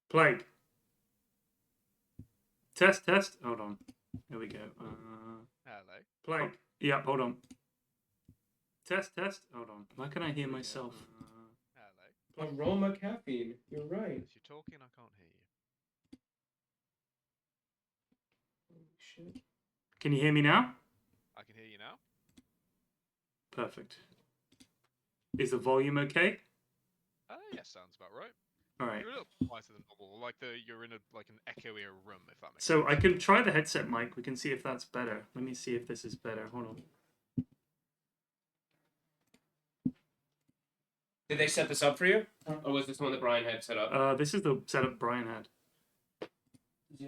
Plague. Test, test. Hold on. Here we go. Hello. Plague. Yeah, hold on. Test, test. Hold on. Why can I hear myself? Hello. Aroma caffeine. You're right. If you're talking, I can't hear you. Holy shit. Can you hear me now? I can hear you now. Perfect. Is the volume okay? Yeah, sounds about right. All right. You're a little quieter than normal, like you're in an echoier room, if that makes sense. So I can try the headset mic. We can see if that's better. Let me see if this is better. Hold on. Did they set this up for you? Or was this one that Brian had set up? This is the setup Brian had.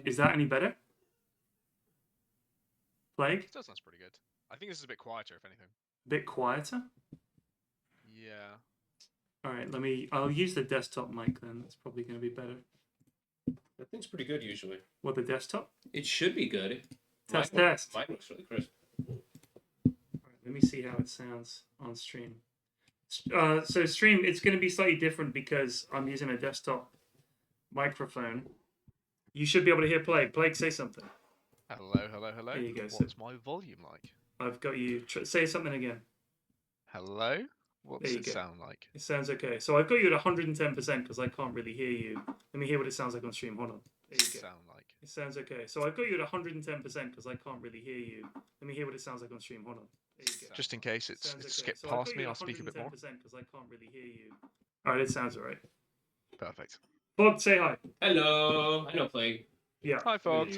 Is that any better? Plague? Still sounds pretty good. I think this is a bit quieter, if anything. A bit quieter? Yeah. Alright, I'll use the desktop mic then. That's probably going to be better. That thing's pretty good usually. What, the desktop? It should be good. Test, mine, test. Mine looks really crisp. Alright, let me see how it sounds on stream. So stream, it's going to be slightly different because I'm using a desktop microphone. You should be able to hear Plague. Plague, say something. Hello, hello, hello. There you go. What's my volume like? I've got you. Say something again. Hello? What does it sound like? It sounds okay. So I've got you at 110% because I can't really hear you. Let me hear what it sounds like on stream. Hold on. There you go. Sound like? It sounds okay. So I've got you at 110% because I can't really hear you. Let me hear what it sounds like on stream. Hold on. There you go. Just in case it's skipped So past me, I'll speak a bit more. because I can't really hear you. Alright, it sounds alright. Perfect. Fog, say hi. Hello. I know Plague. Yeah. Hi, Fog.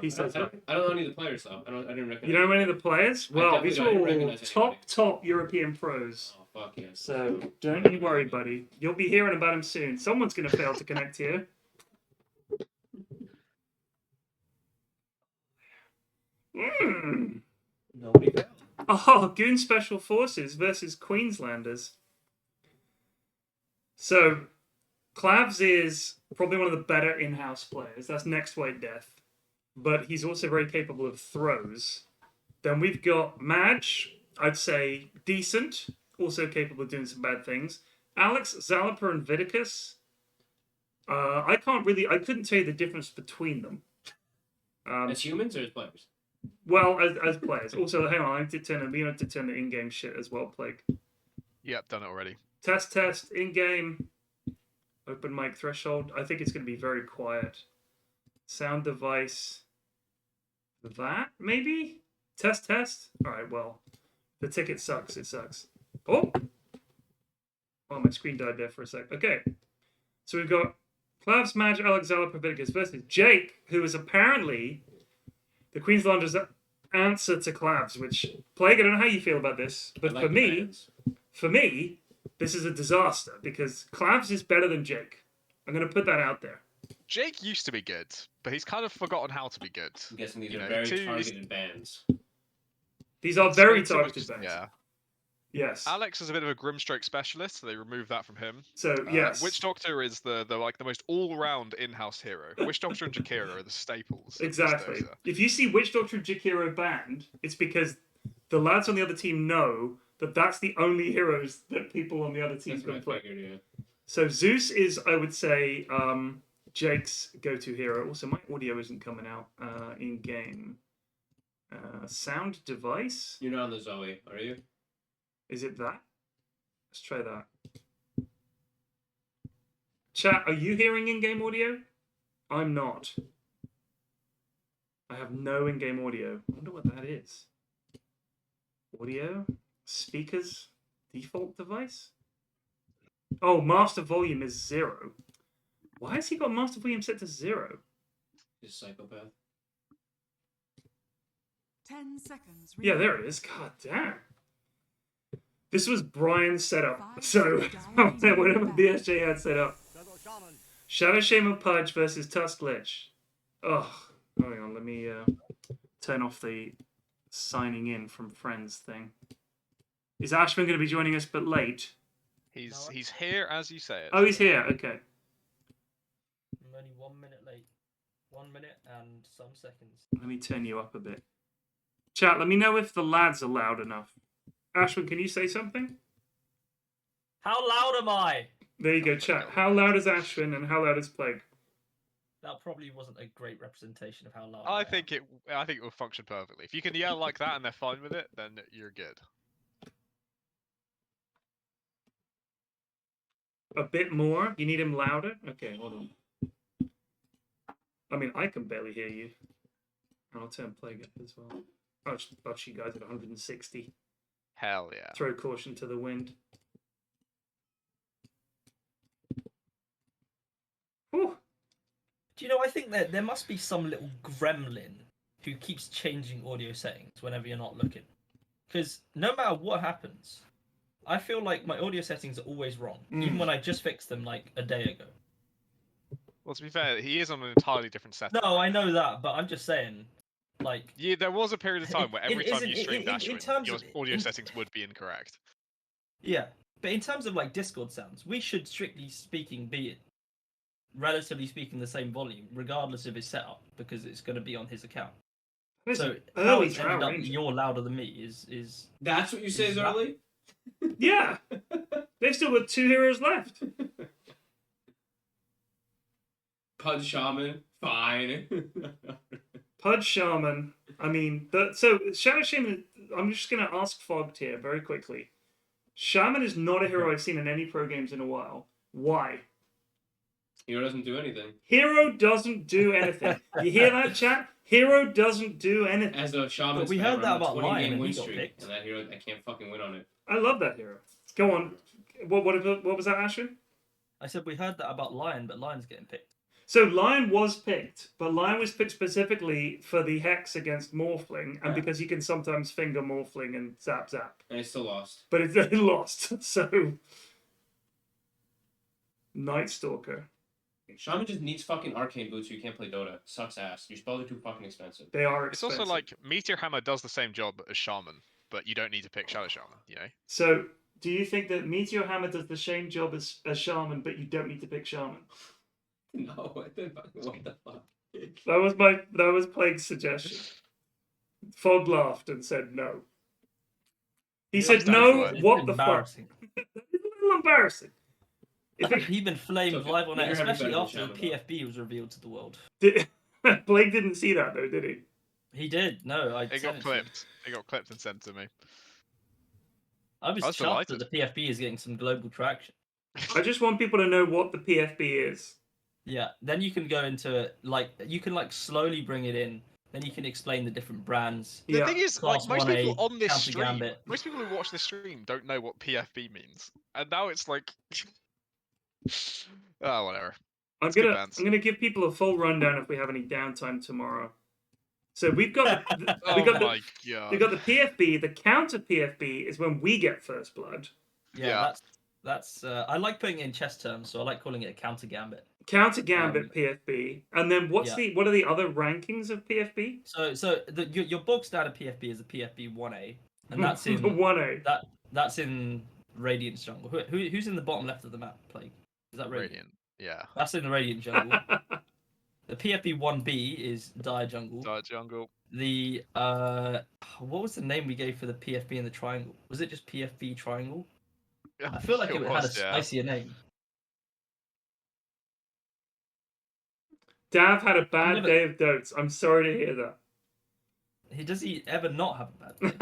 He says I don't know any of the players though. I didn't recognize. You know any of the players? Well, these are definitely all don't top European pros. Oh fuck yeah. So don't you worry, buddy. You'll be hearing about them soon. Someone's gonna fail to connect here. Nobody failed. Oh, Goon Special Forces versus Queenslanders. So, Clavs is probably one of the better in-house players. That's NextWhiteDeath. But he's also very capable of throws. Then we've got Madge, I'd say decent, also capable of doing some bad things. Alex, Zalaper, and Viticus. I couldn't tell you the difference between them. As humans or as players? Well, as players. Also, hang on, we have to turn the in-game shit as well, Plague. Yep, done it already. Test, in-game. Open mic threshold. I think it's going to be very quiet. Sound device. That, maybe? Test. Alright, well. The ticket sucks. It sucks. Oh, my screen died there for a sec. Okay. So we've got Clavs, Madge, Alexander Proviticus versus Jake, who is apparently the Queenslanders' answer to Clavs, which, Plague, I don't know how you feel about this, but like for me, this is a disaster because Clavs is better than Jake. I'm going to put that out there. Jake used to be good, but he's kind of forgotten how to be good. I'm guessing these are very targeted bands. These are very targeted bands. Yeah. Yes. Alex is a bit of a Grimstroke specialist, so they removed that from him. So yes. Witch Doctor is the most all-round in-house hero. Witch Doctor and Jakiro are the staples. Exactly. If you see Witch Doctor and Jakiro banned, it's because the lads on the other team know that that's the only heroes that people on the other team can play. Yeah. So Zeus is, I would say, Jake's go-to hero. Also, my audio isn't coming out in game. Sound device. You're not on the Zoe, are you? Is it that? Let's try that. Chat, are you hearing in-game audio? I'm not. I have no in-game audio. I wonder what that is. Audio? Speakers? Default device? Oh, master volume is 0. Why has he got master volume set to 0? He's a psychopath. 10 seconds. Yeah, there it is. God damn. This was Brian's setup. So, whatever BSJ had set up. Shadow Shaman Pudge versus Tusk Lich. Oh, hang on. Let me turn off the signing in from friends thing. Is Ashman going to be joining us but late? He's here as you say it. Oh, he's here. Okay. I'm only 1 minute late. 1 minute and some seconds. Let me turn you up a bit. Chat, let me know if the lads are loud enough. Ashwin, can you say something? How loud am I? There you go, chat. How loud is Ashwin and how loud is Plague? That probably wasn't a great representation of how loud. I think it will function perfectly. If you can yell like that and they're fine with it, then you're good. A bit more? You need him louder? Okay, hold on. I mean, I can barely hear you. I'll turn Plague up as well. I'll bust you guys at 160. Hell yeah. Throw caution to the wind. Whew. Do you know, I think that there must be some little gremlin who keeps changing audio settings whenever you're not looking. Because no matter what happens, I feel like my audio settings are always wrong, even when I just fixed them like a day ago. Well, to be fair, he is on an entirely different setup. No, I know that, but I'm just saying, like... Yeah, there was a period of time where every time isn't- you streamed Ashwin, your audio in- settings would be incorrect. Yeah, but in terms of like Discord sounds, we should strictly speaking be relatively speaking the same volume, regardless of his setup, because it's going to be on his account. So how it's ended up that you're louder than me is That's what you say is early? Yeah! They've still got 2 heroes left. Pud Shaman, fine. Pud Shaman. I mean, so Shadow Shaman, I'm just going to ask Fogged here very quickly. Shaman is not a hero I've seen in any pro games in a while. Why? Hero doesn't do anything. Hero doesn't do anything. You hear that, chat? Hero doesn't do anything. As a Shaman, But we heard that about Lion and win he got streak, picked. and that hero, I can't fucking win on it. I love that hero. Go on. What was that, Ashwin? I said we heard that about Lion, but Lion's getting picked. So Lion was picked, but Lion was picked specifically for the Hex against Morphling, and because he can sometimes finger Morphling and zap. And I still lost. But it lost, so... Night Stalker. Shaman just needs fucking arcane boots so you can't play Dota. Sucks ass. Your spells are too fucking expensive. They are It's expensive. also like Meteor Hammer does the same job as Shaman, but you don't need to pick Shadow Shaman, you know? So, do you think that Meteor Hammer does the same job as Shaman, but you don't need to pick Shaman? No, I didn't fucking what the fuck. That was Plague's suggestion. Fog laughed and said no. He said understand no. what? What the fuck? Embarrassing. It's a little embarrassing. If it, He's been flamed Okay, live on it, you're having especially better after the than Shaman, PFB was revealed to the world. Blake didn't see that though, did he? He did. No, I. It got sent to him. clipped. It got clipped and sent to me. I was was chuffed that delighted. the PFB is getting some global traction. I just want people to know what the PFB is. Yeah, then you can go into you can slowly bring it in. Then you can explain the different brands. The Yeah. thing is, Class most 1A, people on this Counter stream, Gambit. most people who watch this stream don't know what PFB means, and now it's like, oh, whatever. I'm It's good gonna bands. I'm gonna give people a full rundown if we have any downtime tomorrow. So we've got Oh we got my we god. got the PFB. The counter PFB is when we get first blood. Yeah, that's. I like putting it in chess terms, so I like calling it a counter gambit. Counter Gambit PFB, and then what are the other rankings of PFB? So your bog standard PFB is a PFB 1A, and that's in 1A. that's in Radiant jungle. Who's in the bottom left of the map? Plague? Is that Radiant? Radiant. Yeah. That's in the Radiant jungle. The PFB 1B is Dire jungle. Dire jungle. The what was the name we gave for the PFB in the triangle? Was it just PFB triangle? I feel like it had a spicier name. Dav had a bad day of dotes. I'm sorry to hear that. Does he ever not have a bad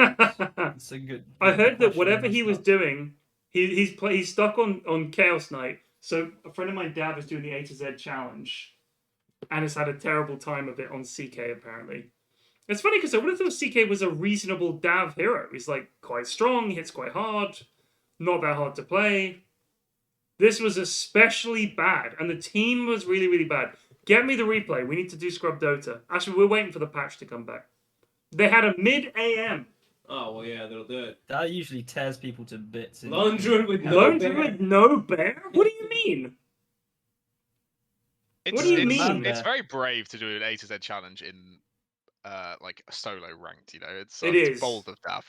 day? It's a good. I heard that question whatever he was myself. doing, he's stuck on Chaos Knight. So a friend of mine, Dav, is doing the A to Z challenge, and has had a terrible time of it on CK apparently. It's funny because I would have thought CK was a reasonable Dav hero. He's like quite strong, he hits quite hard, not that hard to play. This was especially bad, and the team was really, really bad. Get me the replay. We need to do Scrub Dota. Actually, we're waiting for the patch to come back. They had a mid AM. Oh, well, yeah, that'll do it. That usually tears people to bits. Lone Druid with no Lone bear. Druid with no bear? What do you mean? What do you mean? It's very brave to do an A to Z challenge in like a solo ranked, you know. It's It is. bold of Dav.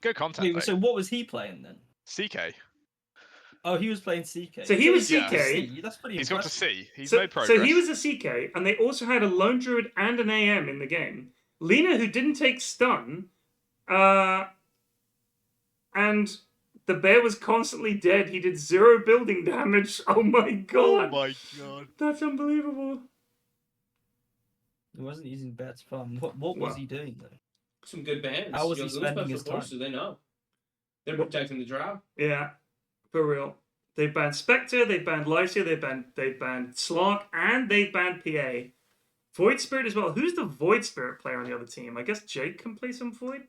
Good content though. So what was he playing then? CK. Oh, he was playing CK. So he was Yeah. CK. C, that's pretty He's got to impressive. C. He's So, made progress. so he was a CK, and they also had a Lone Druid and an AM in the game. Lena, who didn't take stun, and the bear was constantly dead. He did 0 building damage. Oh my god. Oh my god. That's unbelievable. He wasn't using Bet's farm. What was Well- he doing though? Some good bands. How was Yo, he Goon spending Special his time? Forces, they know. They're protecting the drought. Yeah, for real. They banned Spectre, they banned Lycia, they banned Slark, and they banned PA. Void Spirit as well. Who's the Void Spirit player on the other team? I guess Jake can play some Void.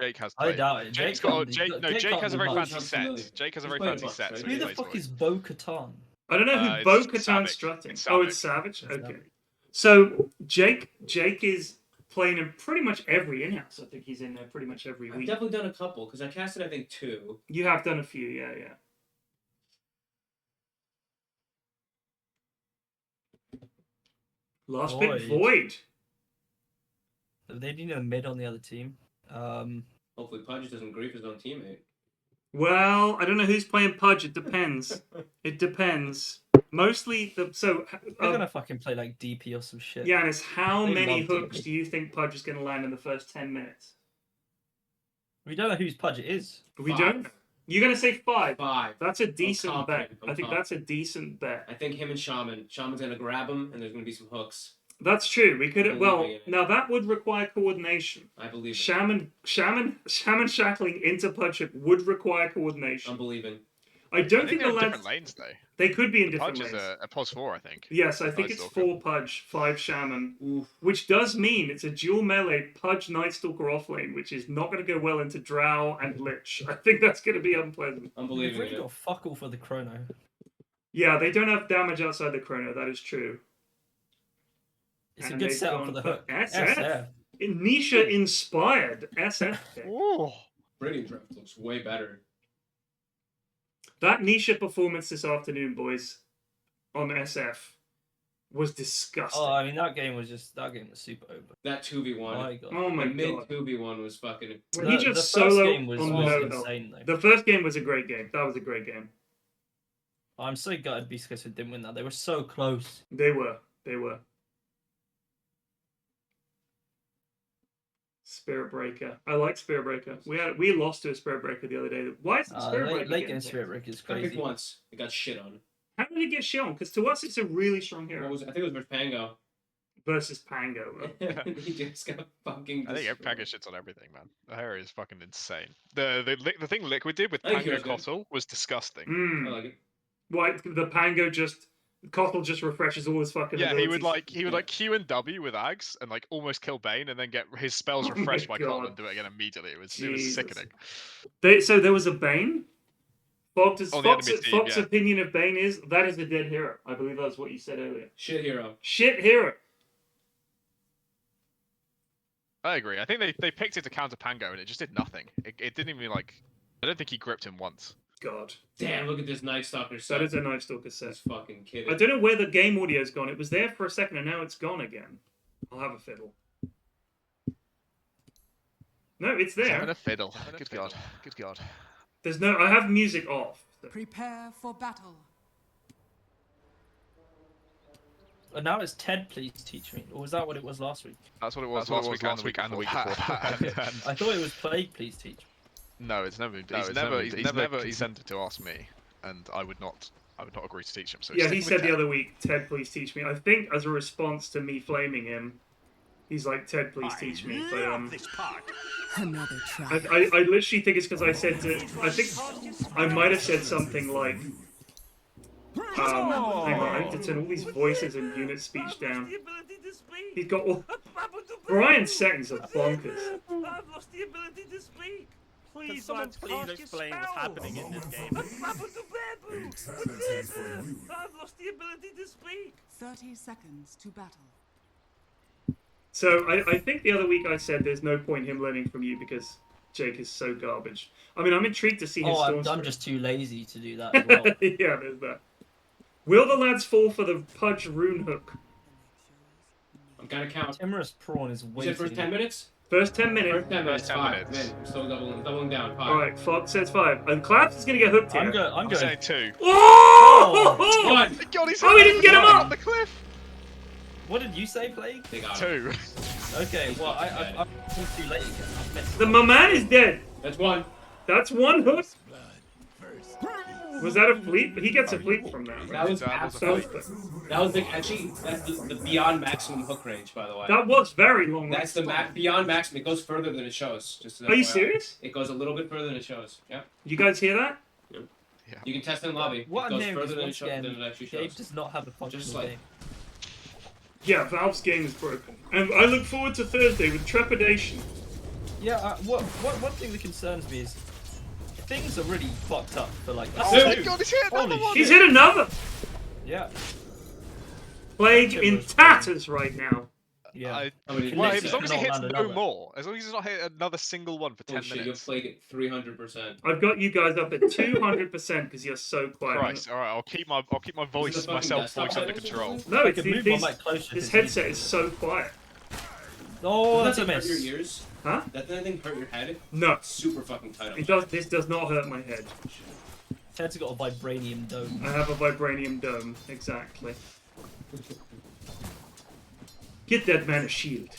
Jake has. I played. doubt it. Jake's Jake got. can't- Jake, no, Jake Jake can't has a do very much. fancy Absolutely. set. Jake has a He's very played fancy much, set. right? So Who he the plays fuck Void. is Bo-Katan? I don't know who It's Bo-Katan's Savage. strutting. It's Oh, it's Savage. Savage? It's Okay. Savage. So Jake is playing in pretty much every in-house. I think he's in there pretty much every I've week. definitely done a couple, because I casted, I think, 2. You have done a few, yeah. Last pick, Void. Void. They need a mid on the other team. Hopefully Pudge doesn't grief his own teammate. Well, I don't know who's playing Pudge. It depends. It depends. Mostly the They're gonna fucking play like DP or some shit. Giannis, how They many love to. hooks do you think Pudge is going to land in the first 10 minutes? We don't know whose Pudge it is. We 5. don't. You're going to say 5. 5. That's a decent bet. confident. I'm I think that's a decent bet. I think him and Shaman. Shaman's gonna grab him, and there's gonna be some hooks. That's true. We could. believe Well, in it. now that would require coordination. I believe it. Shaman shackling into Pudge hook would require coordination. I'm believing. I don't I think think the they're in lads. different lanes though. They could be in different Pudge is lanes. a pos 4, I think. Yes, I think Night it's Stalker. 4 Pudge, 5 Shaman. Oof. Which does mean it's a dual melee Pudge Night Stalker off lane, which is not going to go well into Drow and Lich. I think that's going to be unpleasant. I'm We've believing really in it. got fuck all for the chrono. Yeah, they don't have damage outside the chrono, that is true. It's And a good they've setup gone for the for hook. SF. Nisha inspired SF pick. Ooh. Radiant Draft looks way better. That Nisha performance this afternoon, boys, on SF was disgusting. Oh, I mean that game was super over. That 2v1. My God. Oh my the mid god. 2v1 was fucking. When he just first solo game was on was no insane though. The first game was a great game. That was a great game. I'm so gutted Beast Coast didn't win that. They were so close. They were. Spirit Breaker. I like Spirit Breaker. We lost to a Spirit Breaker the other day. Why is the Spirit Breaker Late getting game picked? Spirit Break is I picked crazy. once. It got shit on. How did it get shown? Because to us, it's a really strong What hero was it? I think it was versus Pango. versus Pango. He just got fucking. I think destroyed. Pango shits on everything, man. The hair is fucking insane. The thing Liquid did with I think Pango he was good. Kotl was disgusting. I Mm. like it. Why the Pango just Kotl just refreshes all his fucking. Yeah, he would abilities. like Q and W with Ags and like almost kill Bane and then get his spells Oh my refreshed by Kotl God. and do it again immediately. It was Jesus. sickening. So there was a Bane. Fox's On the enemy team, yeah. opinion of Bane is that is a dead hero. I believe that's what you said earlier. Shit hero. Shit hero. I agree. I think they picked it to counter Pango and it just did nothing. It didn't even like. I don't think he gripped him once. God, Damn, look at this Night Stalker set. that is a Night Stalker set. This fucking kid. I don't know where the game audio's gone. It was there for a second and now it's gone again. I'll have a fiddle. No, it's He's there. having a fiddle. Good God. Good God. There's no. I have music off. Prepare for battle. And now it's Ted, please teach me. Or was that what it was last week? That's what it was last week and the week before. Okay. I thought it was Plague, please teach me. No, it's never. He's never consented to ask me, and I would not agree to teach him. So Yeah, stick he with said the Ted. other week, Ted, please teach me. I think as a response to me flaming him, he's like, Ted, please teach me. But Another try. I literally think it's because I said to. I think I might have said something like. Hang on, I need to turn all these voices and unit speech down. He's got all. Brian's settings are bonkers. I've lost the ability to speak. Can someone please explain what's happening in this game? I've lost the ability to speak. 30 seconds to battle. So I think the other week I said there's no point him learning from you because Jake is so garbage. I mean, I'm intrigued to see his Oh, Storm I'm just too lazy to do that as well. yeah, there's that. Will the lads fall for the Pudge rune hook? I'm gonna count. Timorous Prawn is You way said first 10 minutes? First 10 minutes. First 10 minutes. First 10 5. minutes. Man, I'm still doubling down. 5. Alright, Fox says 5. And Claps is going to get hooked here. I'm I'm saying going. 2. Oh! One. God, he's Oh, he didn't get him up! on the cliff. What did you say, Plague? They got him. 2. Okay, well, I'm too late again. I've messed The up. my man is dead. That's one. That's one hook. Was that a fleet? He gets a fleet from that, right? That was That was a absolute. That was like actually that's the beyond maximum hook range, by the way. That was very long. That's the beyond maximum. It goes further than it shows. Just Are you serious? It goes a little bit further than it shows. Yeah. You guys hear that? You can test it in lobby. What it I'm goes hearing further is than it, once again, than it actually Gabe shows. does not have a functional Just like- game. Yeah, Valve's game is broken. And I look forward to Thursday with trepidation. Yeah, one thing that concerns me is things are really fucked up for like. Oh my god, he's hit another Holy one! He's hit another! Yeah, Plague in tatters right now. yeah. I mean, Well, listen, as long as he Not hits land no another. more, as long as he's not hit another single one for 10 oh shit, you've minutes. played it 300%. I've got you guys up at 200% because you're so quiet. Christ, alright, I'll keep my voice, fucking myself desktop voice under titles or control. something? No, I it's, can move my mic closer. this to headset you. is so quiet. Oh, Does that's a that thing hurt miss. your ears? Huh? That thing hurt your head? No. It's super fucking tight. It does. This does not hurt my head. Ted's got a vibranium dome. I have a vibranium dome. Exactly. Get that man a shield.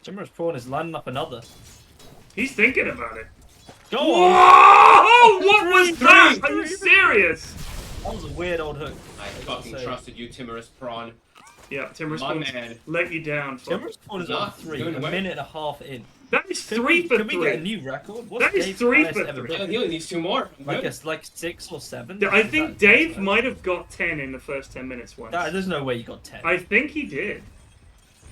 Timorous Prawn is lining up another. He's thinking about it. Go on! Whoa! What was that? Are you serious? That was a weird old hook. I fucking trusted you, Timorous Prawn. Yeah, Timorous My Prawn's man. let you down. Fuck. Timorous Prawn is on Not 3, doing a well. minute and a half in. That is Can 3 we, for can we get a 3. new record? What's That is Dave's 3 highest for ever 3. been? He only needs 2 more. I Good. guess like 6 or 7. I Is think that- Dave might have got 10 in the first 10 minutes once. There's no way you got 10. I think he did. Dave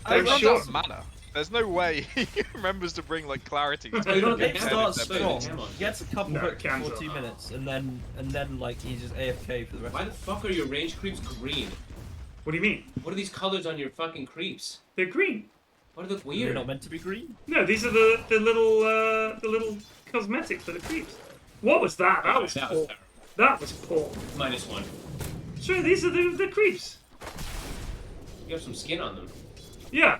I'm runs sure. out of mana. There's no way he remembers to bring like clarity to you don't Dave get starts Cam strong, on. gets a couple No, hooks Cam's before on. 2 minutes, and then like he's just AFK for the rest Why of the it. fuck are your range creeps green? What do you mean? What are these colors on your fucking creeps? They're green. Why do they look They're weird? not meant to be green. No, these are the little cosmetics for the creeps. What was that? That was that poor. was terrible. That was poor. -1. Sure, these are the creeps. You have some skin on them. Yeah.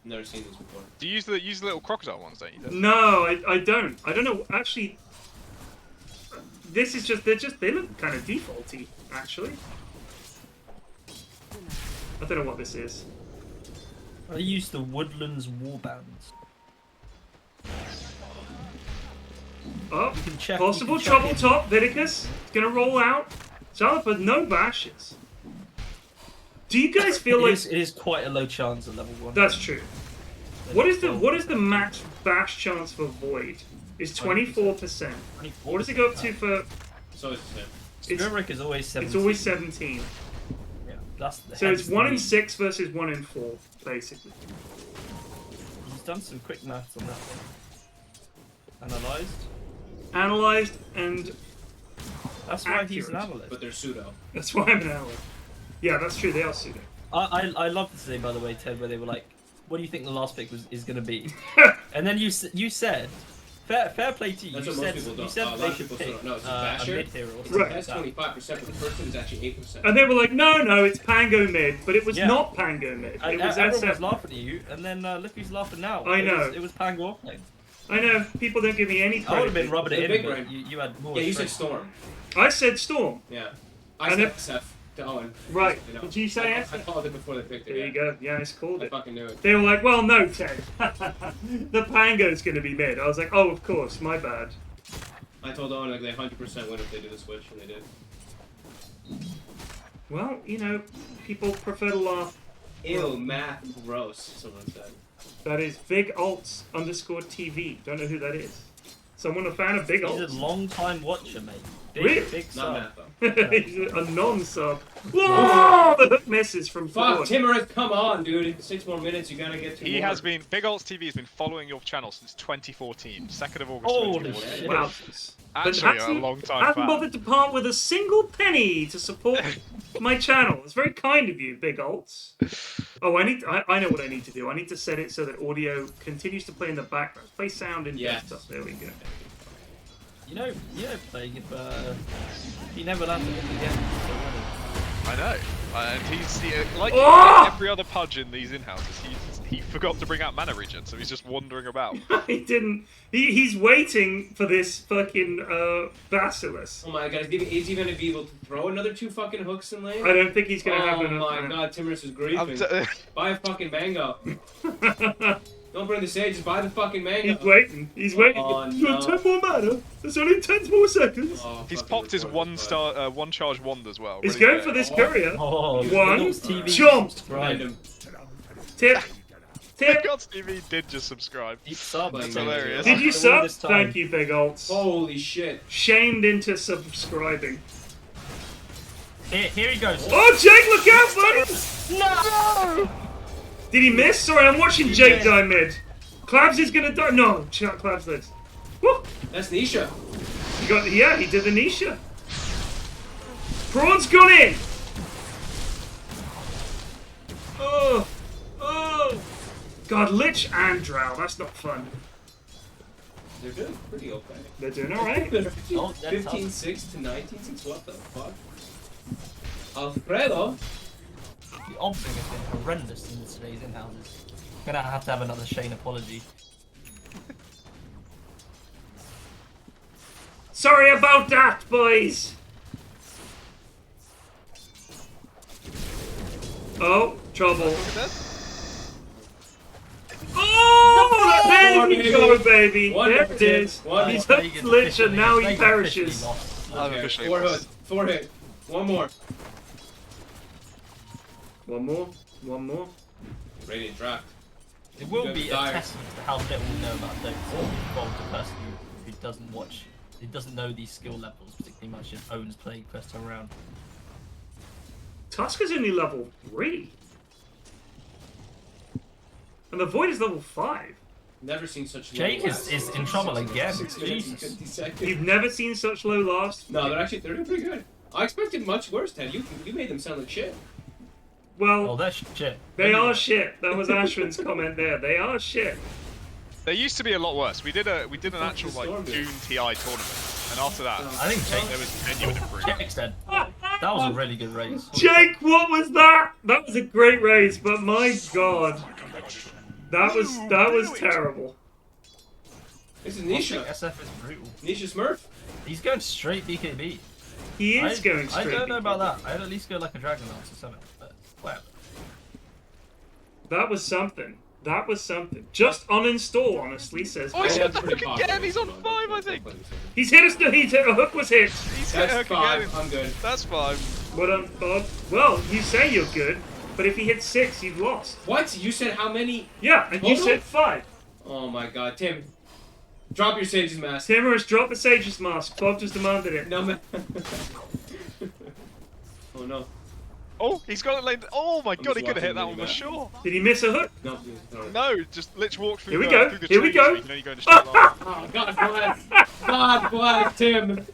Never seen this before. Do you use the little crocodile ones, don't you? No, I don't. I don't know. Actually, this is just they look kind of defaulty. Actually, I don't know what this is. I used the Woodlands Warbands. Oh, You can check. possible you can trouble check in. top. Viticus. It's gonna roll out. Charlotte, but no bashes. Do you guys feel like It is quite a low chance at level 1. that's true? What is the max bash chance for Void? Is 24%. What does it go up to for? So it's the same. It's, Skirrick is always 17. it's always 17. Yeah, that's So hence it's the 1 in reason. 6 versus 1 in 4, basically. He's done some quick maths on that one. Analysed. Analyzed, and That's why he's an Accurate. analyst. But they're pseudo. that's why I'm an analyst. Yeah, that's true. They are pseudo. I love this thing, by the way, Ted, where they were like, "What do you think the last pick is going to be?" And then you said, fair play to you. That's You what most said people you don't. said A lot they of should people pick still don't know. It's a a basher. mid hero or It's something Right. like That's that. 25%, but the first one is actually 8%. And they were like, no, it's Pango mid, but it was Yeah. not Pango mid. It was Everyone was SF. laughing at you, and then look who's laughing now. I know. It was Pango playing. I know people don't give me any I would have credit. been rubbing The it big in, but brain. you had more. Yeah, you said strength. Storm. I said Storm. Yeah. I And said if- SF to Owen. Right. You know. Did you say I SF? called it before they picked it. There you go. Yeah, it's called I it. fucking knew it. They were like, well, no, Ted. The Pango's going to be mid. I was like, oh, of course, my bad. I told Owen like they 100% win if they do the switch, and they did. Well, you know, people prefer to laugh. Ew, math, gross, someone said. That is VigAlts_TV. Don't know who that is. Someone a fan of Big He's a Alts. long time watcher, mate. Big, Really? big Not sub. math, though. He's a non-sub. Whoa! The hook misses from Fuck, forward. Timorous, come on, dude. 6 more minutes, you gotta get to He more. has been, Big Alts TV has been following your channel since 2014, 2nd of August Holy 2014. shit. Wow. Actually, a hasn't- long time hasn't fan. bothered to part with a single penny to support my channel. It's very kind of you, Big Alts. Oh, I know what I need to do. I need to set it so that audio continues to play in the background. Play sound in Yes. desktop. There we go. You know, playing if he never landed it again. I know. And he's like Oh! every other pudge in these in-houses, he forgot to bring out mana regen, so he's just wandering about. He didn't. He's waiting for this fucking Basilisk. Oh my god, is he gonna be able to throw another 2 fucking hooks in lane? I don't think he's gonna have Oh enough. my god, Timorous is griefing. Buy a fucking mango. Don't burn the sage, just buy the fucking mango. He's waiting. He's waiting. Oh, You have no. 10 more mana. There's only 10 more seconds. Oh, He's fucking popped his recorded, one charge wand as well. He's ready going to for go. this courier. Oh, One, Biggles TV jump. subscribe. Random. Tip. Tip. God, Stevie did just subscribe. Deep sub. That's hilarious. Did you After all sub? this time. Thank you, Big Alts. Holy shit. Shamed into subscribing. Here he goes. Oh, Jake, look out, buddy! No! Did he miss? Sorry, I'm watching Jake die mid. Clabs is gonna die. No, Clabs lives. Woo! That's Nisha. He got, yeah, he did the Nisha. Prawn's gone in! Oh! Oh! God, Lich and Drow, that's not fun. They're doing pretty okay. They're doing alright. They're Oh, that's 15-6 to 19-6. What the fuck? Alfredo? The obbing has been horrendous in today's in-houses. Gonna have to have another Shane apology. Sorry about that, boys! Oh, trouble. Oh, there you go, baby. One There more, it is. one He's more. up Lich and now he perishes. I'm Okay, officially 4 lost. hit. 4 hit. One more. One more. One more. Radiant draft. It will Good be a dire. testament to how little we know about Dota. So involved the person who doesn't watch, who doesn't know these skill levels particularly much and owns playing first time around. Tusk is only level 3. And the Void is level 5. Never seen such. Jake low is in trouble again. 6 minutes and Jesus. 50 seconds. You've never seen such low last? No, they're doing pretty good. I expected much worse, Ted. You made them sound like shit. Oh, Well, that's shit. they are shit. That was Ashwin's comment there. They are shit. They used to be a lot worse. We did an actual like Storm Goon did. TI tournament, and after that, I think there Jake, was genuine improvement. Jake's dead. That was a really good race. Jake, what was that? That was a great race, but my god. That was terrible. This is I think Nisha. SF is brutal. Nisha Smurf. He's going straight BKB. He is going straight. I don't know BKB. about that. I'd at least go like a Dragon Lance or something. But whatever. That was something. That was something. Just uninstall, honestly, says. Oh, he's Yeah, hit that's the pretty hook popular. again. He's on 5, I think. He's hit us. He's hit. A hook was hit. He's hit That's hook 5. again. I'm good. That's 5. What up, Bob? Well, you say you're good, but if he hits 6, you've lost. What? You said how many? Yeah, and you Total? said 5. Oh my god, Tim. Drop your Sage's mask. Timorous, drop the Sage's mask. Bob just demanded it. No man. Oh no. Oh, he's got it laid. Oh my I'm god, he just could have hit watching that really one for bad. sure. Did he miss a hook? No, no. No, just Lich walked through Here we the, go. through the Here we trees, go. so you know you're going to straight line. Oh, God bless. God bless Tim.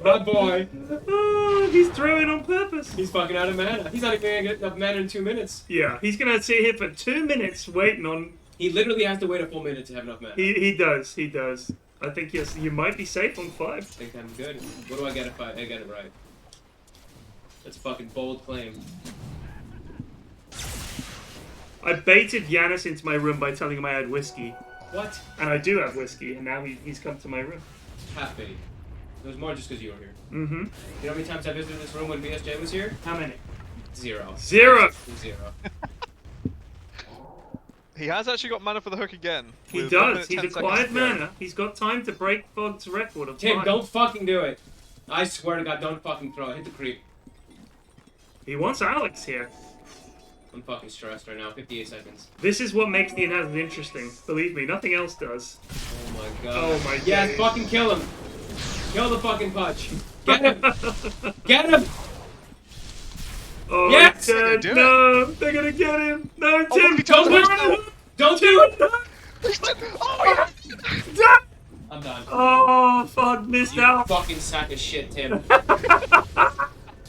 My boy. Oh, he's throwing on purpose. He's fucking out of mana. He's not even gonna get enough mana in 2 minutes. Yeah, he's gonna sit here for 2 minutes waiting on. He literally has to wait a full minute to have enough mana. He does. He does. I think yes, you might be safe on 5. I think I'm good. What do I get if I get it right? That's a fucking bold claim. I baited Yanis into my room by telling him I had whiskey, What? and I do have whiskey, and now he's come to my room. Half bait. It was more just because you were here. Mm-hmm. You know how many times I visited this room when BSJ was here? How many? 0. 0. 0. He has actually got mana for the hook again. He with 1 minute, does. He's 10 seconds acquired to go. mana. He's got time to break Fog's record of Tim, 5. don't fucking do it. I swear to God, don't fucking throw it. Hit the creep. He wants Alex here. I'm fucking stressed right now. 58 seconds. This is what makes the Inhouse interesting. Believe me, nothing else does. Oh my god. Oh my Yes, days. fucking kill him. Kill the fucking punch. Get him. Get him. Oh, Yes! he's dead. Do it. No, they're gonna get him. No, Oh, Tim, he don't turns do around. it. Don't do it. Oh, Damn. I'm done. Oh, Fog missed You out. fucking sack of shit, Tim.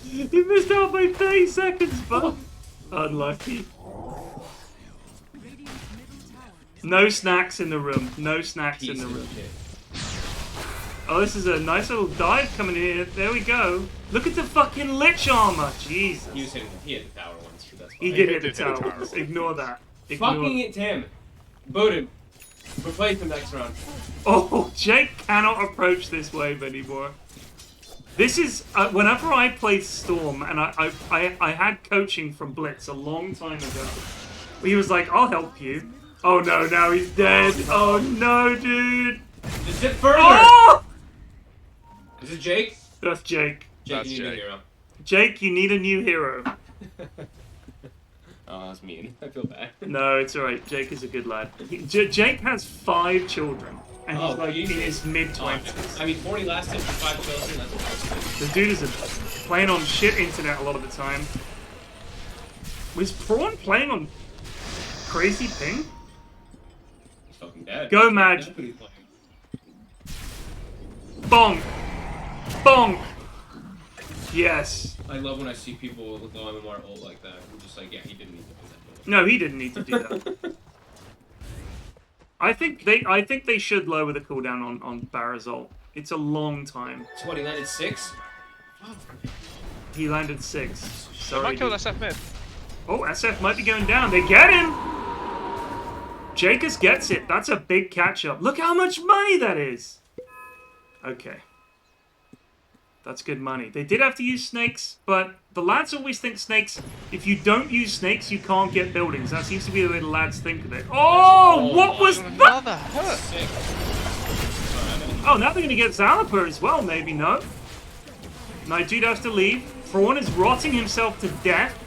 You missed out by 30 seconds, Fog. Unlucky. Radiant's middle tower is No snacks in the room. No snacks in Piece the of room. shit. Oh, this is a nice little dive coming in here. There we go. Look at the fucking Lich armor. Jesus. He was hitting. He hit the tower once. But that's fine. He did hit did the hit the tower. tower. Ignore that. Ignore Fucking it, Tim. Boot him. Replace him next round. Oh, Jake cannot approach this wave anymore. This is whenever I play Storm, and I had coaching from Blitz a long time ago. He was like, "I'll help you," Oh no, now he's dead. Oh no, dude. Just dip further. Oh! Is it Jake? That's Jake. Jake, That's you need a Jake. hero. Jake, you need a new hero. Oh, that's mean. I feel bad. No, it's alright. Jake is a good lad. Jake has 5 children. And he's like in his mid-20s. I mean, 40 last hit for 5 children, that's awesome. The dude is playing on shit internet a lot of the time. Was Prawn playing on crazy ping? He's fucking dead. Go, Madge. That's what he's playing. Bonk! Bonk! Yes. I love when I see people go MMR ult like that. I'm just like, yeah, he didn't need to do that. No, he didn't need to do that. I think they should lower the cooldown on Barazol. It's a long time. So what, he landed 6? He landed 6. They Sorry. might kill dude. SF mid. Oh, SF might be going down. They get him! Gakeus gets it. That's a big catch-up. Look how much money that is! Okay. That's good money. They did have to use snakes, but the lads always think snakes... If you don't use snakes, you can't get buildings. That seems to be the way the lads think of it. Oh, what was that? Another hurt. Sick. Oh, now they're going to get Zalaper as well, maybe, no? My dude has to leave. Prawn is rotting himself to death.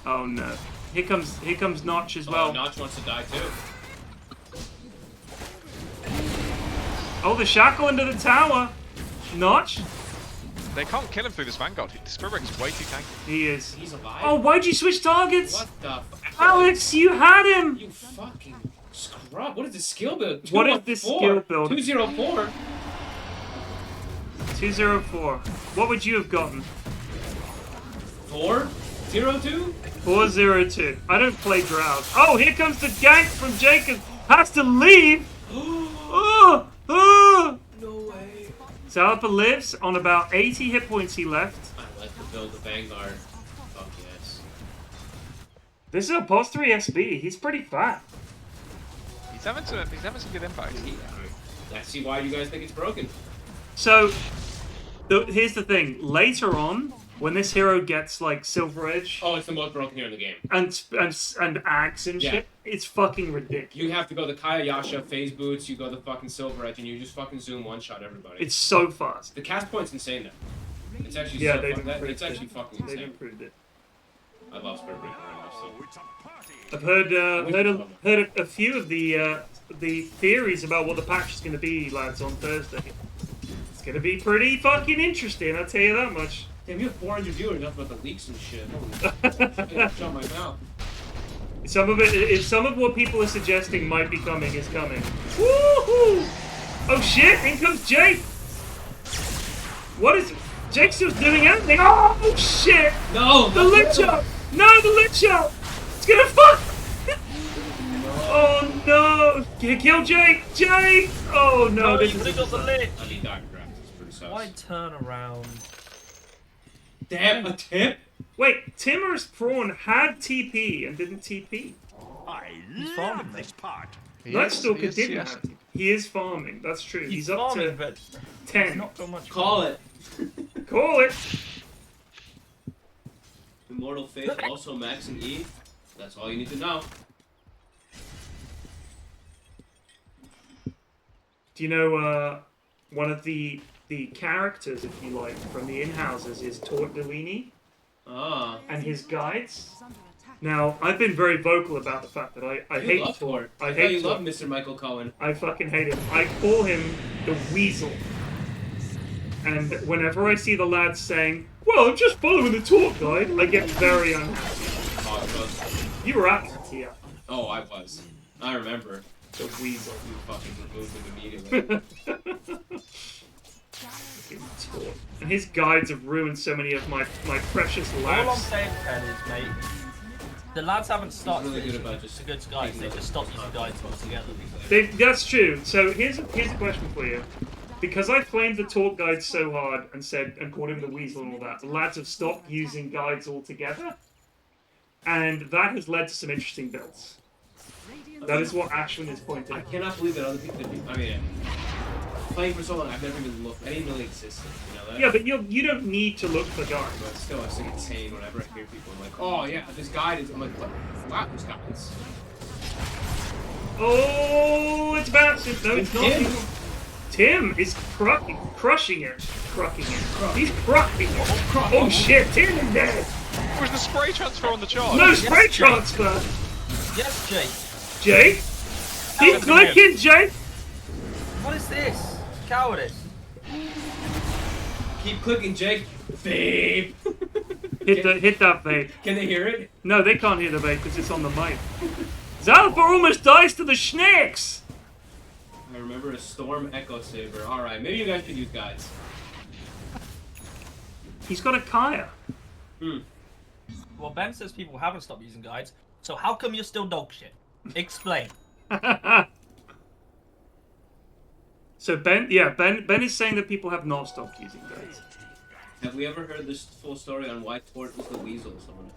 Oh, no. Here comes Notch as well. Oh, Notch wants to die too. Oh, the shackle into the tower. Notch? They can't kill him through this Vanguard. The Spirit is way too tanky. He is. He's alive? Oh, why'd you switch targets? What the f- Alex, you had him! You fucking scrub. What is this skill build? What is this skill build? 204. 204. What would you have gotten? 402? 402. I don't play Drowse. Oh, here comes the gank from Jacob. Has to leave. Oh, oh. No way. Zalaper lives on about 80 hit points he left. I like to build the Vanguard. Fuck yes. This is a post 3 SB. He's pretty fat. He's having some good impact. I see why you guys think it's broken. So, here's the thing. Later on, when this hero gets like Silver Edge Oh, it's the most broken here in the game. and axe and Yeah. shit, it's fucking ridiculous. You have to go the Kayayasha phase boots, you go the fucking Silver Edge, and you just fucking zoom one-shot everybody. It's so fast. The cast point's insane though. It's actually Yeah, so they've fun. improved It's actually it. fucking They've insane. improved it. I love Spirit Breaker right now, so. I've heard a few of the theories about what the patch is going to be, lads, on Thursday. It's going to be pretty fucking interesting, I'll tell you that much. Damn, you have 400 viewers enough about the leaks and shit. Holy shut my mouth. Some of what people are suggesting might be coming is coming. Woohoo! Oh shit! In comes Jake. What is Jake's just doing anything? Oh shit! No! The lich up! No, the lich up! It's gonna fuck! Oh no! Kill Jake! Jake! Oh no! No, This you is got the lich. I mean, Dr. Draft is pretty sus. Why turn around? Damn, a tip? wait. Timorous Prawn had TP and didn't TP. I farming, love this part. Nightstalker didn't yes. have TP. He is farming. That's true. He's up farming, to but 10. not so much. Call it. Call it. Immortal Faith, also Max and E. That's all you need to know. Do you know one of the characters, if you like, from the INHOUSES is Tortellini Ah. and his guides? Now, I've been very vocal about the fact that I You hate love Tort. I I hate thought you Tort. love Mr. Michael Cohen. I fucking hate him. I call him the Weasel. And whenever I see the lads saying, well, I'm just following the talk guide, I get very unhappy. Oh, it was. You were at here, Oh, I was. I remember. the Weasel. You fucking removed him immediately. Fucking Tort. And his guides have ruined so many of my precious All I'm lads. saying, Ken, is, mate, the lads haven't started really good finishing about just the good guides. They just stopped using guides altogether. That's true. So here's a question for you. Because I flamed the talk guide so hard and said and called him the Weasel and all that, the lads have stopped using guides altogether, and that has led to some interesting builds. That is what Ashwin is pointing I out. cannot believe that other people. I mean, playing for so long, I've never even looked. I didn't really exist. You know that? Yeah, but you don't need to look for guides. But still, I still get insane whenever I hear people. I'm like, oh yeah, this guide is. I'm like, what? Wow, this guide's. Oh, it's bouncing. No, it's not. Tim. Tim is crushing it. He's crushing it. Oh shit, Tim is dead. Was the spray transfer on the charge? No spray transfer. Yes, Jake. Jake? Keep clicking, Jake. What is this? Cowardice. Keep clicking, Jake. Babe. Hit that vape. Can they hear it? No, they can't hear the vape because it's on the mic. Zalpa almost dies to the snakes. I remember a Storm Echo Saber. Alright, maybe you guys could use guides. He's got a Kaya. Well, Ben says people haven't stopped using guides, so how come you're still dog shit? Explain. So Ben is saying that people have not stopped using guides. Have we ever heard this full story on why Tort was the weasel? Someone asked.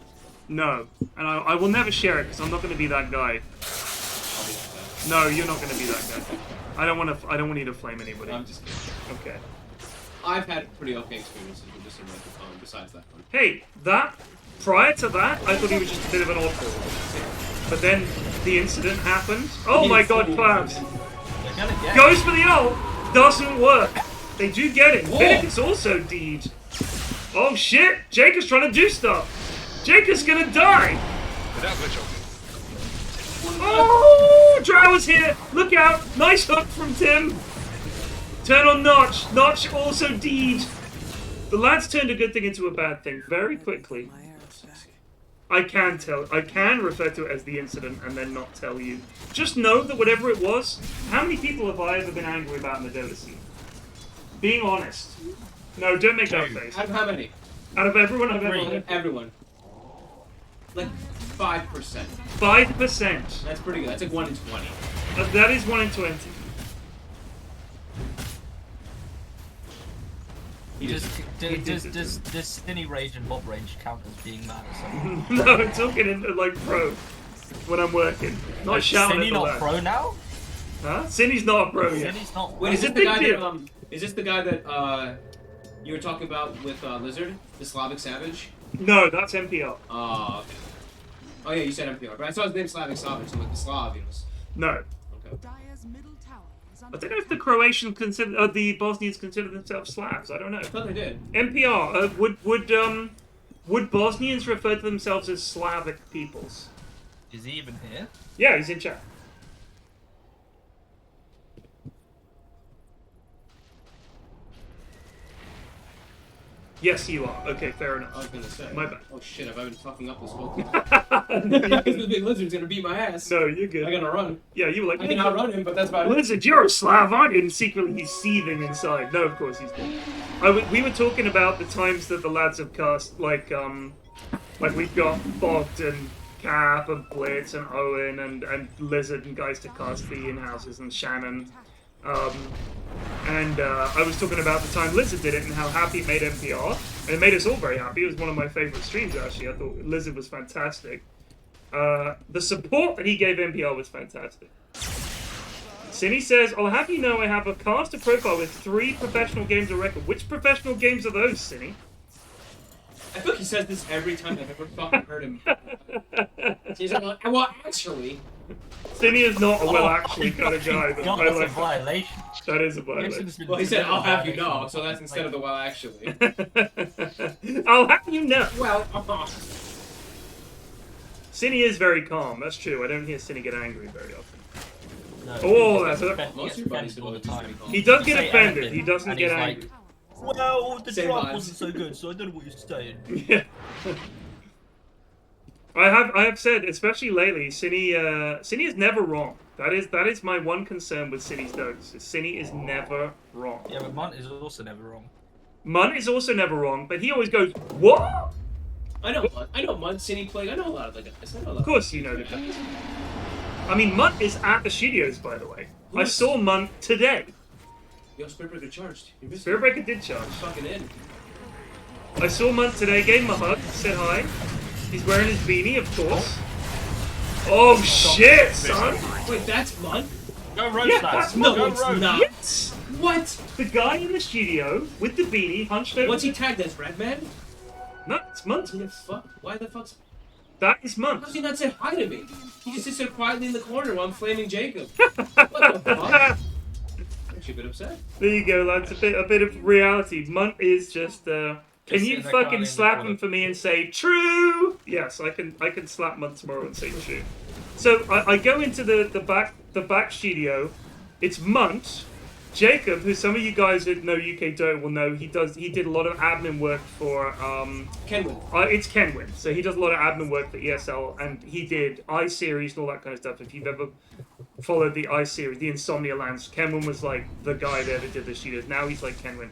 No, and I will never share it because I'm not going to be that guy. I'll be that guy. No, you're not going to be that guy. I don't want you to flame anybody. I'm just kidding. Okay. I've had pretty okay experiences with this microphone besides that one. Hey, prior to that, I thought he was just a bit of an oddball. But then the incident happened. Oh my god, Clouds. They're gonna get Goes for the ult. Doesn't work. They do get it. Whoa. It's also deed. Oh shit, Jake is trying to do stuff. Jake is gonna die. Without glitch on. Oh, Drow is here. Look out. Nice hook from Tim. Turn on Notch. Notch also deed. The lads turned a good thing into a bad thing very quickly. I can refer to it as the incident and then not tell you. Just know that whatever it was, how many people have I ever been angry about in the Dota scene? Being honest. No, don't make that face. Out of how many? Out of everyone I've ever had. Everyone. Like 5%. 5%. That's pretty good. That's like 1 in 20. That is 1 in 20. Does Stinny Rage and Bob Rage count as being mad or something? No, I'm talking in like pro when I'm working. Not shouting Cinny at the not lads. pro now? Huh? Cinny's not a pro yet. Cinny's not. Wait, It's is a this the big guy deal. that is this the guy that you were talking about with Lizard, the Slavic Savage? No, that's MPR. Oh, okay. Oh yeah, you said NPR, but I saw his name Slavic Savage, so like the Slav, you know. No. Okay. Dire's middle tower is I under don't know if the Croatians consider, the Bosnians consider themselves Slavs. I don't know. I thought they did. NPR. Would Bosnians refer to themselves as Slavic peoples? Is he even here? Yeah, he's in chat. Yes, you are. Okay, fair I enough. was gonna say. My bad. Oh shit, have I been fucking up this whole time? Because the big lizard's gonna beat my ass. No, you're good. I gotta run. Yeah, you were like, I can outrun him, but that's about it. Lizard, you're a Slav, aren't you? And secretly he's seething inside. No, of course he's good. We were talking about the times that the lads have cast, like we've got Bogged and Cap and Blitz and Owen and Lizard and guys to cast the INHOUSES and Shannon. I was talking about the time Lizard did it and how happy it made NPR. And it made us all very happy. It was one of my favorite streams, actually. I thought Lizard was fantastic. The support that he gave NPR was fantastic. Cinny says, I'll have you know I have a caster profile with 3 professional games of record. Which professional games are those, Cinny? I feel like he says this every time I've ever fucking heard him. He's like, well, actually. Cinny is not a well actually kind of guy, but God, I that's a like that. violation. That is a violation. Well, he said, I'll have you know, so that's instead of the well, actually. I'll have you know. Well, Cinny is very calm, that's true. I don't hear Cinny get angry very often. No, Oh, he that's gets a- offended- most he of your gets buddies offended all the time. He does get Say offended, anything, he doesn't and get he's angry. Like, well, the Same drop vibes. wasn't so good, so I don't know what you're saying. Yeah. I have said, especially lately, Cinny is never wrong. That is my one concern with Cinny's notes. Cinny is never wrong. Yeah, but Munt is also never wrong. Mun is also never wrong, but he always goes, what? I know Mud, City Plague, I know a lot of the guys. Of course you know the guys. I mean, Munt is at the studios, by the way. I Yes. saw Munt today. Yo, Spiritbreaker charged. You missed Spiritbreaker did charge. it. Fucking in. I saw Munt today, gave him a hug, said hi. He's wearing his beanie, of course. Oh shit, son! Wait, that's Mud? Go roast Yeah, that. No, Go it's roast. not. Yes! What? The guy in the studio with the beanie hunched over. What's he tagged as, Red Man? No, it's Munt. What the fuck? Why the fuck's... That is How Munt. does he not say hi to me? He just sits there quietly in the corner while I'm flaming Jacob. What the fuck? Actually a bit upset. There you go, lads. A bit of reality. Munt is just. Can Just you sitting there fucking quietly in the slap corner. him for me and say true? Yes, I can. I can slap Munt tomorrow and say true. So I go into the back studio. It's Munt, Jacob, who some of you guys that know UK Dota will know. He did a lot of admin work for Kenwood. It's Kenwin. So he does a lot of admin work for ESL, and he did iSeries and all that kind of stuff. If you've ever followed the iSeries, the Insomnia Lands, Kenwin was like the guy there that did the studios. Now he's like Kenwin.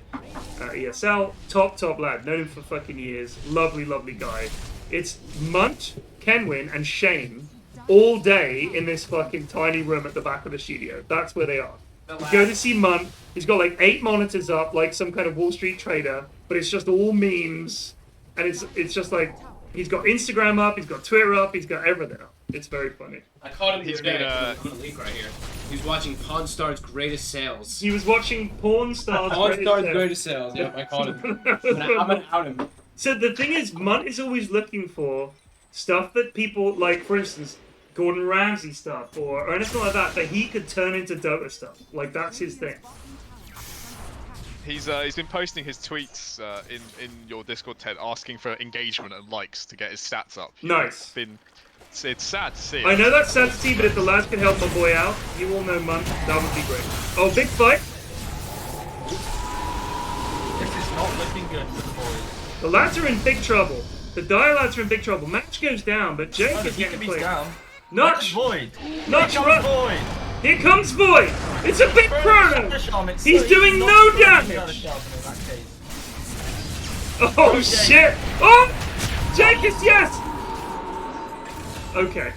ESL, top lad. Known him for fucking years. Lovely guy. It's Munt, Kenwin, and Shane all day in this fucking tiny room at the back of the studio. That's where they are. You go to see Munt. He's got like 8 monitors up, like some kind of Wall Street trader, but it's just all memes, and it's just like he's got Instagram up, he's got Twitter up, he's got everything up. It's very funny. I caught him the He's other day. been, I'm gonna leak right here. He was watching Pawn Star's Greatest Sales. He was watching Porn Stars. Pawn Star's Greatest Sales. Yep, I caught him. I'm gonna out him. So the thing is, Munt is always looking for stuff that people like, for instance, Gordon Ramsay stuff or anything like that he could turn into Dota stuff. Like that's his thing. He's been posting his tweets in your Discord, Ted, asking for engagement and likes to get his stats up. Nice. It's sad to see. I know that's sad to see, but if the lads can help my boy out, you all know Munt, that would be great. Oh, big fight. This is not looking good for the boys. The lads are in big trouble. The Dire lads are in big trouble. Match goes down, but Jake Oh, the is getting Gakeus played. down. Notch! Void. Notch, Here run! comes Void. Here comes Void! It's a big chrono! Shaman. He's doing no damage! Oh shit! Oh! Jakeus, yes! Okay.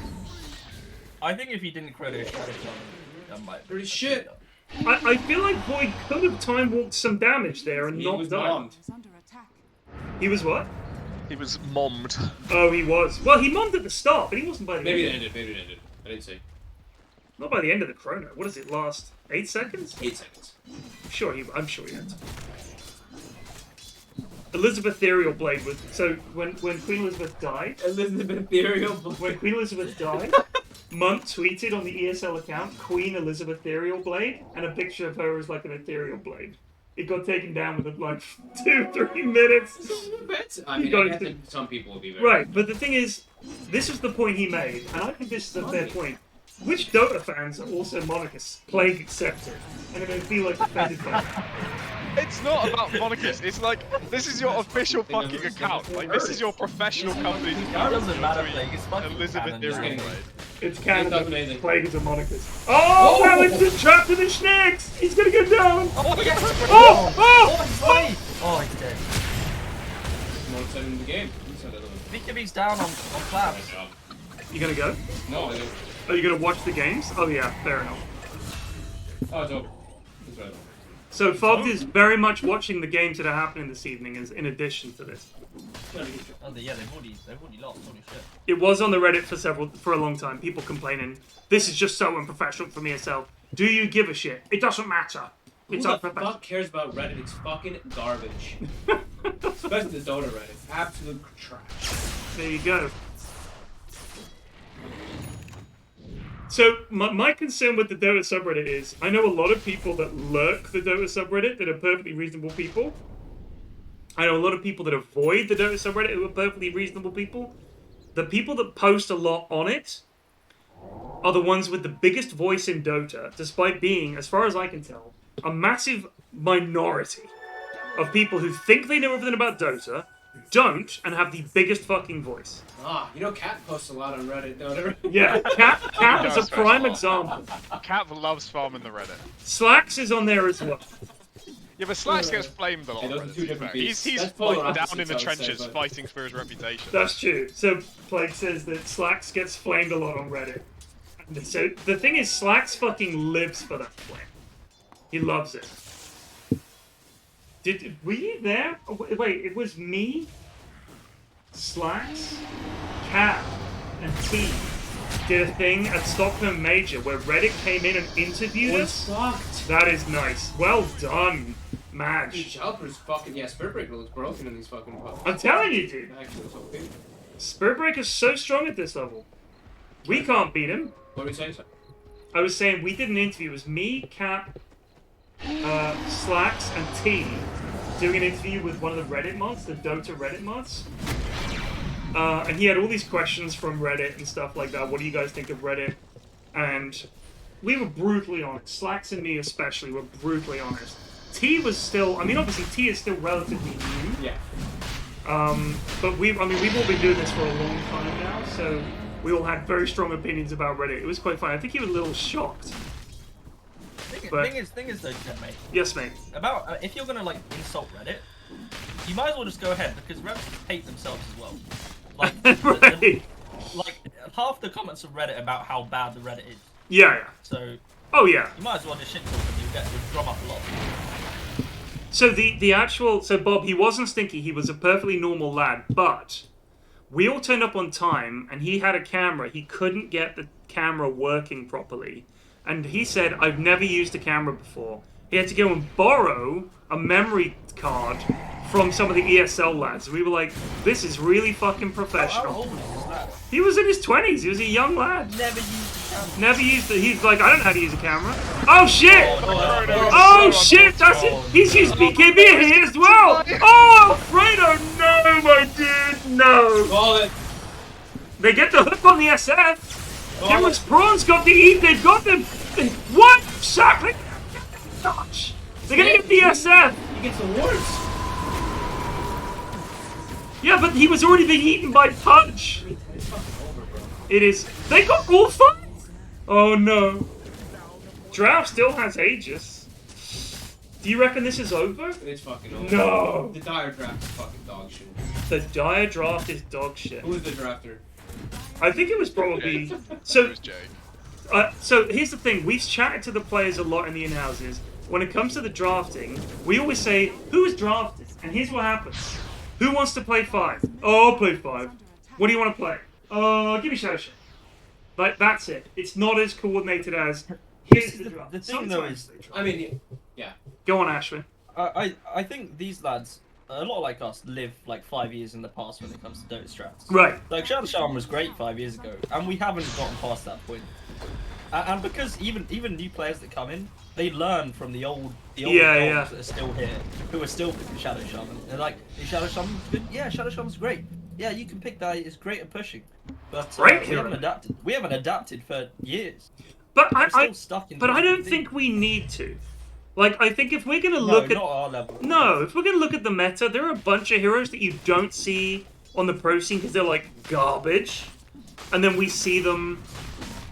I think if he didn't credit Shaman, that might Pretty shit. I feel like Void could have time walked some damage there and He not was died. bombed. Is under attack. He was what? He was mommed. Oh, he was. Well, he mommed at the start, but he wasn't by the Maybe it end. ended. Maybe it ended. I didn't say. Not by the end of the chrono. What does it last? 8 seconds? 8 seconds. I'm sure he had. Elizabeth Ethereal Blade was so when Queen Elizabeth died. Elizabeth Ethereal. When Queen Elizabeth died, Munt tweeted on the ESL account Queen Elizabeth Ethereal Blade and a picture of her as like an ethereal blade. It got taken down within like 2-3 minutes. I mean, I guess that some people will be very Right, but the thing is, this was the point he made, and I think this is a fair point. Which Dota fans are also monarchists, plague accepted, and are going to feel like offended by it? It's not about monarchists. It's like, this is your official fucking account. Like, this is your professional company's account. It doesn't matter, Plague. It's fucking Elizabeth canon. Ethereal Blade. It's That's Canada. amazing. Plague is a monarchist. Oh, Alex is trapped in the snakes! He's going to go down! Oh, yes! Oh! Oh, he's dead! Oh, he's dead. more exciting in the game. Think if he's down on claps. You gonna go? No, I don't. Are you gonna watch the games? Oh yeah, fair enough. Oh, it's over. It's right. So Fogged is very much watching the games that are happening this evening as in addition to this. Oh, yeah, they've already lost. Holy shit. It was on the Reddit for a long time. People complaining, this is just so unprofessional from ESL. Do you give a shit? It doesn't matter. It's Who the unprofessional. fuck cares about Reddit? It's fucking garbage. Especially the Dota Reddit. Absolute trash. There you go. So my concern with the Dota subreddit is, I know a lot of people that lurk the Dota subreddit that are perfectly reasonable people. I know a lot of people that avoid the Dota subreddit who are perfectly reasonable people. The people that post a lot on it are the ones with the biggest voice in Dota, despite being, as far as I can tell, a massive minority of people who think they know everything about Dota, don't, and have the biggest fucking voice. Ah, you know Cat posts a lot on Reddit, don't it? Yeah, Cat is a prime example. Cat loves farming the Reddit. Slacks is on there as well. Yeah, but Slacks gets flamed a lot. Yeah, those on are Reddit, two to be different fair. beasts. He's That's polar like, down opposites, in the I would say, trenches but- fighting for his reputation. That's true. So Plague says that Slacks gets flamed a lot on Reddit. And so the thing is, Slacks fucking lives for that flame. He loves it. Were you there? Oh, wait, it was me, Slacks, Cat, and T did a thing at Stockholm Major where Reddit came in and interviewed us. Sucked. That is nice. Well done, Madge. Dude, Jalper's fucking, yeah, Spirit Breaker looks broken in these fucking I'm telling you, dude. Actually, it's okay. Spirit Breaker's so strong at this level. We can't beat him. What are we saying? I was saying we did an interview. It was me, Cap, Slacks, and T doing an interview with one of the Reddit mods, the Dota Reddit mods. And he had all these questions from Reddit and stuff like that. What do you guys think of Reddit? And we were brutally honest. Slacks and me especially were brutally honest. T was still, I mean, obviously T is still relatively new. Yeah. But we've all been doing this for a long time now, so we all had very strong opinions about Reddit. It was quite fun. I think he was a little shocked. Thing is though, mate. Yes, mate. About if you're gonna like insult Reddit, you might as well just go ahead because Reddit hate themselves as well. Like, Right. like half the comments of Reddit about how bad the Reddit is. Yeah. So Oh yeah. you might as well just shit talk them. You'll drum up a lot. So so Bob, he wasn't stinky. He was a perfectly normal lad, but we all turned up on time, and he had a camera. He couldn't get the camera working properly, and he said, "I've never used a camera before." He had to go and borrow a memory card from some of the ESL lads. We were like, "This is really fucking How professional." old is that? He was in his 20s. He was a young lad. Never used the camera. Never used it. He's like, I don't know how to use a camera. Oh shit! no. Oh shit! That's it. He's used BKB here as well. Oh, Fredo, no, my dude, no. Call it. They get the hook on the SF. Cameron's Prawns got the E. They've got them. What? Exactly. Gosh. They're gonna get the SF. He gets awards. Yeah, but he was already being eaten by Punch. It's fucking over, bro. It is. They got all five. Oh no. Drow still has Aegis. Do you reckon this is over? It's fucking over. No. The dire draft is fucking dog shit. The dire draft is dog shit. Who was the drafter? I think it was probably It so. was Jake. So here's the thing: we've chatted to the players a lot in the in-houses. When it comes to the drafting, we always say, "Who is drafted?" And here's what happens: Who wants to play 5? Oh, I'll play 5. What do you want to play? Give me Shadow Shot. Like that's it. It's not as coordinated as. Here's the draft. The thing though Sometimes is, they draft. I mean, yeah. Go on, Ashwin. I think these lads, a lot like us, live like 5 years in the past when it comes to Dota strats. Right. Like Shadow Shaman was great 5 years ago, and we haven't gotten past that point. And because even new players that come in, they learn from the old Yeah. dogs that are still here, who are still picking Shadow Shaman. They're like, "Is Shadow Shaman good? Yeah, Shadow Shaman's great. Yeah, you can pick that. It's great at pushing." But Great we hero. haven't adapted. We haven't adapted for years. But We're I still stuck in. but I don't things. think we need to. Like, I think if we're gonna No, look at not our level. No, if we're gonna look at the meta, there are a bunch of heroes that you don't see on the pro scene because they're like garbage, and then we see them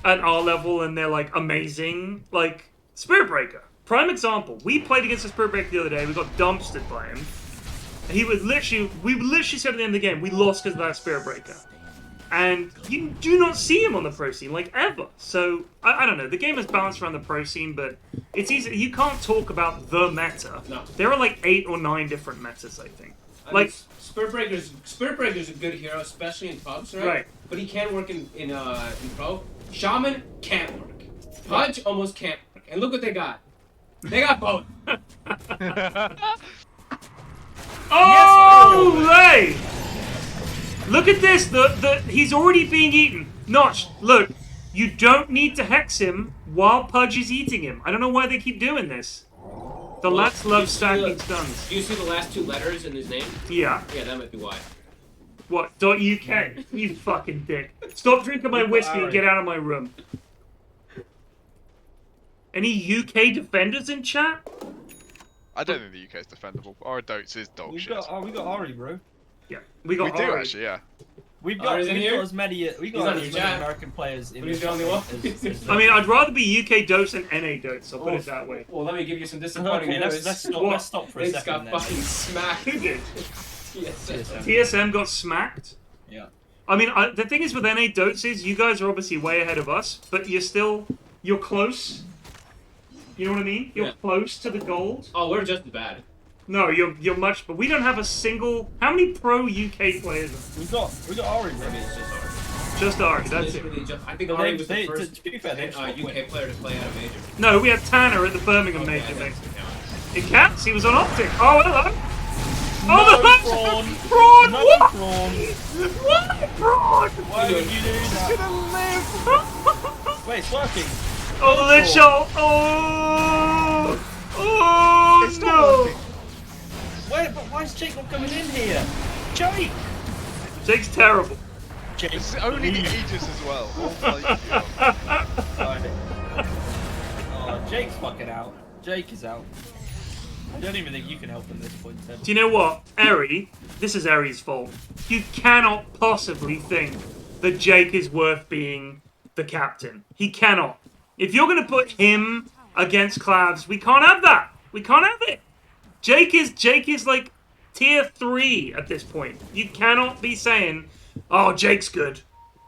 at our level and they're like amazing. Like Spirit Breaker, prime example. We played against the Spirit Breaker the other day. We got dumpstered by him. We literally said at the end of the game, we lost because of that Spirit Breaker. And you do not see him on the pro scene, like, ever. So, I don't know. The game is balanced around the pro scene, but it's easy. You can't talk about the meta. No. There are, like, 8 or 9 different metas, I think. I Like- mean, Spirit Breaker's a good hero, especially in pubs, right? Right. But he can work in pro. Shaman can't work. Punch almost can't work. And look what they got. They got both. Oh, hey! Look at this. He's already being eaten. Notch, look. You don't need to hex him while Pudge is eating him. I don't know why they keep doing this. The Well, lads love you see stacking the- stuns. Do you see the last 2 letters in his name? Yeah. Yeah, that might be why. What? .uk? You fucking dick. Stop drinking my whiskey and get out of my room. Any UK defenders in chat? I don't think the UK is defendable. Our Dotes is dog We shit. got Ari, bro. Yeah. We got We do Ari. actually, yeah. We've Ari's got in here? as many He's on the chat. American players in But he's this the only country one. as I mean, I'd rather be UK Dotes than NA Dotes, I'll put it that way. Well, let me give you some disappointing Okay, news. let's stop for a They second. got fucking smacked. Who did? Yes. TSM got smacked? Yeah. I mean, the thing is with NA Dotes is you guys are obviously way ahead of us, but you're close. You know what I mean? You're Yeah. close to the gold. Oh, we're just as bad. No, you're much, but we don't have a single. How many pro UK players? We got Ari, I bro. mean, it's just ours. Just Ari, that's it. Literally just, I think But Ari was the they- first to be fair, they just UK win. player to play at a major. No, we had Tanner at the Birmingham Okay, major, that mate. doesn't count. It counts. He was on Optic. Oh, hello. No Oh, the prawn. prawn. No What? prawn. What? god! Why would you do that? Wait, it's working. Oh, the lit shot! Oh! Oh, It's no! not working. Wait, but why is Jake not coming in here? Jake! Jake's terrible. Jake, This is only the please. Aegis as well. Oh my god. Sorry. Oh, Jake's fucking out. Jake is out. I don't even think you can help at this point, Ted. Do you know what? Eri, this is Eri's fault. You cannot possibly think that Jake is worth being the captain. He cannot. If you're going to put him against Clavs, we can't have that. We can't have it. Jake is like tier 3 at this point. You cannot be saying, oh, Jake's good.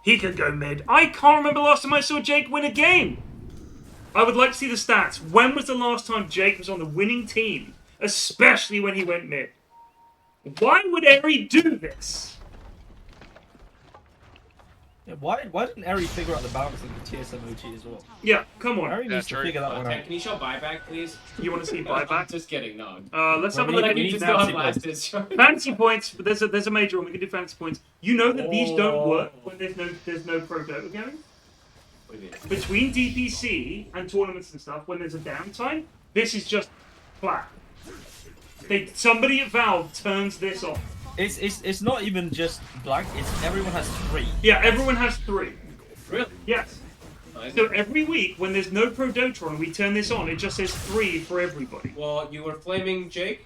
He could go mid. I can't remember the last time I saw Jake win a game. I would like to see the stats. When was the last time Jake was on the winning team? Especially when he went mid. Why would Eri do this? Yeah, why didn't Eri figure out the balance of the TSM OT as well? Yeah, come on. Eri needs to true. figure that one Ted, out. can you show buyback, please? You want to see I'm buyback? just kidding, no. Let's have a Well, look we at We need need these to go fantasy on points. last this. Fantasy points. There's a major one. We can do fantasy points. You know that these don't work when there's no pro Dota going. What do you mean? Between DPC and tournaments and stuff, when there's a downtime, this is just flat. Somebody at Valve turns this off. It's not even just blank. It's everyone has 3. Yeah, everyone has 3. Really? Yes. Nice. So every week when there's no pro Dota on, we turn this on. It just says 3 for everybody. Well, you were flaming Jake.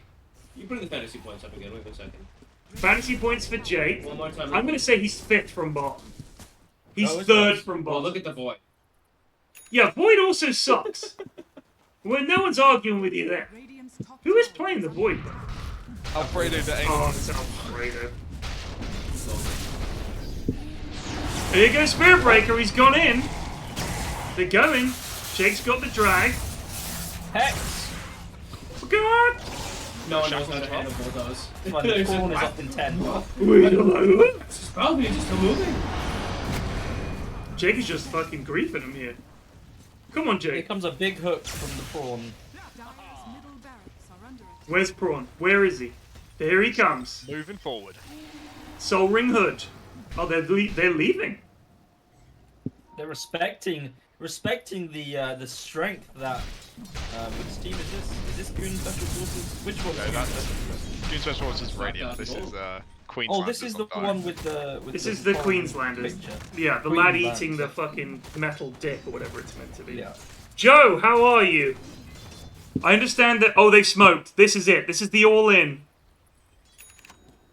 You put the fantasy points up again. Wait 1 second. Fantasy points for Jake. One more time. I'm going to say he's 5th from bottom. He's Oh, it's 3rd nice. from Well, bottom. look at the void. Yeah, Void also sucks. Well, no one's arguing with you there. Radiant's top Who is tower playing the is Void? Alfredo to aim. Oh, it's Alfredo. Here goes Spirit Breaker. He's gone in. They're going. Jake's got the drag. Hex! Oh, God. No one knows how to handle both those. Come on, the corn is up in 10. Probably just still moving. Jake is just fucking griefing him here. Come on, Here Jake. comes a big hook from the prawn. Dire's middle barracks are under attack. Where's Prawn? Where is he? There he comes. Moving forward. Soul Ring Hood. Oh, they're leaving. They're respecting the strength that which team is this? Is this Goon Special Forces? Which one? No, is Goon that's Special Forces? Goon Special Forces Radiant. This is Queen's. Oh, this is the one with the. This is the foreign Queenslanders. picture. Yeah, the lad Queenslanders. eating the fucking metal dick or whatever it's meant to be. Yeah. Joe, how are you? I understand that. Oh, they smoked. This is it. This is the all-in.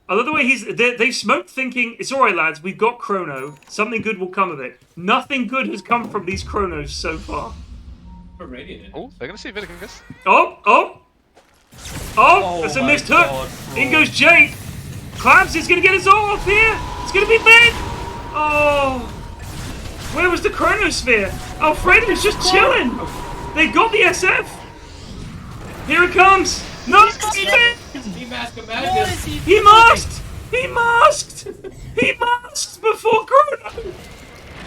I love the way they smoked, thinking it's all right, lads. We've got Chrono. Something good will come of it. Nothing good has come from these Chronos so far. For Radiant. Oh, they're gonna see Viticus. Oh! That's a my missed hook. God, In bro. goes Jake. Claps is gonna get his ult off here. It's gonna be big. Oh, where was the Chronosphere? Alfredo's just chilling. They got the SF. Here it comes. No, he did. He mask of What madness. is he He doing? masked. He masked. He masked before Chrono.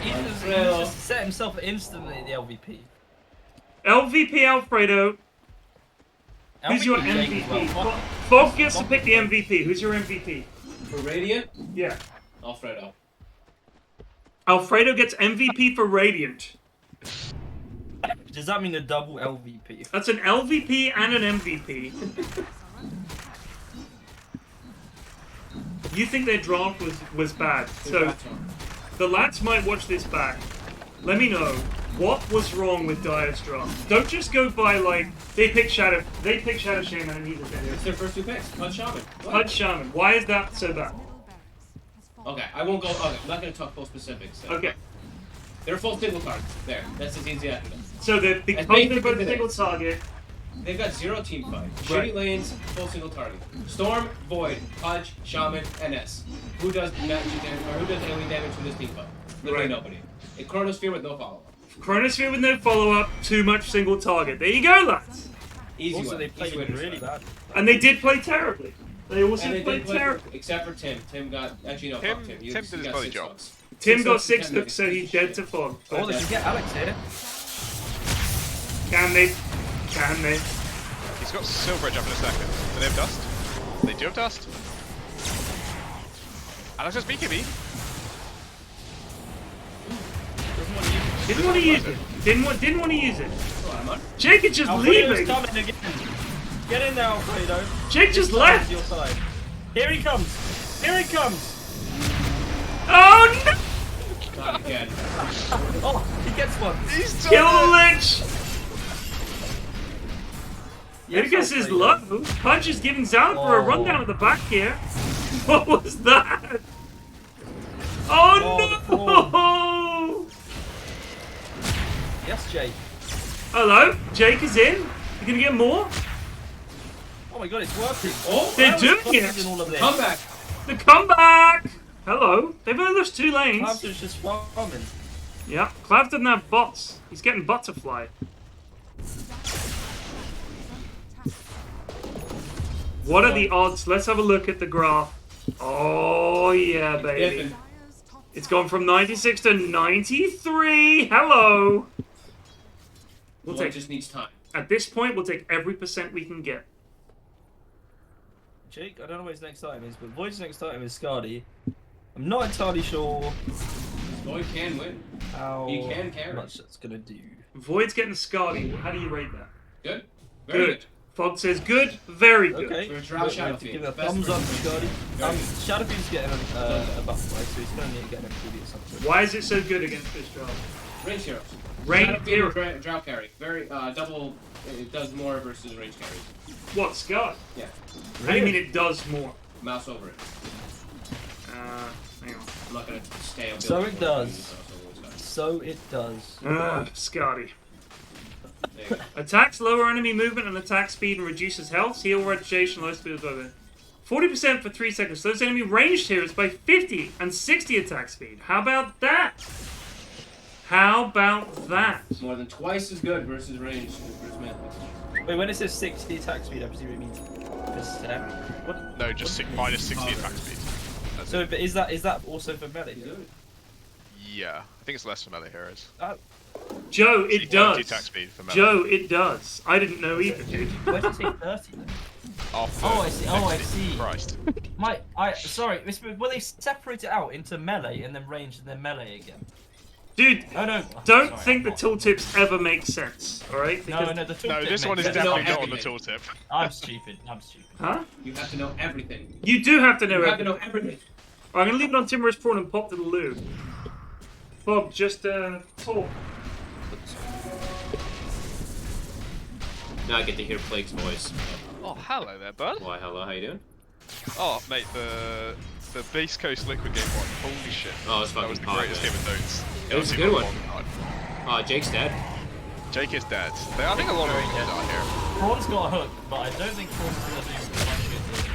He just set himself instantly at the LVP. LVP Alfredo. Who's your LVP Jake as MVP? well. Fuck. Fog gets to pick the MVP. Who's your MVP? For Radiant, Yeah. Alfredo. Alfredo gets MVP for Radiant. Does that mean a double LVP? That's an LVP and an MVP. You think their draft was bad. So the lads might watch this back. Let me know what was wrong with Dire's draft. Don't just go by like they picked Shadow Shaman and he's a It's failure. their first 2 picks. Punch Shaman. What? Hud Shaman. Why is that so bad? Middle barracks has fallen. Okay, I won't go. Okay, I'm not gonna talk full specifics. So. Okay. They're full single cards. There. That's as easy as that. So because That's they're basically both the single target. They've got 0 team fight. Right. Shitty lanes, full single target. Storm, Void, Pudge, Shaman, NS. Who does magic damage or who does AoE damage from this team fight? Literally Right. nobody. A Chronosphere with no follow-up. Chronosphere with no follow-up, too much single target. There you go, lads. Easy Also, one. they played Easy way to really start. bad. And they did play terribly. They also And they played did play, terribly. except for Tim. Tim got actually no. Tim- fuck Tim. Tim You did his got bloody 6 job. hooks. Tim 6 got hooks in 6 10 hooks, so minutes. he's dead to fog. Oh, they can get Alex here. Can they? Can they? He's got Silveridge up in a second. Do they have dust? They do have dust. Alex has BKB. Didn't want to use it. Didn't want to use it. Oh, I'm on. Jake is just Alfredo's leaving. coming again. Get in there, Alfredo. Jake just This time left. is your side. Here he comes. Here he comes. Oh no! Not again. Oh, he gets one. He's done Kill the it! Lich. Yes, Gakeus is Alfredo. low. Punch is giving Zalapur a rundown at the back here. What was that? Oh no! Yes, Jake. Hello, Jake is in. You gonna get more? Oh my god, it's working. Oh, They're How is doing Clemson it. in all of this? come back. The comeback. Hello. They've only lost 2 lanes. Clemson's just farming. Yeah, Clav doesn't have bots. He's getting butterfly. What are the odds? Let's have a look at the graph. Oh yeah, baby. Different. Dire's top It's gone from 96 to 93. Hello. We'll Well, it take. just needs time. At this point, we'll take every % we can get. Jake, I don't know what his next item is, but Void's next item is Scardy. I'm not entirely sure Boy can win. how He can carry. much that's gonna do. Void's getting Scardy. How do you rate that? Good. Very Good. Fog says good. Very good. Okay, We're Drow we're going to Shadowfiend. give it a Best thumbs up version. to Scardy. Very good. Shadowfield's getting a butterfly, so he's going to need to get an MPD or something. Why is it so good against this job? Range heroes. Range Shadowfiend hero. and Drow carry. Very double. It does more versus range carries. What, Scar? Yeah. How do you mean it does more? Mouse over it. Hang on. I'm not gonna stay on. So build it before I does. use it, So it does. Scotty. There you go. Attacks lower enemy movement and attack speed and reduces health. Heal registration, low speed over. 40% for 3 seconds. Those enemy ranged heroes by 50 and 60 attack speed. How about that? How about that? More than twice as good versus range versus melee. Wait, when it says 60 attack speed, I presume it means percent. What? No, just minus 60 attack speed. That's So, it. but is that also for melee? Yeah, I think it's less for melee heroes. Joe, it 30 does. attack speed for melee. Joe, it does. I didn't know either, dude. Where did it say 30 then? Oh, Oh, I see. Oh, I 60. see. Christ. Sorry, well they separate it out into melee and then range and then melee again. Dude, Oh no. don't Sorry, think the I'm tooltips ever make sense, alright? No, no, the tooltip No, this one makes is sense. definitely No, not on the everything. tooltip. I'm stupid. Huh? You have to know everything. You do have to know You have to everything. know everything. I'm gonna leave it on Timorous Prawn and pop to the loo. Bob, just talk. Now I get to hear Plague's voice. Oh, hello there, bud. Why, hello, how you doing? Oh, mate, the Base Coast Liquid game one. Holy shit. Oh, it's That fucking was the hot, greatest man. game of Dotes. It was a I've good seen one. in a long time. Jake's dead. Jake is dead. I think a lot of Very people dead. die here. Prawn's got a hook, but I don't think Prawn's gonna do much good.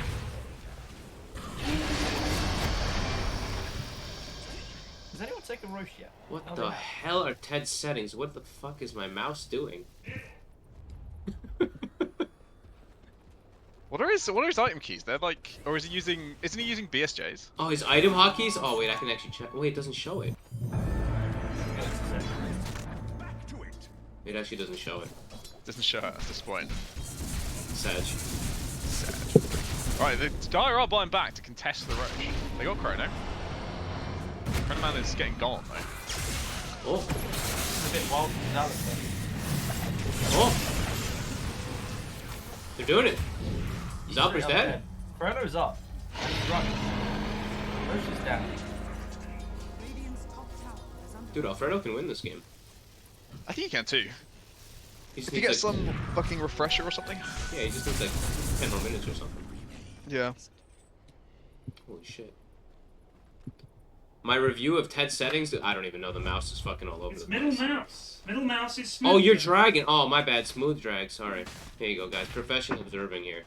Has anyone taken Roche yet? What Oh, the no. hell are Ted's settings? What the fuck is my mouse doing? What are his item keys? They're like, or is he using? Isn't he using BSJs? Oh, his item hotkeys? Oh, wait, I can actually check. Wait, it doesn't show it. It actually doesn't show it. Doesn't show it at this point. Sag. Sad. Right, the Dire are buying back to contest the Roche. They got Chrono. Chrono Man is getting gone though. Oh, It's a bit wild from Dallas, oh! They're doing it. though. Zalper's dead? Chrono's up. He's running. Roche is down. Radiant's top tower is under Dude, Alfredo can win this game. I think you can too. He just If you needs get like, some fucking refresher or something. yeah, he just needs like 10 more minutes or something. Yeah. Holy shit. My review of Ted's settings, I don't even know, the mouse is fucking all over It's the middle place. mouse. Middle mouse is smooth. Oh, you're dragging. Oh, my bad. Smooth drag. Sorry. Here you go, guys. Professional observing here.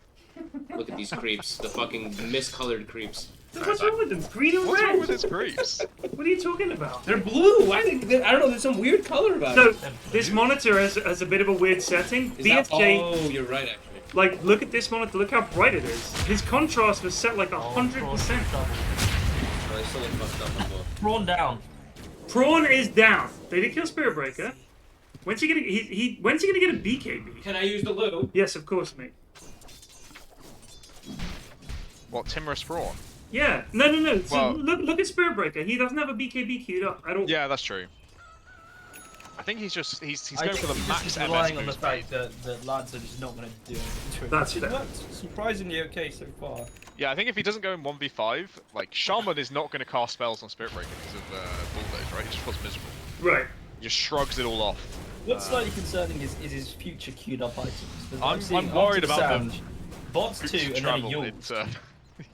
Look at these creeps. The fucking miscolored creeps. What's wrong with them? Green and What's red. wrong with his creeps? What are you talking about? They're blue. I think I don't know. There's some weird color about So, it. this monitor has a bit of a weird setting. Is that- BFJ, oh, you're right actually. like, look at this monitor. Look how bright it is. His contrast was set like 100%. Oh, they still look fucked up on both. Prawn down. Prawn is down. They did kill Spirit Breaker. When's he gonna when's he gonna get a BKB? Can I use the loo? Yes, of course, mate. What, Timorous Prawn? Yeah. No. So Well- look at Spirit Breaker. He doesn't have a BKB queued up at all. Yeah, that's true. I think he's I going think for the he's max just MS relying on the boost fact speed. that lads are just not going to do anything to him. That's It fair. worked surprisingly okay so far. Yeah, I think if he doesn't go in 1v5, like Shaman is not going to cast spells on Spirit Breaker because of Bulldoze, right? He just feels miserable. Right. He just shrugs it all off. What's slightly concerning is his future queued up items. 'Cause I'm seeing worried Optic about Sound, the Bots 2 and then a travel Yule. into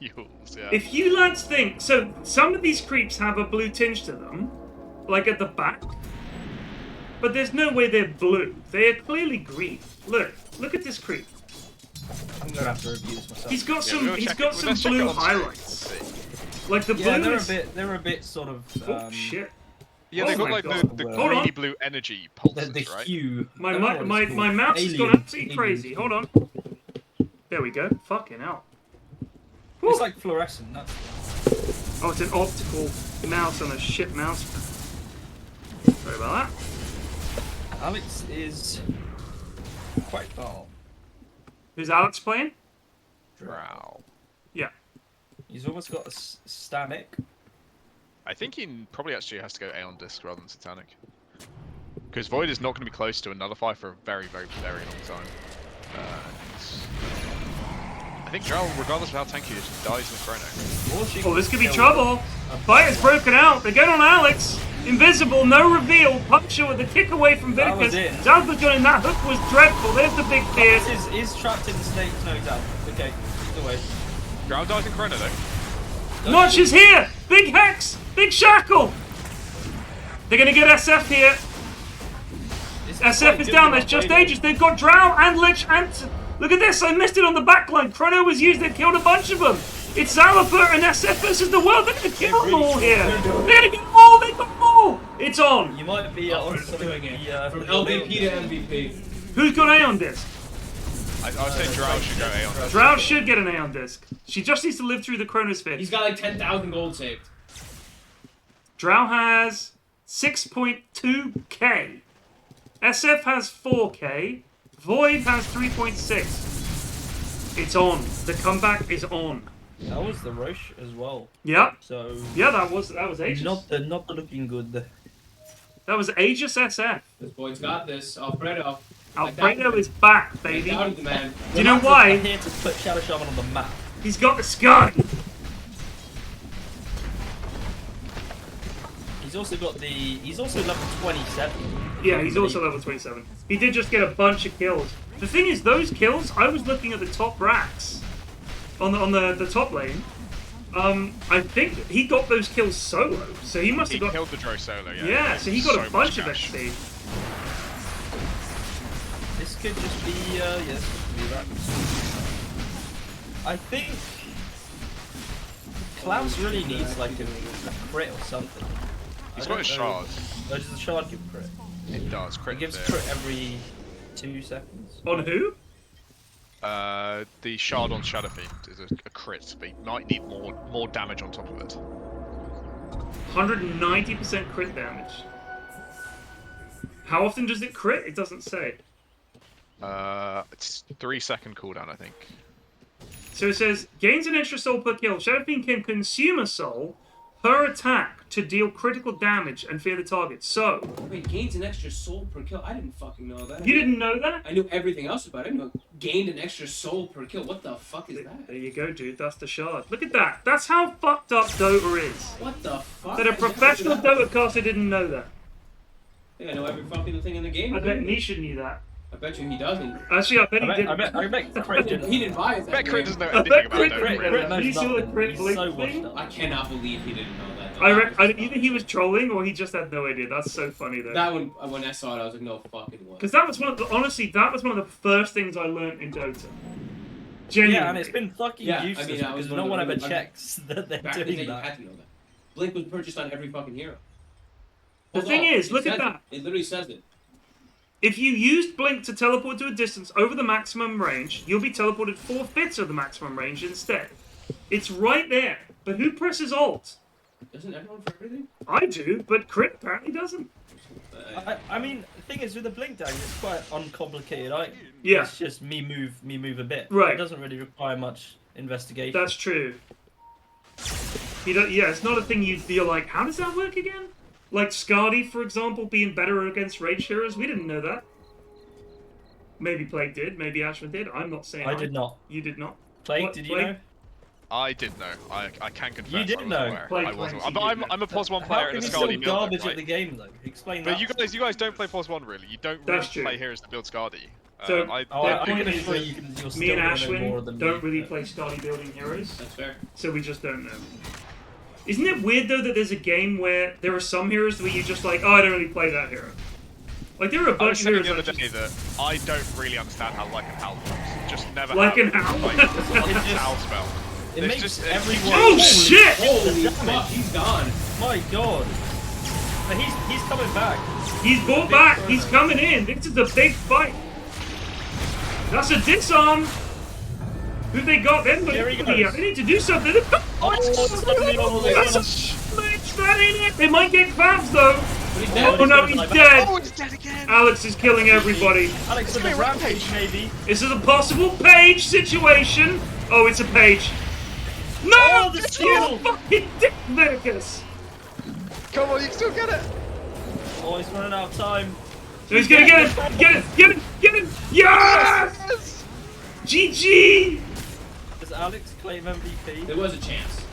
Yules, yeah. If you lads think so, some of these creeps have a blue tinge to them, like at the back. But there's no way they're blue. They are clearly green. Look at this creep. I'm gonna have to review this myself. He's got Yeah, some. we'll He's check got it. some Let's check it blue on screen. highlights. Like the blue Yeah, is. they're a bit sort of. Oh shit! Yeah, Oh they've got my like God. the Hold greeny on. blue energy The pulses, right? hue. My I don't know what my it's my called. mouse has gone Alien- absolutely alien crazy. hue. Hold on. There we go. Fucking hell. It's like fluorescent. That's. Oh, it's an optical mouse on a shit mouse pad. Sorry about that. Alex is quite calm. Who's Alex playing? Wow. Yeah. He's almost got a Stanic. I think he probably actually has to go Aeon Disc rather than Satanic. Because Void is not going to be close to a Nullify for a very, very, very long time. I think Drow, regardless of how tanky he is, just dies in the Chrono. Oh, this could be trouble. Fight is broken out. They get on Alex. Invisible, no reveal. Puncture with a kick away from That was Vinicus. it. Zalba's got in. That hook was dreadful. There's the big fear. This is trapped in the snake. No, he's out. Okay, either way. Drow dies in Chrono though. Notch is here. Big Hex. Big Shackle. They're going to get SF here. SF is down. There's just Aegis. They've got Drow and Lich and... Look at this. I missed it on the backline. Chrono was used. They killed a bunch of them. It's Zalapur and SF versus the world. They're going to kill them all here. They're going to get them all. They got them all. It's on. You might be on something doing it. from From LVP to MVP. Who's got Aeon Disc? I was saying Drow should go Aeon Disc. Drow should get an Aeon Disc. She just needs to live through the Chronosphere. He's got like 10,000 gold saved. Drow has 6.2k. SF has 4k. Void has 3.6. It's on. The comeback is on. That was the Roche as well. Yeah. So Yeah, that was Aegis. not looking good. That was Aegis SF. This boy's got this. Alfredo. Alfredo is back, baby. Doubted the man. Do you know I'm why? here to put Shadow Shaman on the map. He's got the sky. He's also got the. He's also level 27. Yeah, he's also level 27. He did just get a bunch of kills. The thing is, those kills, I was looking at the top racks on the top lane. I think he got those kills solo, so he must He have got. killed the Drow solo, yeah. Yeah, so he got So a bunch much of cash. XP. This could just be. Yes, this could be that. I think Klaus really needs like a crit or something. He's I got a don't shard. know. Does the shard give crit? It does. It Crit gives there. crit every 2 seconds. On who? The shard on Shadow Fiend is a crit, but you might need more damage on top of it. 190% crit damage. How often does it crit? It doesn't say. It's 3-second cooldown, I think. So it says, gains an extra soul per kill. Shadow Fiend can consume a soul per attack to deal critical damage and fear the target. So, Wait, gains an extra soul per kill? I didn't fucking know that. you didn't know that? I knew everything else about it. I didn't know gained an extra soul per kill. What the fuck is that? There you go, dude. That's the shard. Look at that. That's how fucked up Dota is. What the fuck? That a professional Dota caster didn't know that. Yeah, I know every fucking thing in the game. I bet Nisha knew that. I bet you he doesn't. Actually, I bet he didn't. I bet crit didn't. He didn't buy it. I bet Crit doesn't know I anything bet about Crit- Dota. Crit- really. knows You saw the nothing. crit He's blink so washed thing? up. I cannot believe he didn't know that. Either he was trolling or he just had no idea. That's so funny though. That one, when I saw it, I was like, no fucking way. Because that was honestly, that was one of the first things I learned in Dota. Genuinely. Yeah, and it's been fucking Yeah, I useless mean, that was because one no of one the- ever I mean, checks that they're Back in the day, doing you that. had to know that. Blink was purchased on every fucking hero. The Hold thing on, is, it look at says that. It literally says it. If you used Blink to teleport to a distance over the maximum range, you'll be teleported 4/5 of the maximum range instead. It's right there. But who presses Alt? Doesn't everyone for everything? I do, but Crit apparently doesn't. I mean, the thing is with the blink dagger, it's quite uncomplicated. Yeah. It's just me move a bit. Right. It doesn't really require much investigation. That's true. Yeah, it's not a thing you're like, how does that work again? Like Scardy, for example, being better against Rage Heroes. We didn't know that. Maybe Plague did. Maybe Ashman did. I'm not saying I did not. You did not. Plague, What- did you Plague? know? I did know. I can confess. You did I was know. aware. Plague I wasn't. claims he I'm, did I'm a Pos 1 How player can and a you still Scardy builder, garbage right? at the game though? Explain But that. you guys don't play Pos 1 really. You don't really That's true. play heroes to build Scardy. So- I I point can is assure that you can. You're Me still and gonna know more Ashwin than don't me. really play Scardy building heroes, That's fair. so we just don't know. Isn't it weird though that there's a game where there are some heroes where you just like, oh, I don't really play that hero. Like there are a I was bunch of saying heroes the other that day just... that I don't really understand how Like and Howl works. Just never Like have. and Howl? Like, It Like just- Howl spell. It It's makes just- everyone. Oh shit! Holy damage. fuck, he's gone. My god. But he's coming back. He's brought back. He's coming in. This is a big fight. That's a disarm. Who they got then? There he They goes. need to do something. That ain't it. They might get claps though. But he's dead. Oh no, he's dead. Oh, it's dead again! Alex is killing everybody. Alex with gonna a be a rampage, maybe. This is a possible page situation. Oh, it's a page. No! Oh, the it's steal! fucking dick, Vegas. Come on, you can still get it! Oh, he's running out of time. So he's gonna get it. Get it. Get it. Get it. Yes! Yes! GG! Does Alex claim MVP? There was a chance.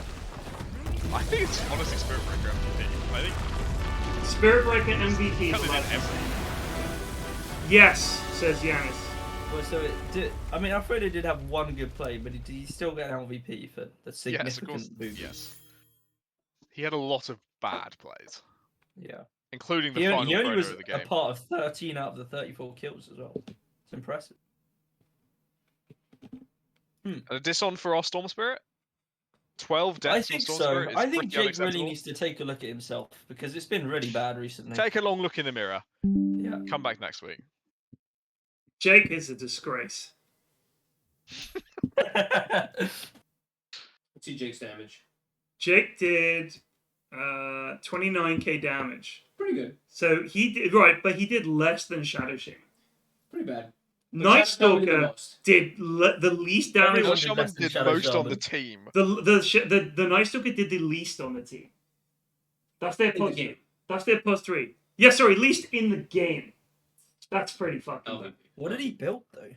I think it's honestly Spirit Breaker MVP. I think Spirit Breaker MVP. coming in every. Yes, says Yanis. Well, so it did. I mean, Alfredo did have one good play, but he still get an MVP for the Yes, of significant course. move. Yes. He had a lot of bad plays, Yeah. including the He final only, photo was of the a game. part of 13 out of the 34 kills as well. It's impressive. And a diss-on for our Storm Spirit? 12 I deaths on think Storm so. Spirit is I think pretty Jake really unacceptable. needs to take a look at himself because it's been really bad recently. Take a long look in the mirror. Yeah. Come back next week. Jake is a disgrace. Let's see Jake's damage. Jake did 29k damage. Pretty good. So he did right, but he did less than Shadow Shaman. Pretty bad. Night Shadow Shaman did the Stalker most. did the least damage. Everyone Shaman less than did Shadow most on Shaman. the team. The Night Stalker did the least on the team. That's their In the plus game. That's their plus 3. Yeah, sorry, least in the game. That's pretty fucking Oh, bad. What did he build though?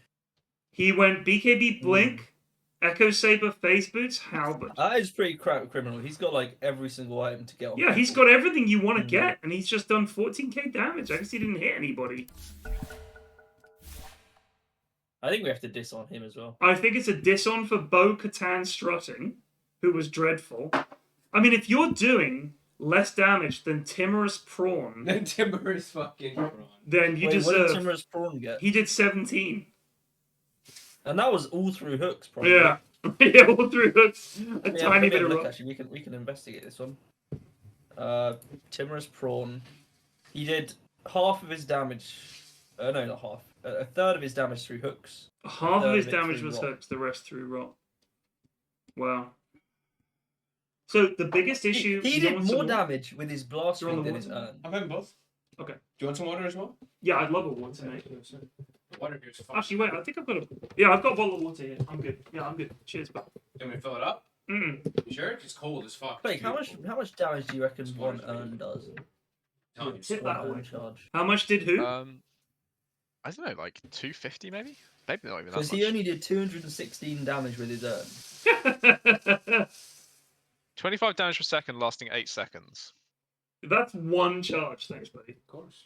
He went BKB Blink, Echo Saber, Phase Boots, Halberd. That is pretty criminal. He's got like every single item to get on. Yeah, he's people. got everything you want to get, and he's just done 14k damage. I guess he didn't hit anybody. I think we have to diss on him as well. I think it's a diss-on for Bo Katan Strutting, who was dreadful. I mean, if you're doing less damage than Timorous Prawn, Timber is fucking wrong. then you Wait, what did deserve... Timorous Prawn get? He did 17. And that was all through hooks, probably. Yeah. Yeah, all through hooks. A Yeah, tiny let me bit have a of look, rock. actually, we can investigate this one. Timorous Prawn. He did half of his damage. No, not half. A third of his damage through hooks. Half of third his of it damage through was rock. hooks, the rest through rock. Wow. So the biggest issue... He you did want more some damage with his blast You're on ring the than his water? urn. I'm having both. Okay. Do you want some water as well? Yeah, I'd love a water, mate. The water here is fine. Actually, wait, I think I've got a... Yeah, I've got a bottle of water here. I'm good. Yeah, I'm good. Cheers, bud. You want me to fill it up? Mm. You sure? It's cold as fuck. Wait, how much damage do you reckon one urn does? Telling you. Sit One that urn way. charge. How much did who? I don't know, like 250 maybe? Maybe not even that Because much. he only did 216 damage with his urn. 25 damage per second lasting 8 seconds. That's one charge. Thanks, buddy. Of course.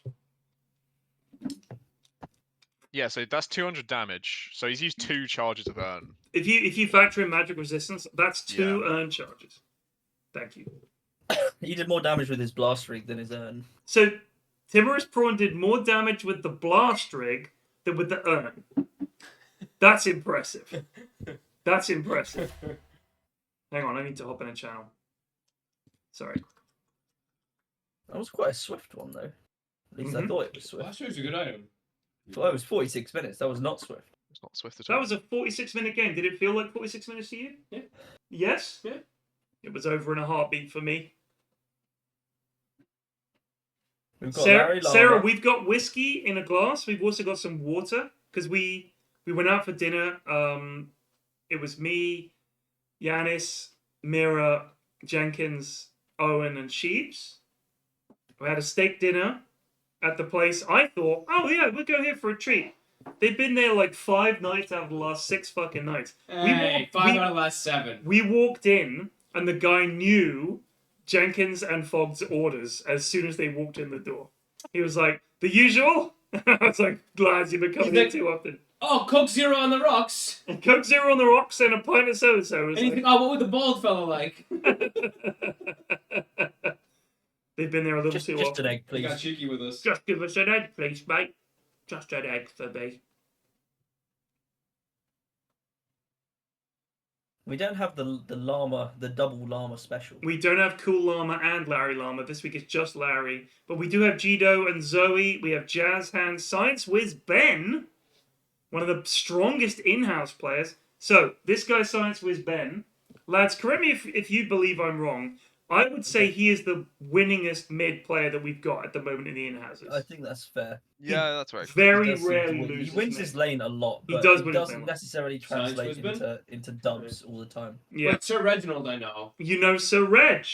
Yeah, so that's 200 damage. So he's used 2 charges of urn. If you factor in magic resistance, that's 2 urn charges. Thank you. He did more damage with his blast rig than his urn. So Timorous Prawn did more damage with the blast rig than with the urn. That's impressive. That's impressive. Hang on, I need to hop in a channel. Sorry. That was quite a swift one, though. At least I Mhm. thought it was swift. Last year's a good item. Well, it was 46 minutes. That was not swift. It's not swift at all. That was a 46-minute game. Did it feel like 46 minutes to you? Yeah. Yes? Yeah. It was over in a heartbeat for me. We've got Larry Sarah, Llama. we've got whiskey in a glass. We've also got some water because we went out for dinner. It was me, Yanis, Mira, Jenkins, Owen, and Sheeps. We had a steak dinner at the place. I thought, oh yeah, we'll go here for a treat. They'd been there like 5 nights out of the last 6 fucking nights. Hey, 5 out of the last 7. We walked in, and the guy knew Jenkins and Fogg's orders as soon as they walked in the door. He was like, the usual? I was like, lads, you've been coming here too often. Oh, Coke Zero on the rocks. And Coke Zero on the rocks and a pint of so-so. And you think, oh, what would the bald fella like? They've been there a little too Just often. an egg, He please. got cheeky with us. Just give us an egg, please, mate. Just an egg for me. We don't have the llama, the double llama special. We don't have Cool Llama and Larry Llama. This week it's just Larry. But we do have Jido and Zoe. We have Jazz Hand, Science Whiz Ben, one of the strongest in-house players. So, this guy, Science Whiz Ben, lads, correct me if you believe I'm wrong. I would say he is the winningest mid player that we've got at the moment in the in-houses. I think that's fair. Yeah, that's right. Very He does seem to rarely win. loses. He wins mid. his lane a lot, He but does it win his doesn't lane. necessarily Science translate Wisdom? into dubs all the time. Yeah. Wait, Sir Reginald, I know. You know Sir Reg.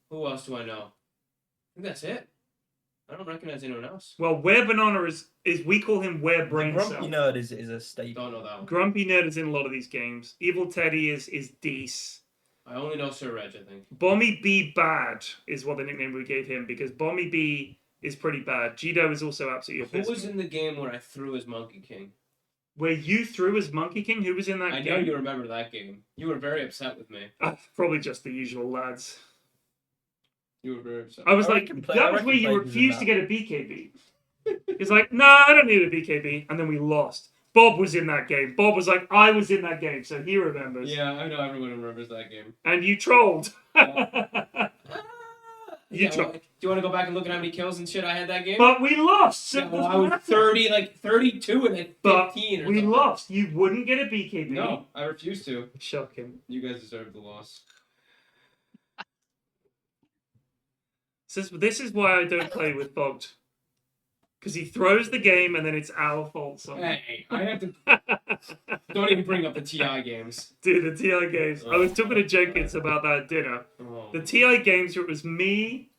Who else do I know? I think that's it. I don't recognize anyone else. Well, Where Banana is we call him Where The Brain Grumpy Cell. Nerd is a staple. Don't know that one. Grumpy Nerd is in a lot of these games. Evil Teddy is Deece. I only know Sir Reg, I think. Bommy B Bad is what the nickname we gave him because Bommy B is pretty bad. Jido is also absolutely Who was abysmal. in the game where I threw as Monkey King? Where you threw as Monkey King? Who was in that I game? know you remember that game. You were very upset with me. Probably just the usual lads. You were very upset. I was I like, reckon Play- that I was reckon where you Play was in refused to that. get a BKB. He's like, no, I don't need a BKB. And then we lost. Bob was in that game. Bob was like, I was in that game, so he remembers. Yeah, I know everyone remembers that game. And you trolled. Yeah, try- well, do you want to go back and look at how many kills and shit I had that game? But we lost. So Yeah, well, I was 30, like 32 and then 15 But or we something. lost. You wouldn't get a BKB. No, I refuse to. Shocking. You guys deserve the loss. This is why I don't play with Bogged. Because he throws the game and then it's our fault somehow. Hey, I have to. Don't even bring up the TI games. Dude, the TI games. I was talking to Jenkins about that at dinner. Oh. The TI games where it was me,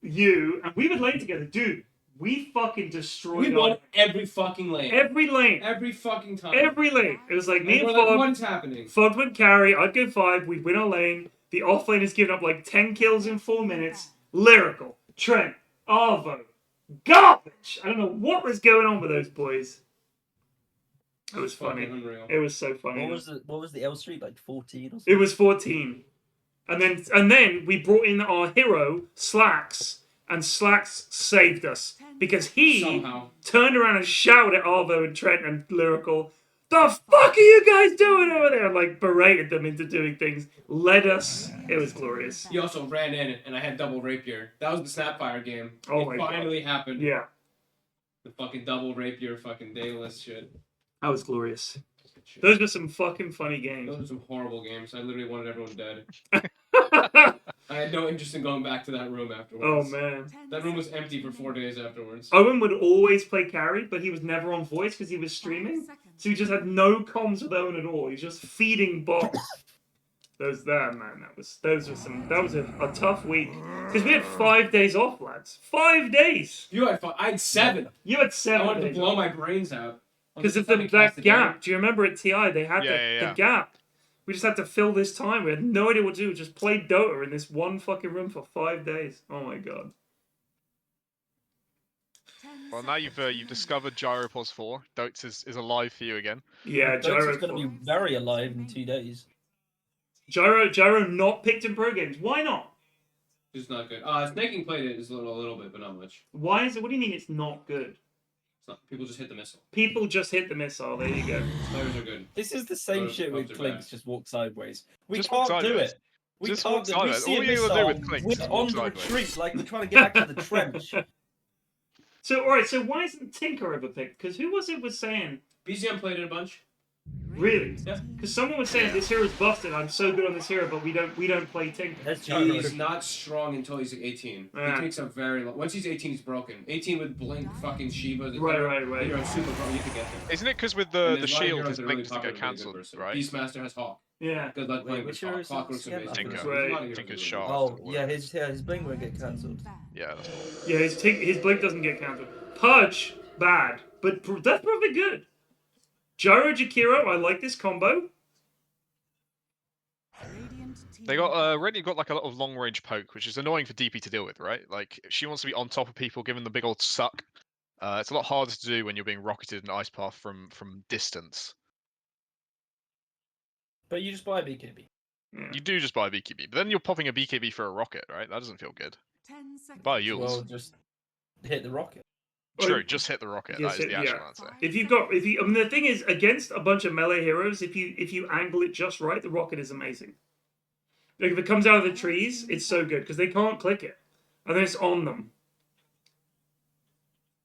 you, and we would lane together. Dude, we fucking destroyed We won every fucking lane. every lane. Every fucking time. Every lane. It was like me and we're like, Fogg. what's happening? Fogg would carry, I'd go 5, we'd win our lane. The off lane has given up like 10 kills in 4 minutes. Lyrical, Trent, Arvo, garbage. I don't know what was going on with those boys. It was funny. Fucking unreal. It was so funny. What was the L Street, like 14 or something? It was 14. And then we brought in our hero, Slacks, and Slacks saved us. Because he Somehow. turned around and shouted at Arvo and Trent and Lyrical, the fuck are you guys doing over there? And like berated them into doing things. Led us. It was glorious. He also ran in and I had double rapier. That was the Snapfire game. Oh it my God. finally happened. Yeah, The fucking double rapier fucking dayless shit. that was glorious. Those were some fucking funny Those games. were some horrible games. I literally wanted everyone dead. I had no interest in going back to that room Oh afterwards. man. That room was empty for 4 days afterwards. Owen would always play carry, but he was never on voice because he was streaming. So he just had no comms with Owen at all. He's just feeding bots. That was a tough week. Because we had 5 days off, lads. 5 days! You had I had 7. You had I 7 wanted to days. blow my brains out. Because of that gap. Do you remember at TI they had the gap? We just had to fill this time. We had no idea what to do. Just play Dota in this one fucking room for 5 days. Oh my god. Well, now you've discovered Gyropause 4. Dotes is alive for you again. Yeah, Dota's Gyro. going to be very alive in 2 days. Gyro not picked in pro games. Why not? It's not good. Snaking played it a little bit, but not much. Why is it? What do you mean it's not good? It's not, people just hit the missile. People just hit the missile. There you go. Players are good. This is the same Those shit with bugs are Clinks, bad. just walk sideways. We Just can't walk do sideways. it. We Just can't walk do it. We sideways. see a All you gotta missile, do with Clinks is we're walk on the sideways. retreat, like we're trying to get back to the trench. So, alright, so why isn't Tinker ever picked? Because who was saying? BZM played it a bunch. Really? Yeah. Because someone was saying this hero's busted. I'm so good on this hero, but we don't play Tinker. That's Gyro. He's not strong until he's 18. Yeah. He takes a very long. Once he's 18, he's broken. 18 with Blink, fucking Shiva. Right. You're super broken. You can get him. Isn't it because with And the there's a lot of shield, heroes his that are really blink doesn't popular get with a good cancelled, person. right? Beastmaster has Hawk. Yeah. Good luck playing which with hero Hawk. is Clockwork's this again? amazing. Tinker. There's a lot of heroes Tinker's that sharp. Oh, yeah, his blink won't get cancelled. Yeah, that's cool. Yeah, his blink doesn't get counted. Pudge, bad, but that's probably good. Gyro Jakiro, I like this combo. They got Rennie got like a lot of long range poke, which is annoying for DP to deal with, right? Like she wants to be on top of people, giving them the big old suck. It's a lot harder to do when you're being rocketed in ice path from distance. But you just buy a BKB. You do just buy a BKB, but then you're popping a BKB for a rocket, right? That doesn't feel good. Buy a Yules. Well, just hit the rocket. True, just hit the rocket. Just That is the hit- actual yeah. answer. I mean, the thing is, against a bunch of melee heroes, if you angle it just right, the rocket is amazing. Like if it comes out of the trees, it's so good because they can't click it, and then it's on them.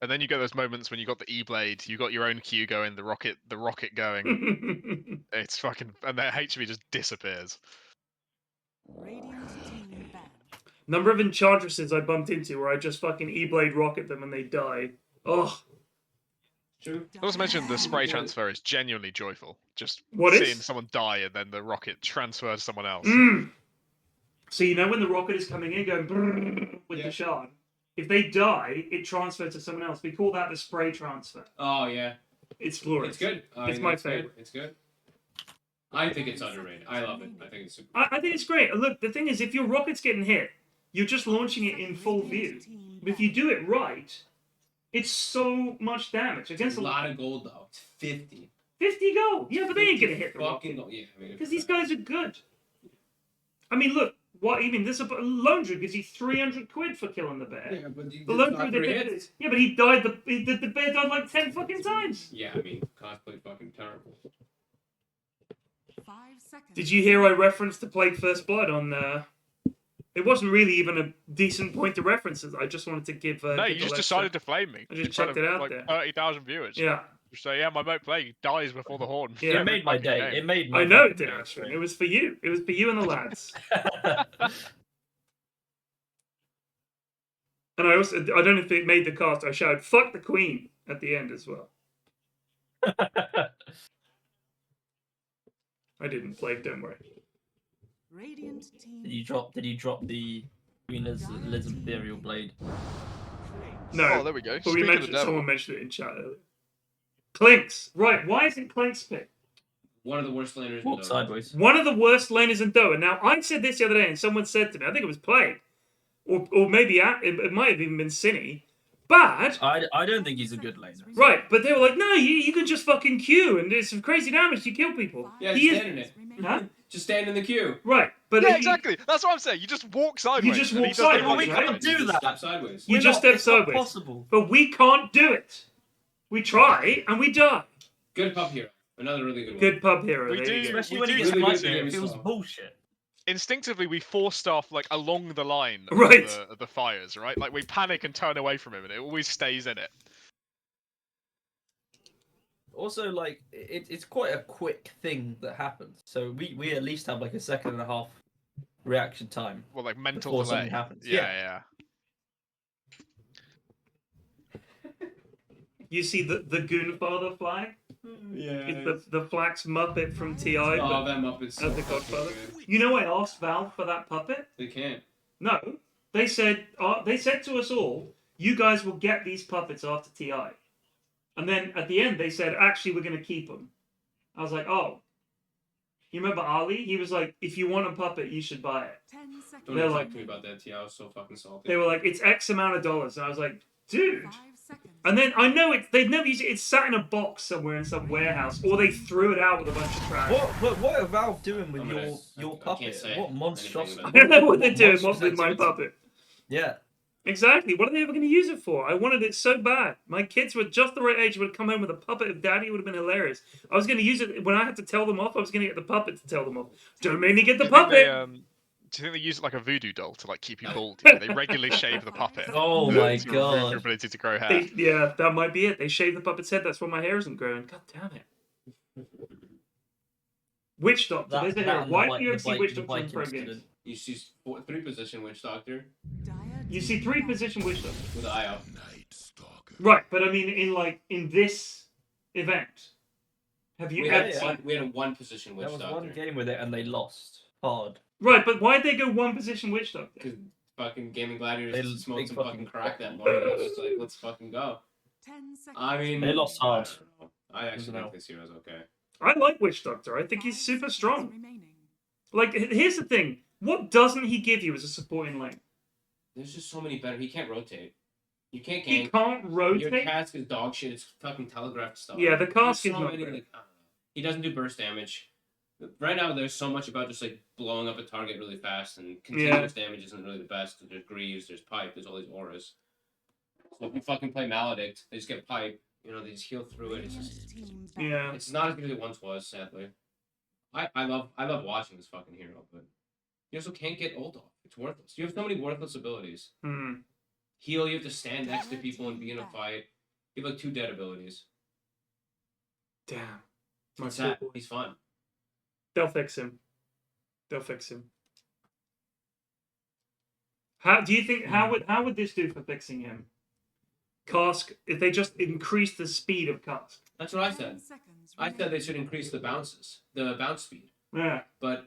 And then you get those moments when you got the E-blade, you got your own Q going, the rocket going. It's fucking, and their HP just disappears. Number of enchantresses I bumped into where I just fucking E-blade rocket them and they die. Oh, True. Not to mention the spray transfer is genuinely joyful. Just What is? seeing someone die and then the rocket transfers to someone else. So you know when the rocket is coming in, going brrrr with the shard. If they die, it transfers to someone else. We call that the spray transfer. Oh yeah. It's glorious. It's good. It's my favorite. It's good. I think it's underrated. I love it. I think it's super. I think it's great. Look, the thing is, if your rocket's getting hit, you're just launching it in full view. But if you do it right, it's so much damage. Against a lot of gold though. It's 50. 50 gold. Yeah, but they ain't gonna hit the Fucking rocket. gold. Yeah, I mean, Because these guys are good. I mean, look. What you mean? This Lone Druid gives you 300 quid for killing the bear. Yeah, but The Lone Druid did this. Yeah, but he died. The bear died like 10 fucking times. Yeah, I mean, cosplay fucking terrible. 5 seconds. Did you hear I referenced the Plague First Blood on? It wasn't really even a decent point to references. I just wanted to give. No, you just decided to flame me. I just in front checked of, it out like, there. 30,000 viewers. Yeah. Just say, yeah, my mate Plague dies before the horn. Yeah. It made my Fucking day. game. It made my I know it fucking did, day. actually. It was for you. It was for you and the lads. And I don't know if it made the cast. I shouted "fuck the Queen" at the end as well. I didn't play. Don't worry. Radiant team. Did you drop the Queen Elizabeth Ethereal Blade? No. Oh, there we go. But we Speaking of mentioned the devil. someone mentioned it in chat earlier. Clinks. Right. Why isn't Clinks picked? One of the worst laners. Walk sideways. One of the worst laners in Dota. Now, I said this the other day, and someone said to me, I think it was Plague, or maybe it might have even been Cinny. Bad. I don't think he's a good laner. Right, but they were like, no, you can just fucking queue and there's some crazy damage. You kill people. Yeah, He just is- stand in it. Huh? Just stand in the queue. Right, but Yeah, he- exactly. That's what I'm saying. You just walk sideways. just and he walk does the sideways, Well, we thing. right? can't do Just that. step sideways. You just step it's not sideways. possible. But we can't do it. We try and we die. Good pub hero. Another really good one. Good pub hero. We there you do- go. Especially We when he do gets really sniped, do it get feels slow. bullshit. Instinctively, we force stuff like along the line Right. of the fires, right? Like we panic and turn away from him, and it always stays in it. Also, like, it's quite a quick thing that happens. So we at least have like a second and a half reaction time. Well, like mental Before delay. something happens. Yeah. You see the Goonfather flag? Yeah. It's the Flax Muppet from TI. Oh, but that Muppet's so as the fucking Godfather. good. You know, I asked Valve for that puppet. They can't. No, they said to us all, "You guys will get these puppets after TI." And then at the end, they said, "Actually, we're going to keep them." I was like, "Oh." You remember Ali? He was like, "If you want a puppet, you should buy it." 10 seconds. Don't They're even like- talk to me about that, T. I was so fucking salty. They were like, "It's X amount of dollars," and I was like, "Dude." 5 seconds. And then I know they've never used it. It's sat in a box somewhere in some warehouse, or they threw it out with a bunch of trash. What are Valve doing with I'm gonna- your I can't puppet? say What anything monstrosity? about I don't know what they're doing monstrous with my activity. puppet. Yeah. Exactly. What are they ever going to use it for? I wanted it so bad. My kids were just the right age. Would come home with a puppet of daddy. It would have been hilarious. I was going to use it when I had to tell them off. I was going to get the puppet to tell them off. Don't make me get the Do you think puppet. do you think they use it like a voodoo doll to like keep you bald? You know, they regularly shave the puppet. Oh my to improve your god. ability to grow hair. Yeah, that might be it. They shaved the puppet's head. That's why my hair isn't growing. God damn it. Witch Doctor. That, There's a that hero. and Why the do you ever bike- see the Witch bike- the Doctor in bike pro games? incident. You see 3-position Witch Doctor You see 3-position Witch Doctor. with IO. Right, but I mean, in this event, have you We ever had yeah. one. We had a 1-position Witch There was Doctor. one game with it and they lost hard. Right, but why'd they go 1-position Witch Doctor? Because fucking Gaming Gladiators They smoked some fucking fucking crack that morning. It was just like, let's fucking go. 10 seconds. I mean, They lost hard. I don't know. I actually No. think this hero's okay. I like Witch Doctor. I think he's 5 super seconds strong. remaining. Like, here's the thing. What doesn't he give you as a supporting lane? There's just so many better. He can't rotate. You can't He gank. can't Your rotate. cask is dog shit. It's fucking telegraphed stuff. Yeah, the There's cask is so not many, great. like, I don't know. He doesn't do burst damage. Right now, there's so much about just like blowing up a target really fast, and continuous damage isn't really the best. There's Greaves, there's Pipe, there's all these auras. So if you fucking play Maledict, they just get Pipe. You know, they just heal through it. It's just, Team back. Yeah. it's not as good as it once was, sadly. I love watching this fucking hero, but you also can't get ult off. It's worthless. You have so many worthless abilities. Hmm. Heal, you have to stand next to people and be in a fight. You have like 2 dead abilities. Damn. My It's sad. poor boy. He's fun. They'll fix him. They'll fix him. How do you think? How would this do for fixing him? Cask, if they just increase the speed of Cask. That's what I 10 said. seconds I said they should increase the bounces, the bounce speed. Yeah. But,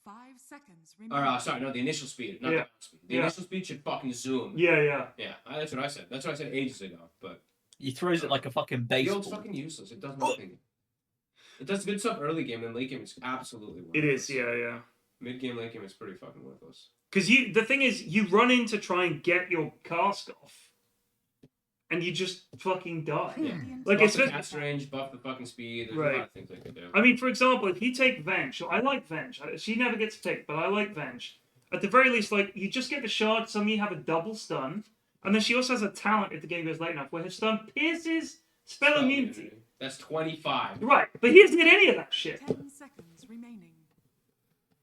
5 seconds remaining. sorry, no, the initial speed, not Yeah. the bounce speed. The Yeah. initial speed should fucking zoom. Yeah. Yeah, that's what I said. That's what I said ages ago. But He throws it like a fucking the old's baseball. fucking useless. It does nothing. It does good stuff early game, and late game it's absolutely worthless. It is. Yeah. Mid game, late game is pretty fucking worthless. Because the thing is, you run in to try and get your Cask off, and you just fucking die. Yeah. Like, Buff it's the just- cast range, buff the fucking speed. There's Right. a lot of things they could do. I mean, for example, if you take Venge, I like Venge. She never gets picked, but I like Venge. At the very least, like, you just get the shard, suddenly you have a double stun, and then she also has a talent if the game goes late enough, where her stun pierces spell immunity. That's 25. Right, but he doesn't get any of that shit. 10 seconds remaining.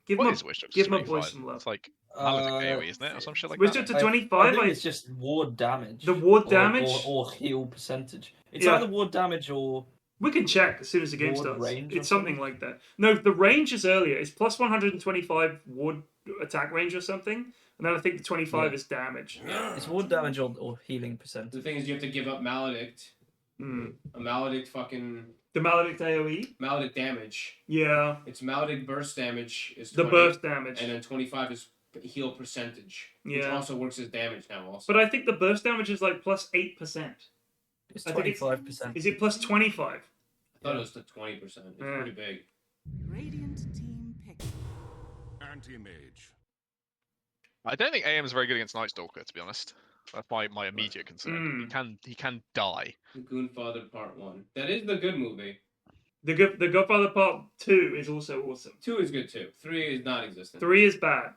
Give What my, is Witch Doctor? give my boy 25? some love. It's like Maledict AoE, isn't it? Or some shit like Witch that? Doctor I 25, think it's just ward damage. The ward or- damage? Or heal percentage. It's Yeah. either ward damage or... we can check as soon as the game Ward starts. range or It's something like that. No, the range is earlier. It's plus 125 ward attack range or something, and then I think the 25 Yeah. is damage. It's ward damage or healing percentage. The thing is, you have to give up Maledict. Hmm. A Maledict fucking... The Maledict AoE? Maledict damage. Yeah. It's Maledict burst damage is The 20, burst damage. and then 25 is heal percentage. Which Yeah. also works as damage now also. But I think the burst damage is like plus 8%. It's I think it's- 25%. Is it plus 25? I thought it was the 20%. It's Yeah. pretty big. Radiant team pick. Anti-mage. I don't think AM is very good against Night Stalker, to be honest. That's my immediate concern. He can die. The Goonfather Part 1. That is the good movie. The Godfather Part 2 is also awesome. 2 is good too. 3 is not existent. 3 is bad.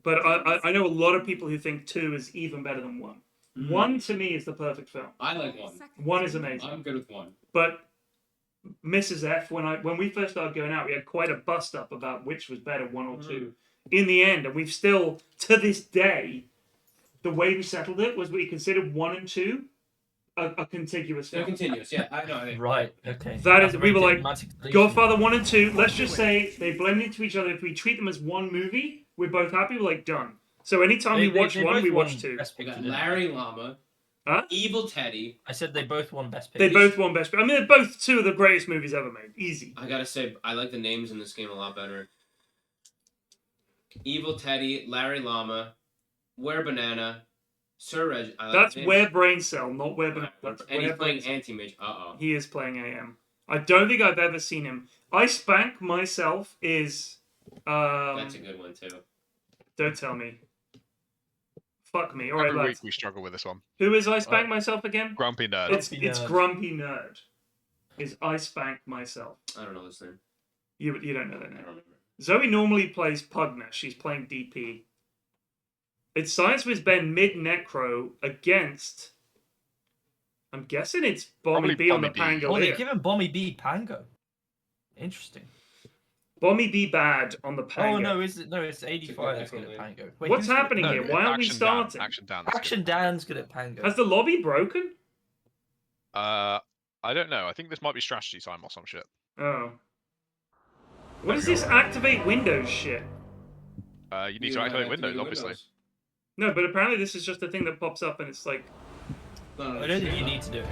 But I know a lot of people who think 2 is even better than 1. 1 to me is the perfect film. I like 1. 1 is amazing. I'm good with 1. But Mrs. F, when we first started going out, we had quite a bust up about which was better, 1 or 2. In the end, and we've still, to this day, the way we settled it was we considered 1 and 2 a contiguous They're film. continuous, yeah. I know. I think. Right, okay. That is, That's a we very were like, diplomatic solution. Godfather 1 and 2, let's just say they blend into each other. If we treat them as one movie, we're both happy, we're like, done. So anytime we watch they 1, both we won watch 2. Best We Picture, got didn't Larry Llama, Huh? Evil Teddy. I said they both won Best They Picture. both won Best Picture. I mean, they're both 2 of the greatest movies ever made. Easy. I gotta say, I like the names in this game a lot better. Evil Teddy, Larry Llama, Where Banana, Sir Reginald. That's Where Brain Cell, not Where Banana. That's And he's Where playing Brain Cell. Anti-Mage. Uh-oh. He is playing AM. I don't think I've ever seen him. I Spank Myself is... That's a good one, too. Don't tell me. Fuck me. All right, Every week lads. we struggle with this one. Who is I Spank Myself again? Grumpy Nerd. It's Grumpy Nerd. Is I Spank Myself. I don't know this name. You don't know that I name. don't remember. Zoe normally plays Pugna. She's playing DP. It's Science Wiz Ben mid Necro against. I'm guessing it's Bommy Probably B on the Bommy B. Pangolier. Oh, they're giving Bommy B Pango. Interesting. Bommy B bad on the Pango. Oh no, it's 85 that's good Excellent. at Pango. Wait, What's who's good- happening no, here? Why aren't we Action Dan. starting? Action Dan. is Action good. Dan's good at Pango. Has the lobby broken? I don't know. I think this might be strategy time or some shit. Oh. What is this activate Windows shit? You need to activate Windows, obviously. No, but apparently this is just a thing that pops up and it's like... No, I don't think you need to do it.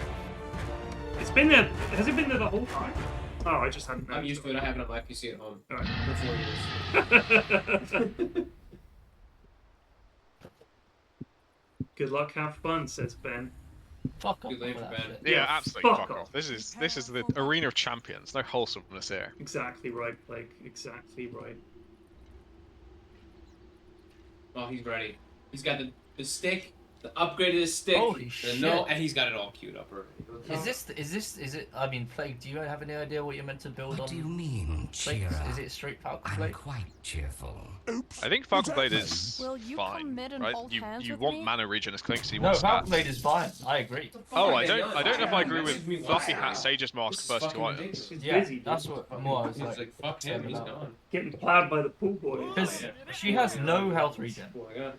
It's been there... Has it been there the whole time? Oh, I just hadn't I'm noticed. used to it. I have it on my PC at home Alright. for 4 years. Good luck, have fun, says Ben. Fuck off. Good lane with for that Ben. shit. Yeah, absolutely. fuck Fuck off. off. This is the arena of champions. No wholesomeness here. Exactly right, Blake. Exactly right. Oh, he's ready. He's got the stick, the upgraded stick. Holy the shit. No, and he's got it all queued up already. Is it? I mean, Plague. Do you have any idea what you're meant to build on? What do you mean, Plague? cheer up? Is it straight Falcon I'm Blade? quite cheerful. I think Falcon Blade is Will you fine, come mid and right? hold hands You with want me? mana regen as clink, so you No, want Falcon stats. Blade is fine. I agree. Oh, I don't know if I agree with Fluffy Hat Sage's Mask This is first two fucking items. ridiculous. She's Yeah, busy, that's dude. what more I was He's like. like, fuck him, he's gone. Getting plowed by the pool boy. Because she has no health regen. Oh my god.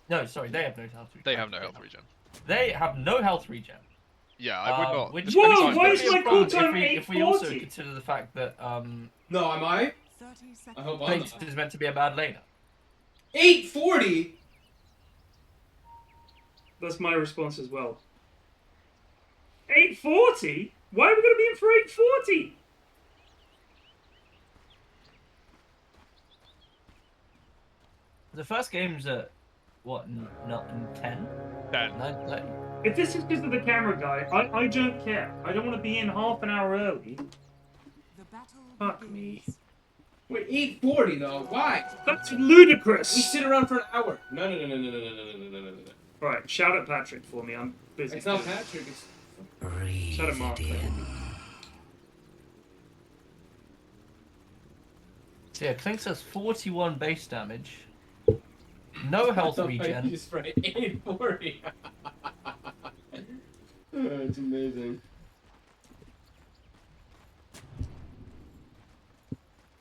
No, sorry, they have no health regen. They have no health regen. They have no health regen. Yeah, I would not. Which Especially Whoa, times why this. is my cooldown if we also 840? consider the fact that 30 No, am I? seconds. I hope I'm Plague not. is meant to be a bad laner. 840? That's my response as well. 840? Why are we going to be in for 840? The first game's at what? Not in 10? 10. 9:30. If this is because of the camera guy, I don't care. I don't want to be in half an hour early. The battle Fuck me. begins. Wait, 840 though? Why? That's We ludicrous! sit around for an hour. No, no, no, no, no, no, no, no, no, no, no, no. Right, shout at Patrick for me. I'm busy. It's not Patrick, it's... Breathe Shut him off. it in. So yeah, Clink says 41 base damage. No health regen. He's right, 840. Oh, it's amazing.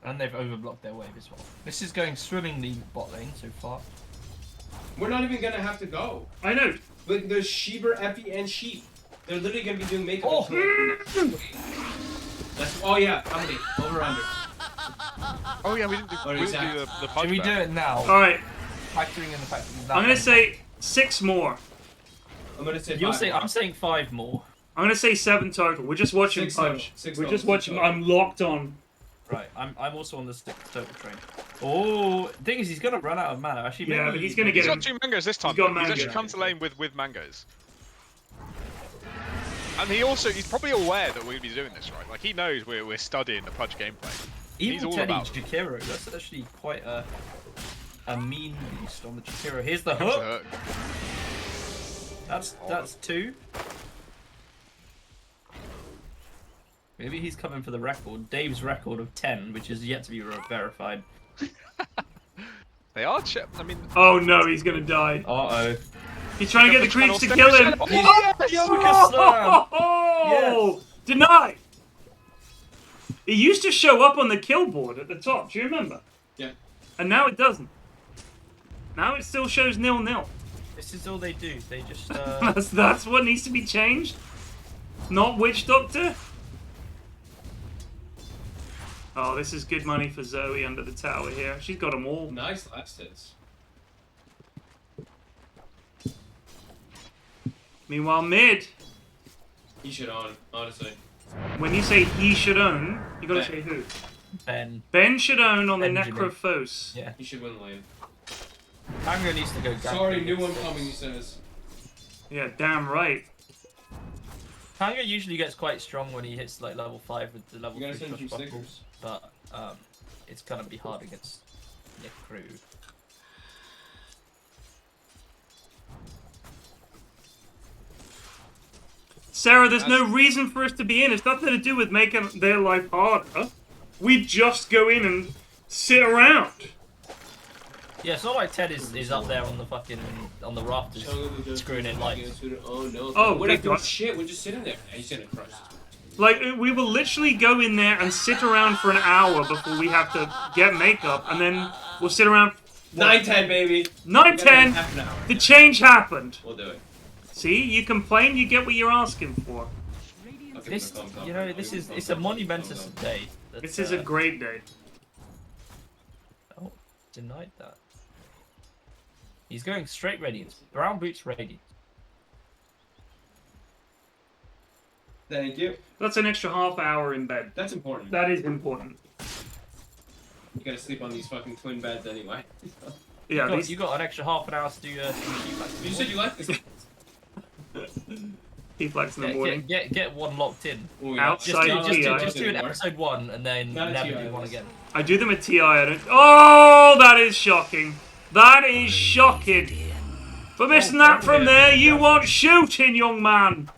And they've overblocked their wave as well. This is going swimmingly bot lane so far. We're not even gonna have to go. I know. Like, there's Sheeber, Effie, and Sheep. They're literally gonna be doing makeup. Oh. until, like, That's, oh yeah, how many? Over under. Oh yeah, we didn't do, Oh, we didn't exactly. do the Should we do punchback. it now? Alright, Factoring in the fact that I'm going to say 6 more. I'm gonna say You'll five. say I'm saying 5 more. I'm going to say 7 total. We're just watching 6 total. punch. 6 We're total. just watching. I'm locked on. Right, I'm also on the stick total train. Oh, thing is, he's gonna run out of mana. Actually, Yeah, maybe but he's gonna He's get got 2 mangoes this time. He's got He's mango. actually come to lane with mangoes. And he's probably aware that we're going to be doing this, right? Like, he knows we're studying the Pudge gameplay. He's Even all Teddy about Jakiro. That's actually quite a mean beast on the Jakiro. Here's the comes to hook. hurt. That's 2. Maybe he's coming for the record. Dave's record of 10, which is yet to be verified. They are I mean, Oh no, he's going to die. Uh-oh. He's trying to get the creeps to kill him. Oh, denied. It used to show up on the kill board at the top. Do you remember? Yeah. And now it doesn't. Now it still shows 0-0. This is all they do. They just, That's what needs to be changed. Not Witch Doctor. Oh, this is good money for Zoe under the tower here. She's got them all. Nice last hits. Meanwhile, mid. He should own, honestly. When you say he should own, you gotta say who. Ben. Ben should own on the Benjamin. Necrophos. Yeah. He should win the lane. Tango needs to go gank. Sorry, new against one coming, he this. says. Yeah, damn right. Tango usually gets quite strong when he hits like level 5 with the level You gotta 3 send him crush some buckles, but it's gonna be hard against Nick Crew. Sarah, there's no reason for us to be in. It's nothing to do with making their life harder. We just go in and sit around. Yeah, it's not like Ted is up there on the fucking on the rafters screwing in lights. Oh no. Oh, we're thank not doing God. shit, we're just sitting there. He's gonna crush. Like, we will literally go in there and sit around for an hour before we have to get makeup, and then we'll sit around... 9-10, baby. 9-10, Half an hour. the change happened. We'll do it. See, you complain, you get what you're asking for. Okay, This, thumbs up. you know, it's a monumentous day. This is a great day. Denied that. He's going straight Radiance. Brown boots Radiance. Thank you. That's an extra half hour in bed. That's important. That is important. You gotta sleep on these fucking twin beds anyway. Yeah, You got an extra half an hour to do PFlax. You said you liked this. PFlax in the morning. Get one locked in. Oh, yeah. Outside Just TI. do an episode 1 and then Not a never TI, do one yes. again. I do them at TI. I don't. Oh, that is shocking. That is shocking. For missing that from there, you want shooting, young man.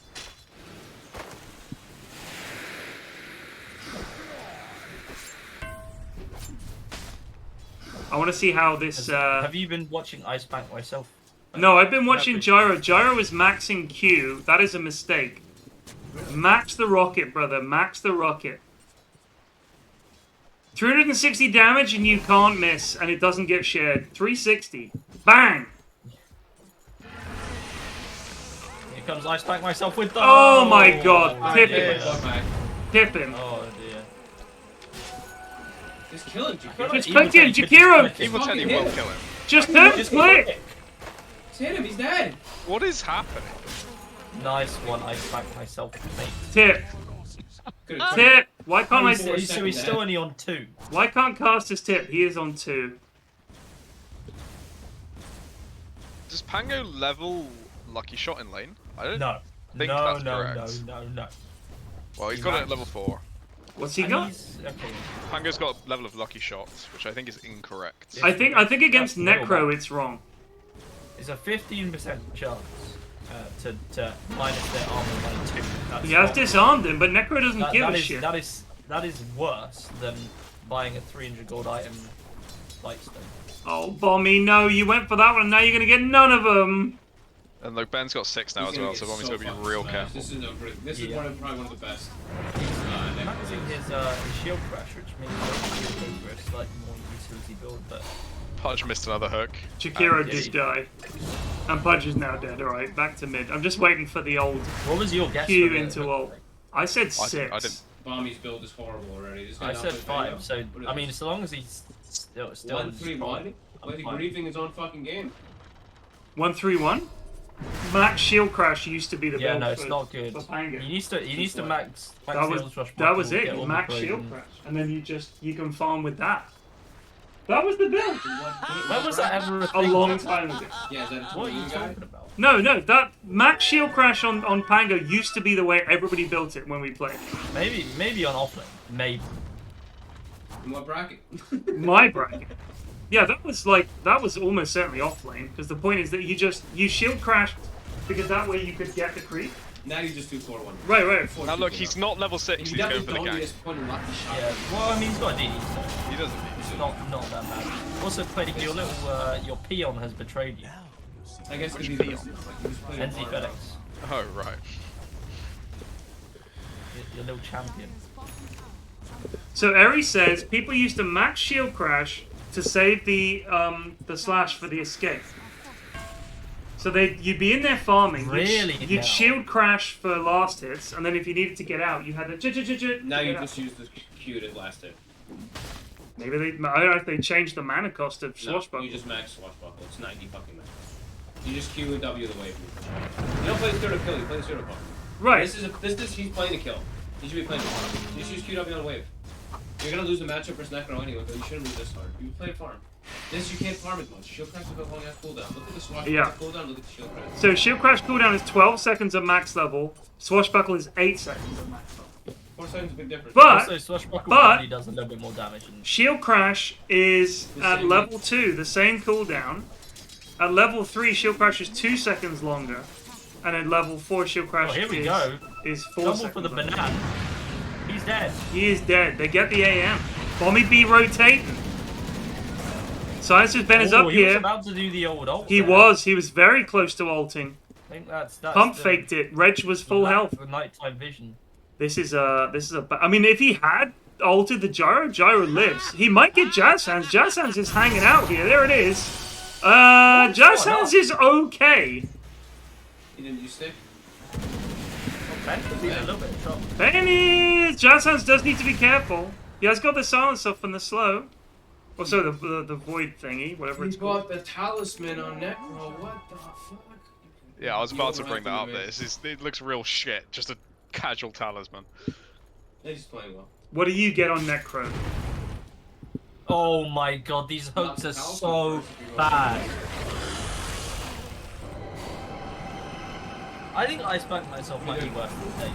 I want to see how this. Have you been watching Ice Bank myself? No, I've been watching Gyro. Gyro is maxing Q. That is a mistake. Max the rocket, brother. Max the rocket. 360 damage and you can't miss, and it doesn't get shared. 360. Bang! Here comes Ice Bank myself with the. Oh my god. Tip yeah. him. Tip him. Oh dear. Just kill him, Jakiro. Just click him, Jakiro! Evil Teddy will kill him. Just him, click! Just hit him, he's dead. What is happening? Nice one, Ice Bank myself, mate. Tip. Could've Tip. Why can't I... So he's still only on 2. Why can't cast his tip? He is on 2. Does Pango level Lucky Shot in lane? I don't No. think No, that's no, correct. no. Well, he's got it at level 4. What's he got? Okay. Pango's got a level of Lucky Shots, which I think is incorrect. I think against That's the Necro middle it's wrong. It's a 15% chance to minus their armor by 2. That's He has not- disarmed him, but Necro doesn't give that a is, shit. That is worse than buying a 300 gold item Lightstone. Oh, Bommy, no, you went for that one, and now you're gonna get none of them. And look, Ben's got 6 now He's as gonna well, get so Bommy's so gonna be fucking real smashed. careful. This is no great. This is Yeah. probably one of the best. Maxing his shield crash, which means he'll go for a slightly more utility build, but Pudge missed another hook. Jakiro yeah, did die. And Pudge is now dead, alright, back to mid. I'm just waiting for the old what was your guess? Q for the- into ult. I said 6. I didn't. Bommy's build is horrible already. This guy I not said played 5, Pango. so What is I mean, this? so long as he's still 1-3-1. Why is he fine. grieving his own fucking game? 1-3-1? Max shield crash used to be the Yeah, build no, it's for- not good. for Pango. He needs to max That Shield was Rush that was bottle, it. get all the Max poison. shield crash, and then you can farm with that. That was the build. When was that ever a A thing? long time ago. Yeah, is that a What are you guy? talking about? No, that Max shield crash on Pango used to be the way everybody built it when we played. Maybe on offlane. Maybe. In what bracket? My bracket. Yeah, that was almost certainly off lane because the point is that you shield crashed because that way you could get the creep. Now you just do 4-1. Right. Now look, he's not level 6, he's going for the gank. Yeah. Well, I mean, he's got a DD, so He doesn't it's need not that bad. Also, Petty, your peon has betrayed you. I guess Which he's peon? NZ FedEx. to. Oh, right. Your little champion. So Eri says people used to max shield crash to save the slash for the escape. So you'd be in there farming. Really? You'd No. shield crash for last hits, and then if you needed to get out, you had the Now you just use the Q to blast it. Maybe I don't know if they changed the mana cost of No, Swashbuckle. you just max Swashbuckle. It's 90 fucking max. You just Q and W the wave. You don't play zero kill, you play zero pump. Right. This he's playing a kill. He should be playing farm. You just use QW on a wave. You're gonna lose the matchup versus Necro anyway, but you shouldn't lose this hard. You play farm. This you can't farm as much. Shield crash with a long ass cooldown. Look at the Swashbuckle Yeah. cooldown, look at the shield crash. So shield crash cooldown is 12 seconds at max level. Swashbuckle is 8 seconds at max level. 4 seconds, big difference. But Also, Swashbuckle but- probably does a little bit more damage. shield crash is The at same level 2, the same cooldown. At level 3, shield crash is 2 seconds longer. And at level 4, shield crash Oh, here we go. is 4 Double seconds for the longer. banana. He's dead. He is dead. They get the AM. Bommy B rotating. Silencer's Ben is Oh, up he was here. about to do the old ult. He there. was. He was very close to ulting. I think that's Pump the- faked it. Reg was full the health. The nighttime vision. This is a. I mean, if he had altered the Gyro lives. He might get Jazz Hands. Jazz Hands is hanging out here. There it is. Jazz Hands is okay. He didn't use stick. Ben could be in a little bit of trouble. Jazz Hands does need to be careful. He has got the silence off and the slow. Also, the void thingy, whatever You it's called. bought the talisman on Necro. What the fuck? Yeah, I was about to You bring that up. overactivated. It looks real shit. Just a casual talisman. They're just playing well. What do you get on Necro? Oh my god, these hooks are so bad. I think I spent myself might be worth the day.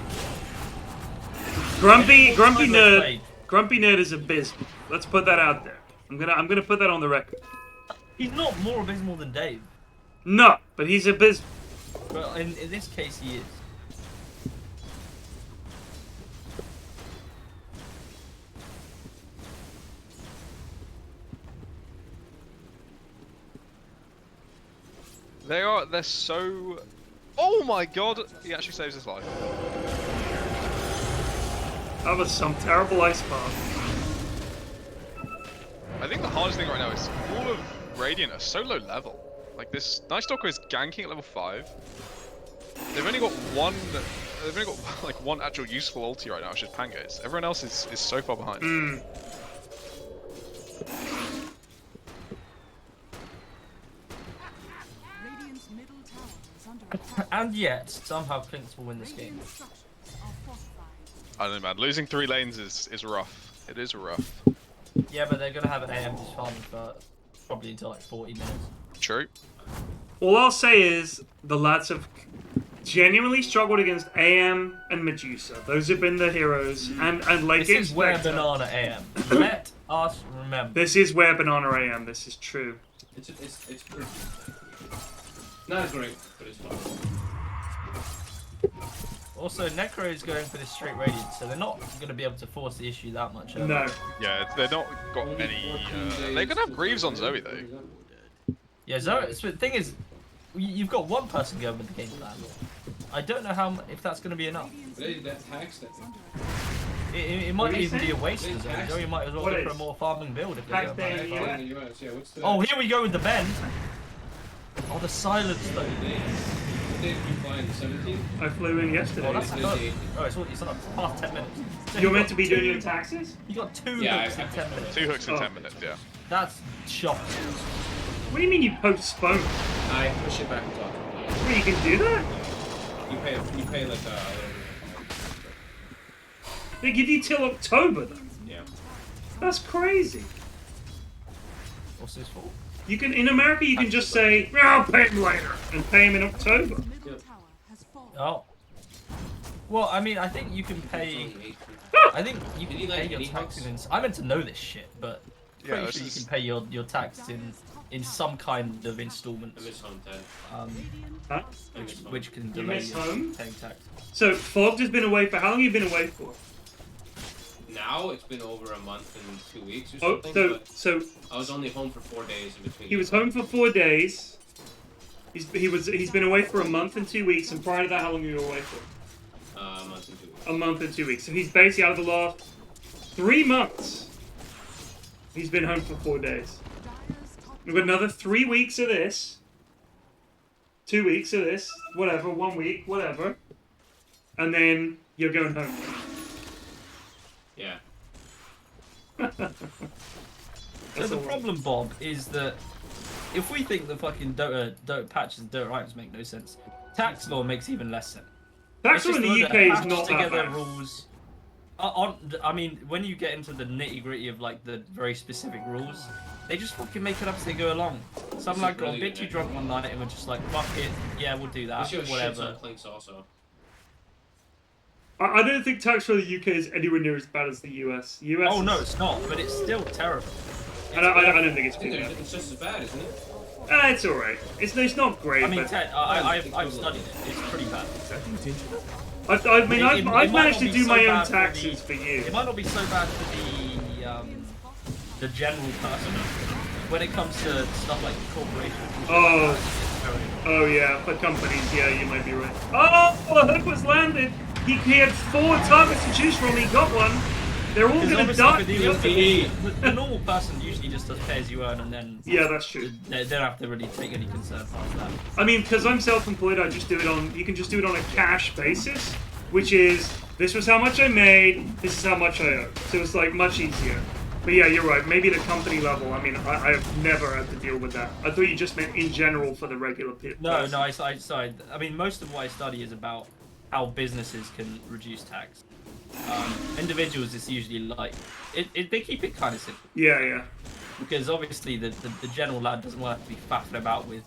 Grumpy All the time I Nerd. played, Grumpy Nerd is abysmal. Let's put that out there. I'm gonna put that on the record. He's not more abysmal than Dave. No, but he's abysmal. Well, in this case, he is. They're so... Oh my god! He actually saves his life. That was some terrible ice path. I think the hardest thing right now is all of Radiant are so low level. Like this Night Stalker is ganking at level 5. They've only got one like one actual useful ulti right now, which is Pangaze. Everyone else is so far behind. Hmm. Radiant's middle tower is under attack. And yet, somehow Clinkz will win this game. Radiant structures are fortified. I don't know, man. Losing 3 lanes is rough. It is rough. Yeah, but they're gonna have an AM just farming for probably until like 40 minutes. True. All I'll say is the lads have genuinely struggled against AM and Medusa. Those have been the heroes, and like This is where Inspector. Banana AM. Let us remember. This is where Banana AM. This is true. It's pretty. Not great, but it's fine. Also, Necro is going for this straight radiant, so they're not going to be able to force the issue that much. No. Yeah, they're not got any. They're gonna have Greaves on Zoe though. Yeah, Zoe. So the thing is, you've got one person going with the game plan. I don't know if that's going to be enough. That tax that. It might What are you even be a saying? waste of Zoe. Zoe might as well What go for a is? more farming build if Tax they're day going in back. the In the US, yeah. What's the? Oh, here we go with the bend. Oh, the silence though. What day did you fly in the 17th? I flew in yesterday. Oh, that's It's oh, the- it's not past 10 minutes. So You're you meant got to be two- doing your taxes? You got 2 Yeah, hooks I- in 10 minutes. 2 hooks in Oh. 10 minutes. Yeah. That's shocking. What do you mean you postpone? I push it back and talk. Well, you can do that? You pay like They give you till October though. yeah. That's crazy. What's this for? You can in America you can just say, I'll pay him later and pay him in October. Radiant's middle tower has fallen. Oh. Well, I mean, I think you can pay. I think you can Did he, pay like, your any tax hooks? in. I meant to know this shit, but Yeah, pretty this sure you is- can pay your tax in some kind of installments, I miss home, Ted. Huh? I miss home. which can You delay miss your home? paying tax. So Fogged has been away for how long have you been away for? Now it's been over a month and 2 weeks or Oh, something. But so I was only home for 4 days in between. he was home for 4 days. He's been away for a month and 2 weeks, and prior to that, how long were you away for? A month and 2 weeks. A month and 2 weeks. So he's basically out of the last 3 months. He's been home for 4 days. Dyer's top We've got another 3 weeks of this. 2 weeks of this. Whatever. 1 week. Whatever. And then you're going home. Yeah. So That's the all right. problem, Bob, is that if we think the fucking Dota patches and Dota items make no sense, tax law makes even less sense. Tax law in the It's just UK is patched not that together bad. rules. I mean, when you get into the nitty gritty of like the very specific rules, they just fucking make it up as they go along. Some This lad is got a really bit good, too eh? drunk one night and was just like, fuck it, yeah, we'll do that, This show shits whatever. on Clinks also. I don't think tax law in the UK is anywhere near as bad as the US. US Oh is- no, it's not, but it's still terrible. I don't think it's I too think bad. it's just as bad, isn't it? It's alright. It's not great, I mean, but Ted, I've studied it. It's pretty bad. I mean, It I've might managed not to be do so my own bad for taxes the- for you. It might not be so bad for the general person. When it comes to stuff like corporations. Oh. it's very- Oh yeah, for companies, yeah, you might be right. Oh, the hook was landed. He had 4 targets to choose from. He got one. They're all Because gonna obviously die. for the USD, the normal person usually just does pay as you earn, and then Yeah, that's true. they don't have to really take any concern past that. I mean, because I'm self-employed, I just do it on. You can just do it on a cash basis, which is this was how much I made. This is how much I owe. So it's like much easier. But yeah, you're right. Maybe at a company level. I mean, I've never had to deal with that. I thought you just meant in general for the regular people. No, no. Sorry. I mean, most of what I study is about how businesses can reduce tax. Individuals, it's usually like they keep it kind of simple. Yeah, yeah. Because obviously the general lad doesn't want to be faffing about with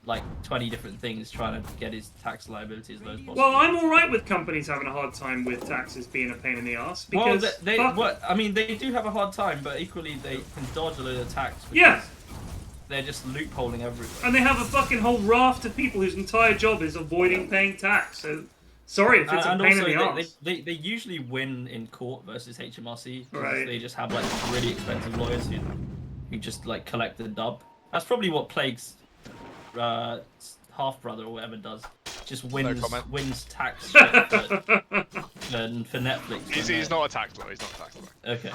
like 20 different things trying to get his tax liability as low as possible. Well, I'm all right with companies having a hard time with taxes being a pain in the ass because I mean, they do have a hard time, but equally they can dodge a load of tax. Yeah. They're just loopholing everywhere. And they have a fucking whole raft of people whose entire job is avoiding paying tax. So, sorry if it's a pain in the ass. They usually win in court versus HMRC. Right. They just have like really expensive lawyers who just like collect the dub. That's probably what plagues half brother or whatever does. Just wins tax shit for Netflix. He's not a tax lawyer. He's not a tax lawyer. Okay.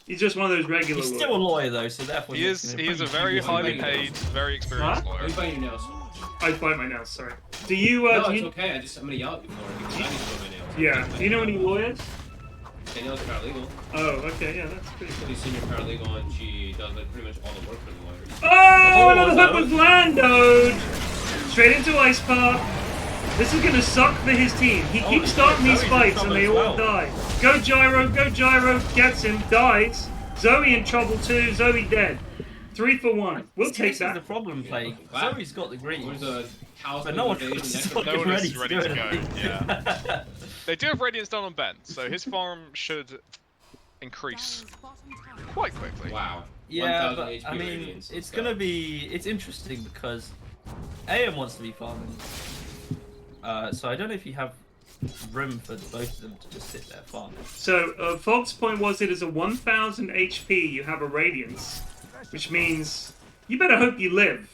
He's just one of those regular lawyers. He's still a lawyer though, so therefore he is a very highly paid, very experienced lawyer. Are you biting your nails so much? I bite my nails. Sorry. Do you? No, do it's you... okay. I'm gonna yell at you for it because I need to bite my nails. Yeah. Do you know any lawyers? Danielle's paralegal. Oh, okay. Yeah, that's pretty cool. She's senior paralegal and she does like pretty much all the work for the lawyers. Oh, that was Landoed! Straight into Ice Park. This is gonna suck for his team. He keeps starting these fights and they all die. Go Gyro, gets him, dies. Zoe in trouble too, Zoe dead. 3 for 1. We'll take that. This is the problem, Plague. Zoe's got the green. But no one is ready to go. Yeah. They do have Radiance done on Ben, so his farm should increase quite quickly. Wow. Yeah, but I mean, it's interesting because AM wants to be farming. So I don't know if you have room for both of them to just sit there farming. So Fog's point was it is a 1000 HP, you have a Radiance, which means you better hope you live.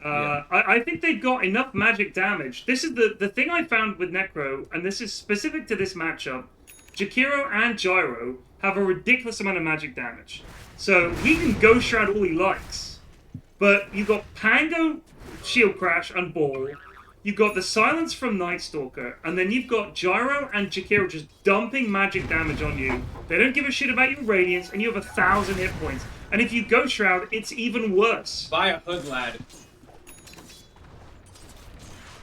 I think they've got enough magic damage. This is the thing I found with Necro, and this is specific to this matchup. Jakiro and Gyro have a ridiculous amount of magic damage. So he can Ghost Shroud all he likes. But you've got Pango, Shield Crash, and Ball. You've got the Silence from Night Stalker, and then you've got Gyro and Jakiro just dumping magic damage on you. They don't give a shit about your Radiance, and you have 1000 hit points. And if you Ghost Shroud, it's even worse. Buy a hood, lad.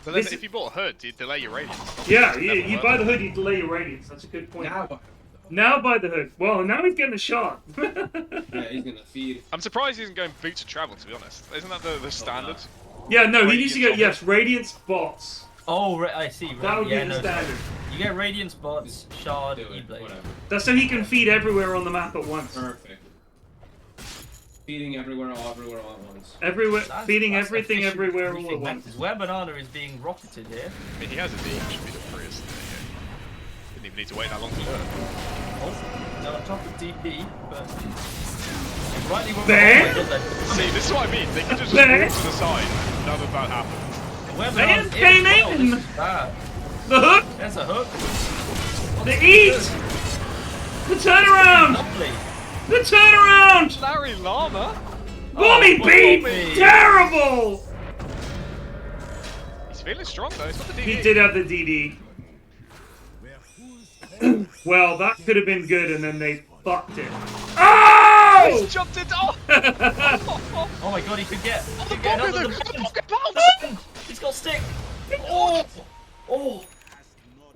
But then if you bought a hood, you'd delay your Radiance. Yeah, you buy the hood, you delay your Radiance. That's a good point. Now buy the hood. Well, now he's getting a shot. Yeah, he's gonna feed. I'm surprised he isn't going boot to travel, to be honest. Isn't that the standard? Yeah, no, he needs to get, yes, Radiance bots. Oh, I see. That would be the standard. You get Radiance bots, Shard, E-Blade. That's so he can feed everywhere on the map at once. Perfect. Feeding everywhere all at once. Everywhere, feeding everything everywhere all at once. Where Banana is being rocketed here. I mean, he has a D, he should be the freest. Didn't even need to wait that long to learn. Oh, they're on top of DP, but... Rightly there? See, this is what I mean. They can just walk to the side and none of that happens. Where came in! The hook! There's a hook. The eat! The turnaround! Lovely. The turnaround! Larry Llama? Bommy beat! Terrible! He's feeling strong though, he's got the DD. He did have the DD. Well, that could have been good and then they fucked it. Oh! He's jumped it off! Oh my god, he could get... Oh, the bend. He's got stick! Oh! Oh!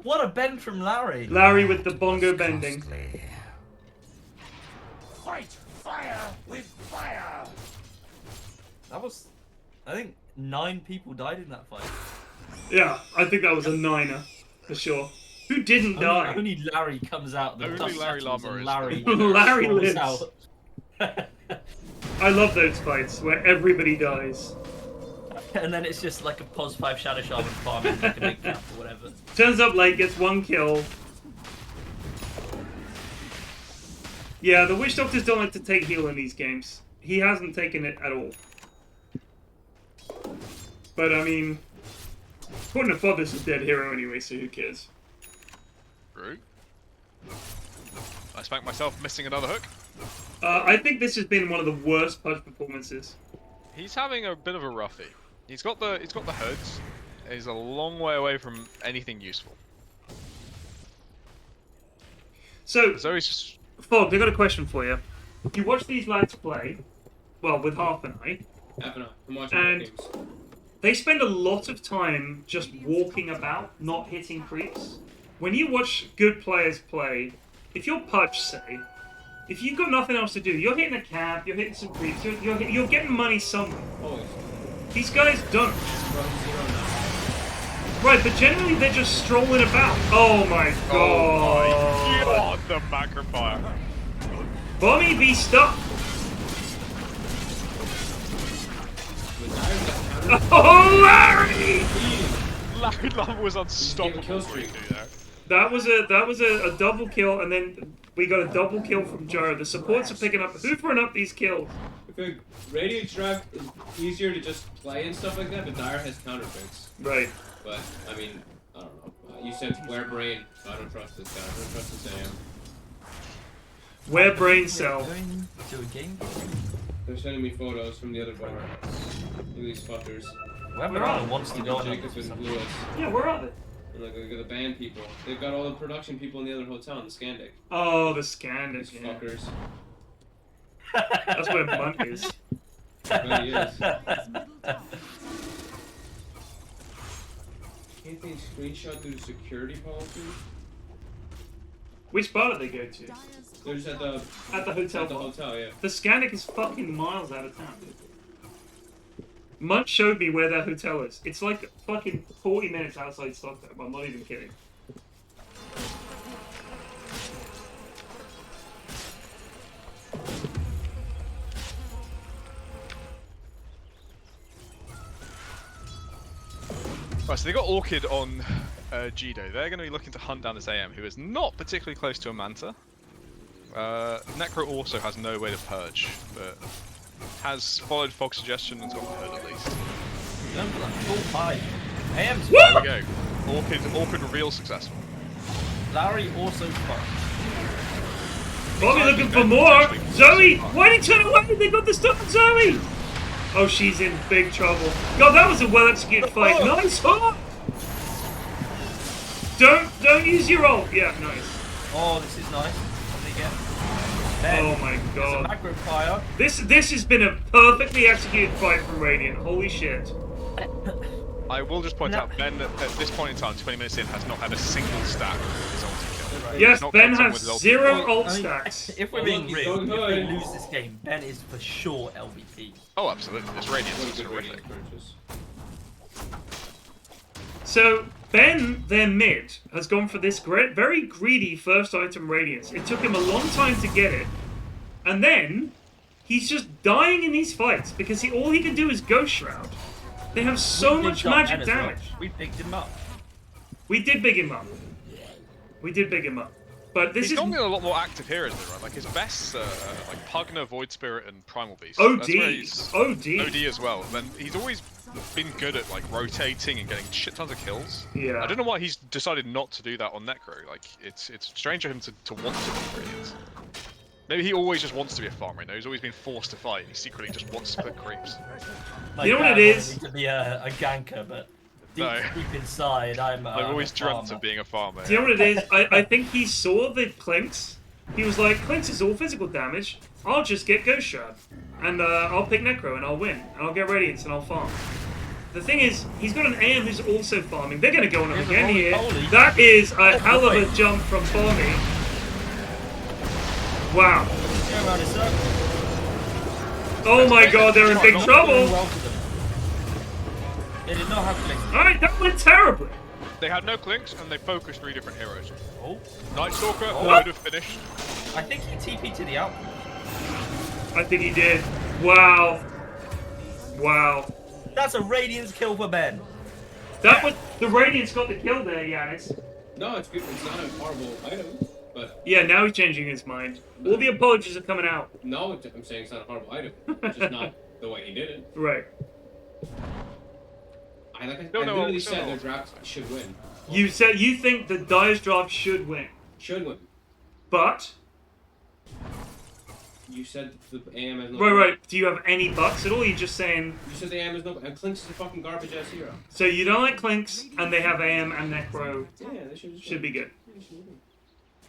What a bend from Larry! Larry with the bongo bending. Fight fire with fire. That was... I think 9 people died in that fight. Yeah, I think that was a 9er, for sure. Who didn't die? Only Larry comes out. The only Larry Llama is. Larry lives. Out. I love those fights where everybody dies. And then it's just like a pos 5 Shadow Shaman farming like a big cap or whatever. Turns up late, gets 1 kill. Yeah, the Witch Doctors don't like to take heal in these games. He hasn't taken it at all. But I mean, Gordon of Father's a dead hero anyway, so who cares? True. I spanked myself missing another hook. I think this has been one of the worst Pudge performances. He's having a bit of a roughie. He's got the hoods. He's a long way away from anything useful. So Zoe's just... Fog, I got a question for you. you watch these lads play, well, with half an eye, Half an hour. I'm watching And- games. they spend a lot of time just walking about, not hitting creeps. When you watch good players play, if you're Pudge, say, if you've got nothing else to do, you're hitting a cab, you're hitting some creeps, you're getting money somewhere. Always. These guys don't. From 0 now. Right, but generally they're just strolling about. Oh my god. God, the macro-fire. Bommy be stuck. Oh, Larry! Larry Love was Gave a unstoppable. kill streak. That was a double kill, and then we got a double kill from Joe. The supports are picking up, hoovering up these kills. I feel Radiant Draft is easier to just play and stuff like that, but Dire has counter picks. Right. But, I mean, I don't know. You said wear brain, so I don't trust this guy. I don't trust this AM. Where brain cell? Going to a game. They're sending me photos from the other bar. Look at these fuckers. Whoever Where are wants to go on Jacob and Lewis. Yeah, where are they? And look at the band people. They've got all the production people in the other hotel in the Scandic. Oh, the Scandis, These yeah. fuckers. That's where Monk is. There he is. Dire's middle tower Can't they screenshot through the security policy? Which bar did they go to? Dire's They're just at the At the hotel at the bar. hotel, yeah. The Scandic is fucking miles out of town. Munch showed me where that hotel is. It's like fucking 40 minutes outside Stockholm. I'm not even kidding. Right, so they got Orchid on Jido. They're going to be looking to hunt down this AM, who is not particularly close to a Manta. Necro also has no way to purge, but has followed Fog's suggestion and got hurt at least. Going for that full fight. AM's There we go. Orchid reveal successful. Larry also fucked. Bobby looking for more! Zoe! Why did you turn away? They got the stuff on Zoe! Oh, she's in big trouble. God, that was a well-executed fight. Nice hook! Don't use your ult. Yeah, nice. Oh, this is nice. What do they get? Ben, Oh my there's a god. macro fire. This has been a perfectly executed fight from Radiant. Holy shit. I will just point No. out, Ben, at this point in time, 20 minutes in, has not had a single stack with his ulti kill. Yes, not Ben killed someone has with his ulti. 0 ult I mean, stacks. if we're Oh, being look, he's real, going if high. we lose this game, Ben is for sure LVP. Oh, absolutely. This Radiance What a is good horrific. Radiant purchase. So, Ben, their mid, has gone for this very greedy first item Radiance. It took him a long time to get it. And then, he's just dying in these fights because all he can do is Ghost Shroud. They have so We much picked up magic Ben as well. damage. We picked him up. We did big him up. We did big him up. But this He's is normally a lot more active here, isn't he, right? Like, his best, like, Pugna, Void Spirit, and Primal Beast. OD. That's where he's... OD. OD as well. Then he's always been good at, like, rotating and getting shit tons of kills. Yeah. I don't know why he's decided not to do that on Necro. Like, it's strange for him to want to be Radiant. Maybe he always just wants to be a farmer, you know? He's always been forced to fight. He secretly just wants to put creeps. Like, You know what Ben it wanted is? me to be a ganker, but deep, No. deep inside, I'm I've always a dreamt farmer. of being a farmer. Do you know what it is? I think he saw the Clinks. He was like, Clinks is all physical damage. I'll just get Ghost Shroud. And I'll pick Necro and I'll win. And I'll get Radiance and I'll farm. The thing is, he's got an AM who's also farming. They're going to go on him Here's a again here. roly-poly. That is a hell of a jump from Bommy. Wow. Go around in circles. Oh my god, they're in big Going trouble. well for them. They did not have clicks. Alright, that went terribly. They had no clinks, and they focused 3 different heroes. Oh, Night Stalker Oh. would have finished. I think he TP'd to the outpost. I think he did. Wow. Wow. That's a Radiance kill for Ben. That was... The Radiance got the kill there, Yanis. No, it's good. It's not a horrible item, but Yeah, now he's changing his mind. All the apologies are coming out. no, I'm saying it's not a horrible item. It's just not the way he did it. Right. I No, literally no, said no. their draft should win. You said you think the Dire's draft should win. Should win. But... You said the AM has no. Right. Do you have any buts at all? You're just saying... You said the AM has no. And Clinks is a fucking garbage ass hero. So you don't like Clinks, and they have AM and Necro. Yeah, they should. Should be good. Yeah, they should win.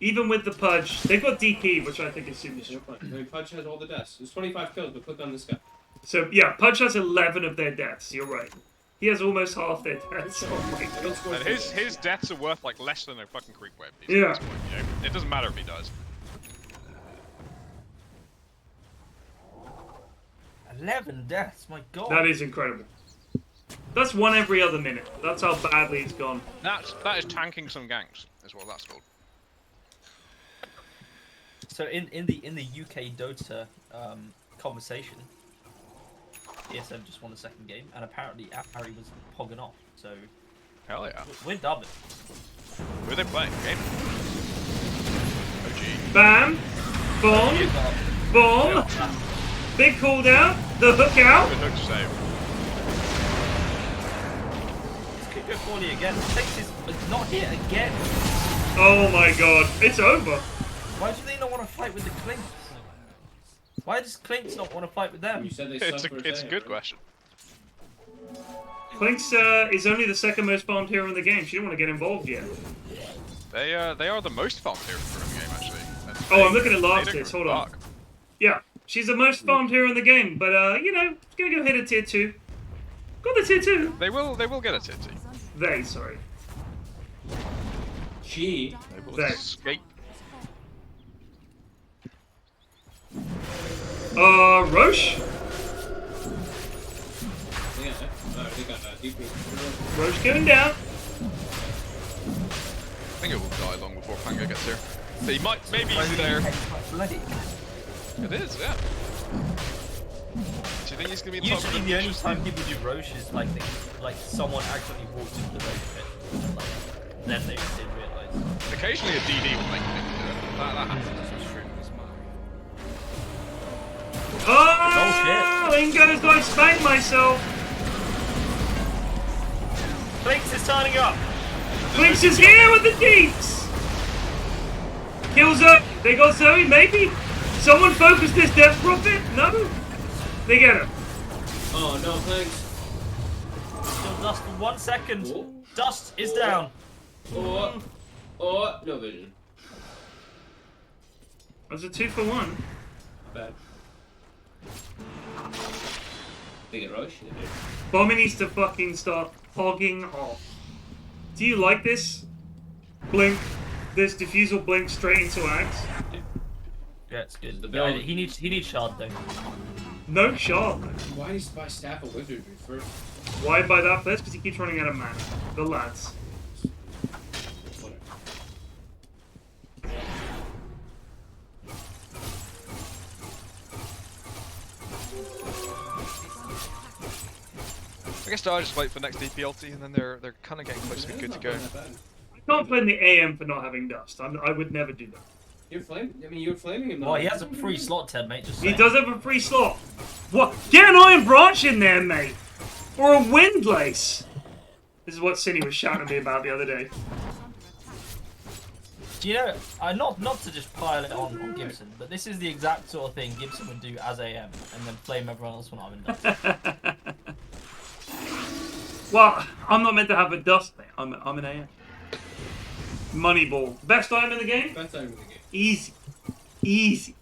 Even with the Pudge, they've got DP, which I think is super They're strong. fine. I mean, Pudge has all the deaths. There's 25 kills, but click on this guy. So yeah, Pudge has 11 of their deaths. You're right. He has almost half their deaths. Oh my They god. don't score And kills. his deaths are worth like less than a fucking creep wave. Yeah. At this point, you know? It doesn't matter if he dies. 11 deaths, my god. That is incredible. That's one every other minute. That's how badly it's gone. That is tanking some ganks, is what that's called. So in the UK Dota conversation, ESM just won the second game, and apparently Harry was pogging off. So Hell yeah. we're dubbing. Who are they playing? Game? OG. Bam! Boom! Boom! Big cooldown. The hook out. Good hook save. Could go 40 again. Takes his not here again. Oh my god. It's over. Why do they not want to fight with the Clinks? Why does Clinks not want to fight with them? You said they It's suck for a second, good right? question. Clinks is only the second most farmed hero in the game. She didn't want to get involved yet. They are the most farmed hero in the game actually. And Oh, I'm looking at they last don't hits. give a Hold on. fuck. Yeah, she's the most farmed hero in the game, but you know, it's gonna go hit a tier 2. Got the tier 2. They will get a titty. They, sorry. She. They will They. escape. Roche? Yeah. They got DP. Roche going down. I think it will die long before Pango gets here. But he might, maybe he's there. Bloody. It is, yeah. Do you think he's gonna be in top Usually of the only time people do Roche is like someone actually walks into the Roche pit. Like, then they realise. Occasionally a DD will make him do it. That happens. Oh, in goes I spank myself. Clinks is turning up. Clinks is here with the deeps. Kills her. They got Zoe, maybe? Someone focus this Death Prophet? No? They get her. Oh no, thanks. Still Dust for 1 second. Oh. Dust is down. Oh, no vision. That's a 2 for 1. Bad. They get Roche? They do. Bommy needs to fucking start hogging off. Do you like this? Blink. This diffusal blink straight into Axe. Yeah, it's good. The build- He needs shard though. No shot. Why did he buy Staff of Wizardry first? Why buy that first? Because he keeps running out of mana. The lads. Whatever. I guess I'll just wait for next DPLT and then they're kind of getting close to be good to go. I can't blame the AM for not having dust. I would never do that. You're flaming him. Well, he has a free slot, Ted, mate. Just He saying. does have a free slot. What? Get an Iron Branch in there, mate! Or a Windlace! This is what Cindy was shouting at me about the other day. Do you know, not to just pile it on Gibson, but this is the exact sort of thing Gibson would do as AM, and then flame everyone else when I'm in dust. Well, I'm not meant to have a dust, mate. I'm an AM. Moneyball. Best item in the game? Best item in the game. Easy. Easy.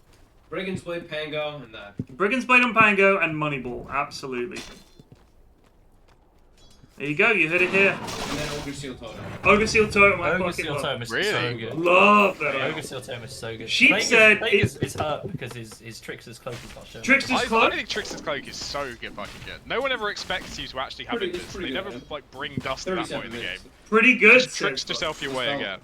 Brigand's Blade, Pango, and that. Brigand's Blade on Pango and Moneyball. Absolutely. There you go, you hit it here. And then Ogre Seal Totem. Ogre Seal Totem, I Ogre fucking Seal love. Totem is Really? so good. Love that Ogre item. Seal Totem is so good. Sheep Vegas, said Vegas is hurt because his Trickster's cloak is not showing. Trickster's I Cloak? think Trickster's Cloak is so good fucking good. No one ever expects you to actually have Pretty- it. it's pretty They good, never yeah. like bring dust at that point in the game. Pretty good. Just tricks yourself your way again.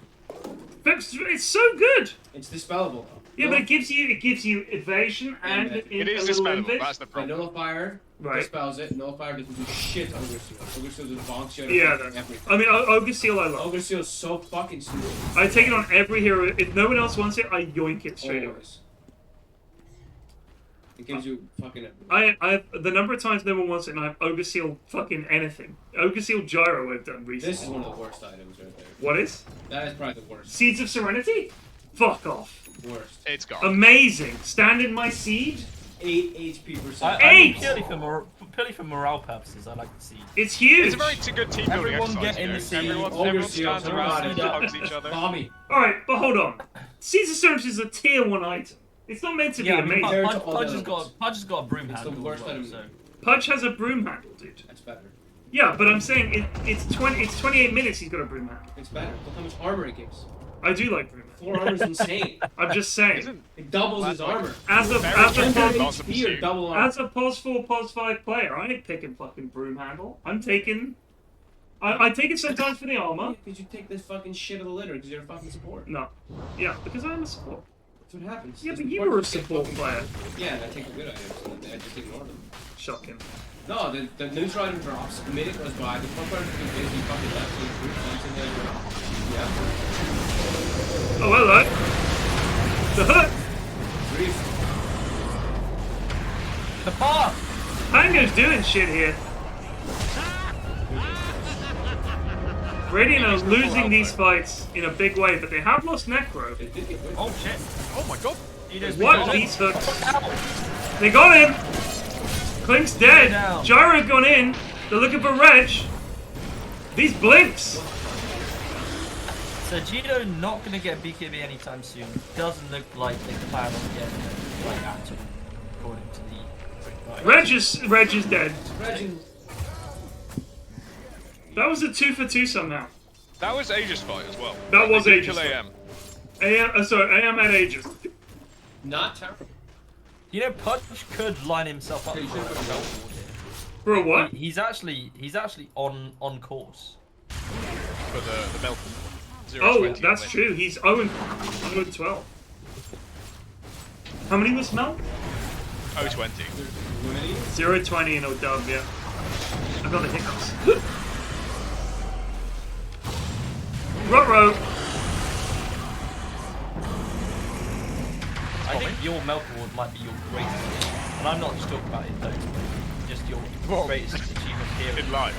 It's so good. It's dispellable though. Yeah, but it gives you evasion and It It a is little dispellable. invade. That's the The problem. Nullifier Right. dispels it. Nullifier doesn't do shit to Ogre Seal. Ogre Seal just bonks you out of Yeah, fucking everything. I mean, Ogre Seal I love. Ogre Seal is so fucking stupid. I take it on every hero. If no one else wants it, I yoink it straight away. Always. It gives you fucking I the number of times no one wants it, and I have Ogre Seal fucking anything. Ogre Seal Gyro I've done recently. This is one of the worst items right there. What is? That is probably the worst. Seeds of Serenity? Fuck off. Worst. It's gone. Amazing. Stand in my seed. 8 HP per I second. mean, Eight! purely for morale purposes, I like to see. It's huge. It's a very good team building Everyone exercise. get in you know? the scene. Everyone Ogre Seal, stands around and everybody. hugs each other. Bomby. Alright, but hold on. Caesar Seraph is a tier 1 item. It's not meant to Yeah, be I mean, amazing. Pudge has got a broom It's the handle. worst As well, item. so. Pudge has a broom handle, dude. That's better. Yeah, but I'm saying it's 28 minutes he's got a broom handle. It's better. Look how much armor it gives. I do like broom handle. 4 armor is insane. I'm just saying. Isn't It doubles his armor. As a HP or double armor. As a pos 4, pos 5 player, I ain't picking fucking broom handle. I'm taking... I take it sometimes for the armor. Because you take this fucking shit of the litter because you're a fucking support. No. Yeah, because I'm a support. That's what happens. Yeah, The but you support were a just get support fucking- player. Yeah, and I take the good items and I just ignore them. Shocking. No, the neutral item drops. A minute goes by. The front part is basically fucking left. So you points in there. Yeah. Oh, hello. The hook. Grief. Kappa! Pango's doing shit here. Radiant are losing these fights in a big way, but they have lost Necro. It did get good. Oh shit! Oh my god. What? These hooks. They got him! Clink's dead. Gyro's gone in. They're looking for Reg. These blinks. So Gino not gonna get BKB anytime soon. Doesn't look like they plan on getting it, like actually, according to the. Reg is dead. Reginald. That was a 2 for 2 somehow. That was Aegis fight as well. That was They did Aegis kill fight. AM. Sorry, AM had Aegis. Not terrible. You know, Pudge could line himself up Hey, you for should a put belt him ward here. For a what? He's actually on course. For the Melton. Oh, 0-20 that's win. true. He's 0-12. How many was Mel? 0-20. 0-20 in O'Dub, yeah. I got the hiccups. Ruh-roh. I think your Melk Award might be your greatest achievement. And I'm not just talking about it, though. Just your Whoa. greatest achievement here. In life.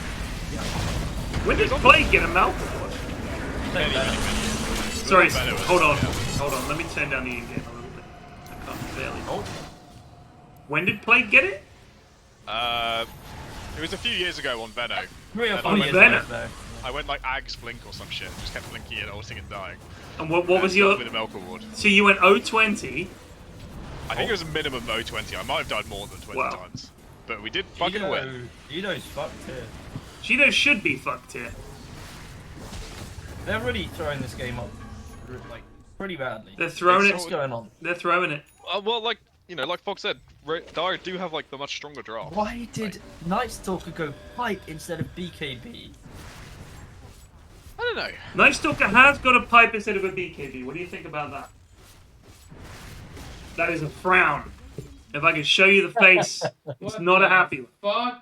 When did Blade get a Mouth Award? Many. Sorry, Better was- hold on. yeah. Hold on. Let me turn down the in-game a little bit. I can't barely. Oh. When did Blade get it? It was a few years ago on Venno. 3 or And 4 I years went- Venom. ago, though. I went like Ag's Blink or some shit. Just kept blinking and ulting and dying. And what was And your... with a Melk Award. So you went 0-20. I think it was a minimum 0-20. I might have died more than 20 Wow. times. But we did fucking win. Gino's fucked here. Shido should be fucked here. They're really throwing this game up, like, pretty badly. They're throwing What's it. going on? They're throwing it. Well, like, you know, like Fox said, Dire do have like the much stronger draft. Why did Night Stalker go pipe instead of BKB? I don't know. Night Stalker has got a pipe instead of a BKB. What do you think about that? That is a frown. If I can show you the face, it's What not a the happy one. Fuck.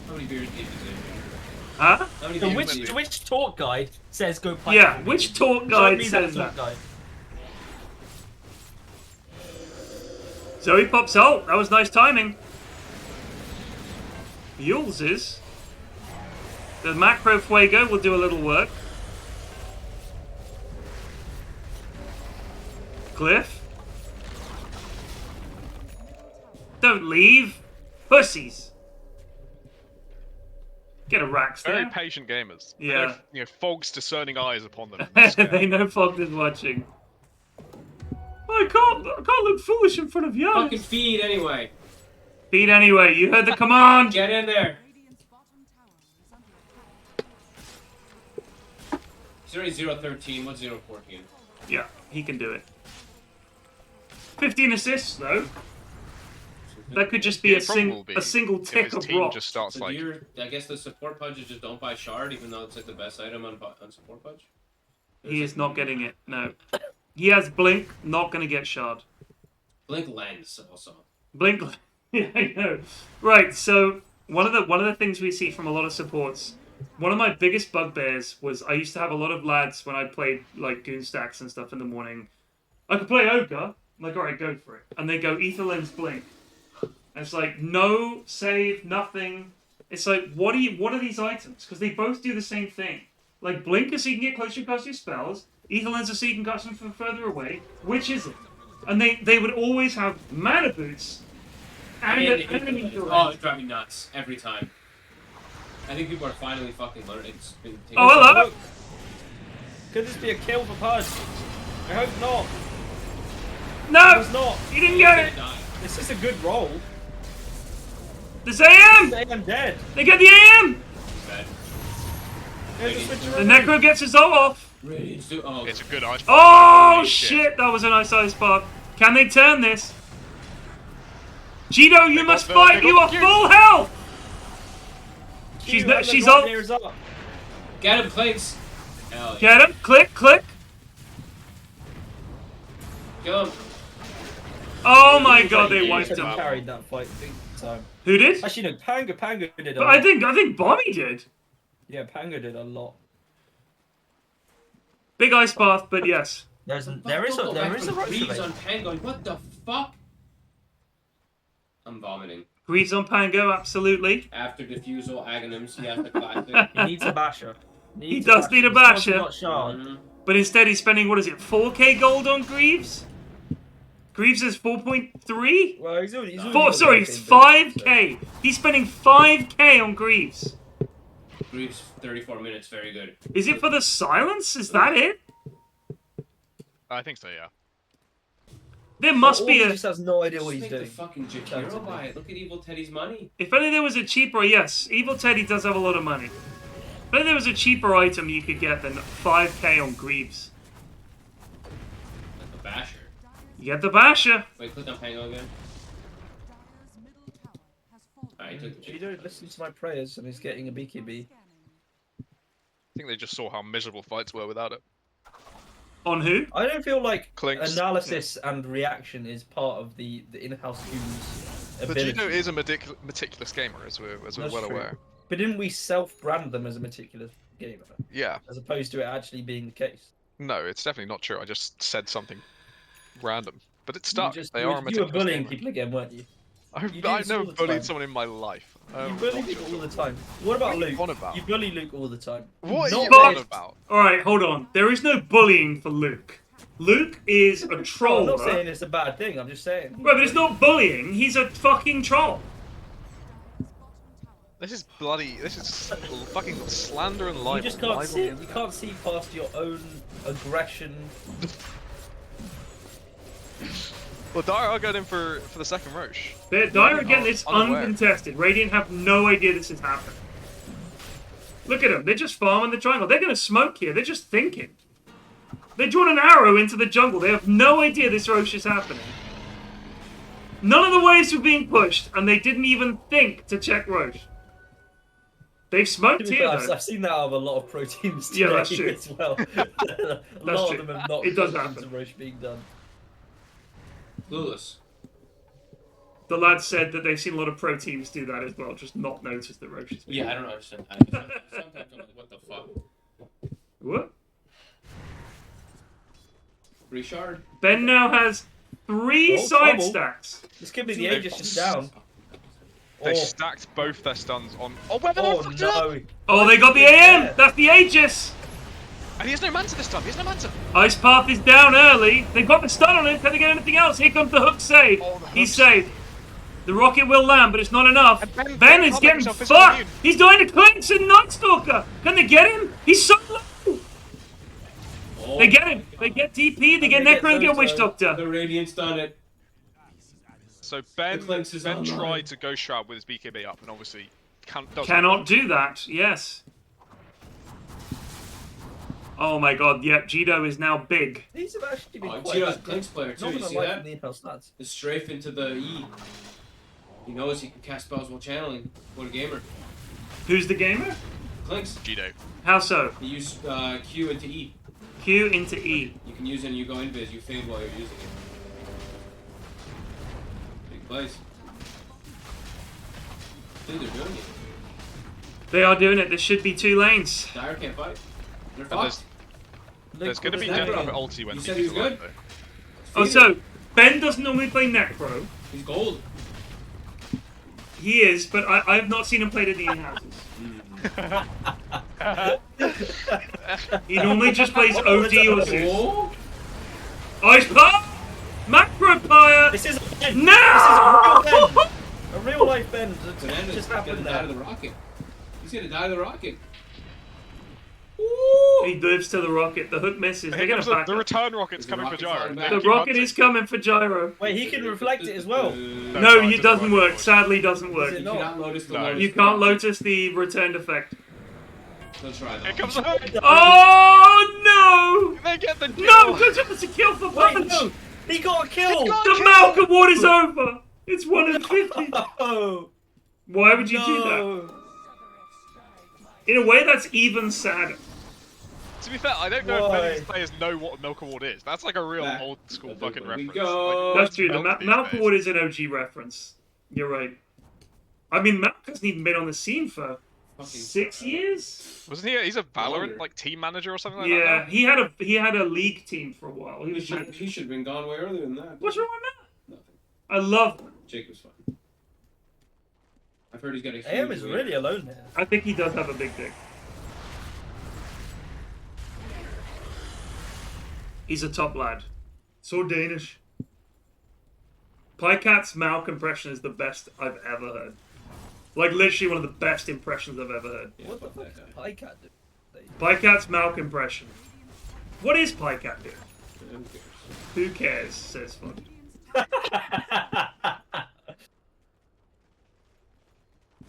How many beers did you say? Huh? How many So beers did you which talk guide says go pipe? Yeah, which talk Show guide me says talk that? guide. Zoe pops ult. That was nice timing. INHOUSES. The macro Fuego will do a little work. Cliff. Don't leave. Pussies. Get a Rax Very there. patient gamers. Yeah. You know, Fog's discerning eyes upon them. They know Fox is watching. I can't look foolish in front of you. Fucking feed anyway. Feed anyway. You heard the command. Get in there. Radiant's bottom tower is under attack. He's already 0-13. What's 0-14? Yeah, he can do it. 15 assists though. That could just be Yeah, a, the problem will be a single if tick his of team rock. just starts So like. I guess the support pudges just don't buy shard, even though it's like the best item on support pudge. He is not getting it. No. He has blink. Not gonna get shard. Blink lens also. Blink. Yeah, I know. Right. So one of the things we see from a lot of supports. One of my biggest bugbears was I used to have a lot of lads when I played like Goon stacks and stuff in the morning. I could play Ogre. I'm like, alright, go for it. And they go Ether Lens Blink. And it's like, no save, nothing. It's like, what are these items? Because they both do the same thing. Like, Blink is so you can get closer and cast your spells. Ether Lens is so you can cast them from further away. Which is it? And they would always have mana boots. And an Ether Oh, Lens. it drives me nuts every time. I think people are finally fucking learning. It's been taking Oh, hello! Could this be a kill for Pudge? I hope not. No! It's not. He didn't get it! This is a good roll. There's AM! I'm dead. They get the AM! Bad. There's a switch The around. Necro gets his ult off. Radiant's do. Oh, It's a good ice. Oh Holy shit, that was a nice ice path. Can they turn this? Cheeto, you must fight! You are full health! She's up. up. get him, Clinks. Hell yeah. Get him. Click, click. Kill him. Oh my god, they wiped He him. carried that fight big time. Who did? Actually, no, Pango did a But lot. I think Bommy did. Yeah, Pango did a lot. Big ice path, but yes. There is a Greaves rotation. on Pango. What the fuck? I'm vomiting. Greaves on Pango, absolutely. After defusal agonyms, he has the classic. He needs a basher. He does need a basher. Not shard. Mhm. But instead he's spending, what is it, 4k gold on Greaves? Greaves is 4.3? Well, he's already Sorry, it's 5k. He's spending 5k on Greaves. Greaves, 34 minutes, very good. Is it for the silence? Is that it? I think so, yeah. There must be He a... just has no idea what Just he's make doing. the fucking Jakiro buy it. Look at Evil Teddy's money. If only there was a cheaper... Yes, Evil Teddy does have a lot of money. If only there was a cheaper item you could get than 5k on Greaves. Like a basher. You get the basher. Wait, click on Pango again. Dire's middle tower has fallen. Alright, took the You don't listen to my prayers and he's getting a BKB. I think they just saw how miserable fights were without it. On who? I don't feel like Clinks. analysis and reaction is part of the in-house Goon's The ability. Judo is a meticulous gamer, as we're That's well true. aware. But didn't we self-brand them as a meticulous gamer, Yeah. as opposed to it actually being the case? No, it's definitely not true. I just said something random. But it stuck. They you are a were meticulous bullying gamer. people again, weren't you? I've do this all never the bullied time. someone in my life. You bully people all the time. What about What are you Luke? on about? You bully Luke all the time. What are Not you But- on about? Alright, hold on. There is no bullying for Luke. Luke is a I'm troll. not saying it's a bad thing. I'm just saying. Right, but it's not bullying. He's a fucking troll. This is bloody. This is fucking slander and libel. You just can't Libel see. the You can't see past your own aggression. Well, Dire are going in for the second Roche. Dire again, it's Unaware. uncontested. Radiant have no idea this is happening. Look at them. They're just farming the triangle. They're going to smoke here. They're just thinking. They drawn an arrow into the jungle. They have no idea this Roche is happening. None of the waves were being pushed, and they didn't even think to check Roche. They've smoked To be here, fair, though. I've seen that out of a lot of pro teams today Yeah, that's true. as well. a lot true. of them have not It does listened happen. to Roche being done. Clueless. The lad said that they've seen a lot of pro teams do that as well, just not notice that Roche is. Yeah, I don't understand. Sometimes I'm like, what the fuck? What? Richard? Ben now has 3 Oh, side trouble. stacks. This could be the Aegis just down. They Oh, stacked both their stuns on. Oh, where the oh fuck did it up? no. Oh, they got the AM! That's the Aegis! And he has no Manta this time. He has no Manta. Ice Path is down early. They've got the stun on him. Can they get anything else? Here comes the hook save. Oh, the He's hooks. saved. The rocket will land, but it's not enough. And Ben Ben can't is make getting himself physical fucked. immune. He's dying to Clinks and Nightstalker. Can they get him? He's so low. Oh, They get him. They get DP. They get they get Necro and get Zozo. Witch Doctor. The Radiant's done it. So Ben Clinks is online. tried to go Shroud with his BKB up, and obviously doesn't. Cannot do that. Yes. Oh my god. Yep. Jido is now big. These have actually been Oh, quite Gino's effective. Clinks player too, Not you gonna see lie that? from the in-house stats. The strafe into the E. He knows he can cast spells while channeling. What a gamer. Who's the gamer? Clinks. Jido. How so? You use Q into E. Q into E. You can use it and you go invis. You fade while you're using it. Big place. Dude, they're doing it. They are doing it. There should be 2 lanes. Dire can't fight. They're And fucked. there's going to be what is that Death doing? ulti when You the said he was DPs arrive, good? though. Oh, so Ben doesn't normally play Necro. He's gold. He is, but I have not seen him play the in-houses. He normally just plays OD or Zeus. Oh! Ice Pop! Macro Pyre! This is a Ben. No! This is a real Ben. A real life Ben. Fernandez Just gonna happened die to there. the rocket. He's gonna die to the rocket. Woo! He lives to the rocket. The hook misses. They're Here gonna comes the, back the up. return rocket's Is the coming for rocket Gyro. flying back? The Keep rocket hunting. is coming for Gyro. Wait, he can reflect it as well. No, No, it's it not doesn't into the work. rocket Sadly, doesn't work. Is it You not? cannot lotus the No. lotus. You can't lotus the returned effect. Don't try Here that. comes the hook. Oh They get the kill. no! No, that's a kill for Wait, punch. no! He got a kill! The Malcolm Award is over. It's 1 in 50. Oh, Why would you do that? no. In a way, that's even sadder. To be fair, I don't know if many of Why? these players know what a milk award is. That's like a real Back. old school There fucking we reference. go. That's true. The Milk these Malcolm days. Award is an OG reference. You're right. I mean, Malcolm hasn't even been on the scene for Fucking 6 years. Wasn't he? He's a Valorant Longer. like team manager or something like Yeah, that. he had a league team for a while. He He was should have been gone way earlier than that. What's wrong with Nothing. that? I love him. Jacob's fine. I've heard he's got a huge AM is wing. really alone here. I think he does have a big dick. He's a top lad. So Danish. Pycat's Malk impression is the best I've ever heard. Like, literally one of the best impressions I've ever heard. Yeah, What the fuck fuck that is guy. Pycat do? Pycat's Malk impression. What is Pycat doing? Who cares? Who cares, says Fun.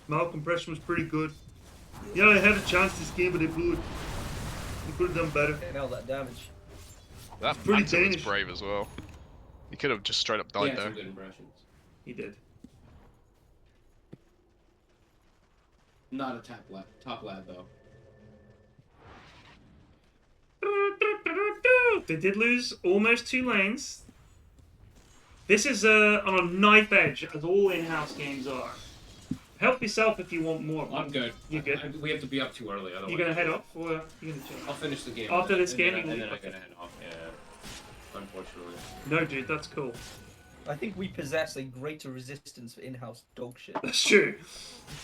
Malk impression was pretty good. Yeah, I had a chance this game, but they blew it. They could have done better. Getting all that damage. That pretty Phantom was Danish. brave as well. He could have just straight up He died had there. some good impressions. He did. Not a top lad though. They did lose almost 2 lanes. This is on a knife edge, as all in-house games are. Help yourself if you want more. I'm good. You good? We have to be up too early. Otherwise You gonna head off, or you gonna chill? I'll finish the game. After this and game, then, you and leave? then I gotta head off. Yeah. Unfortunately. No, dude, that's cool. I think we possess a greater resistance for in-house dog shit. That's true.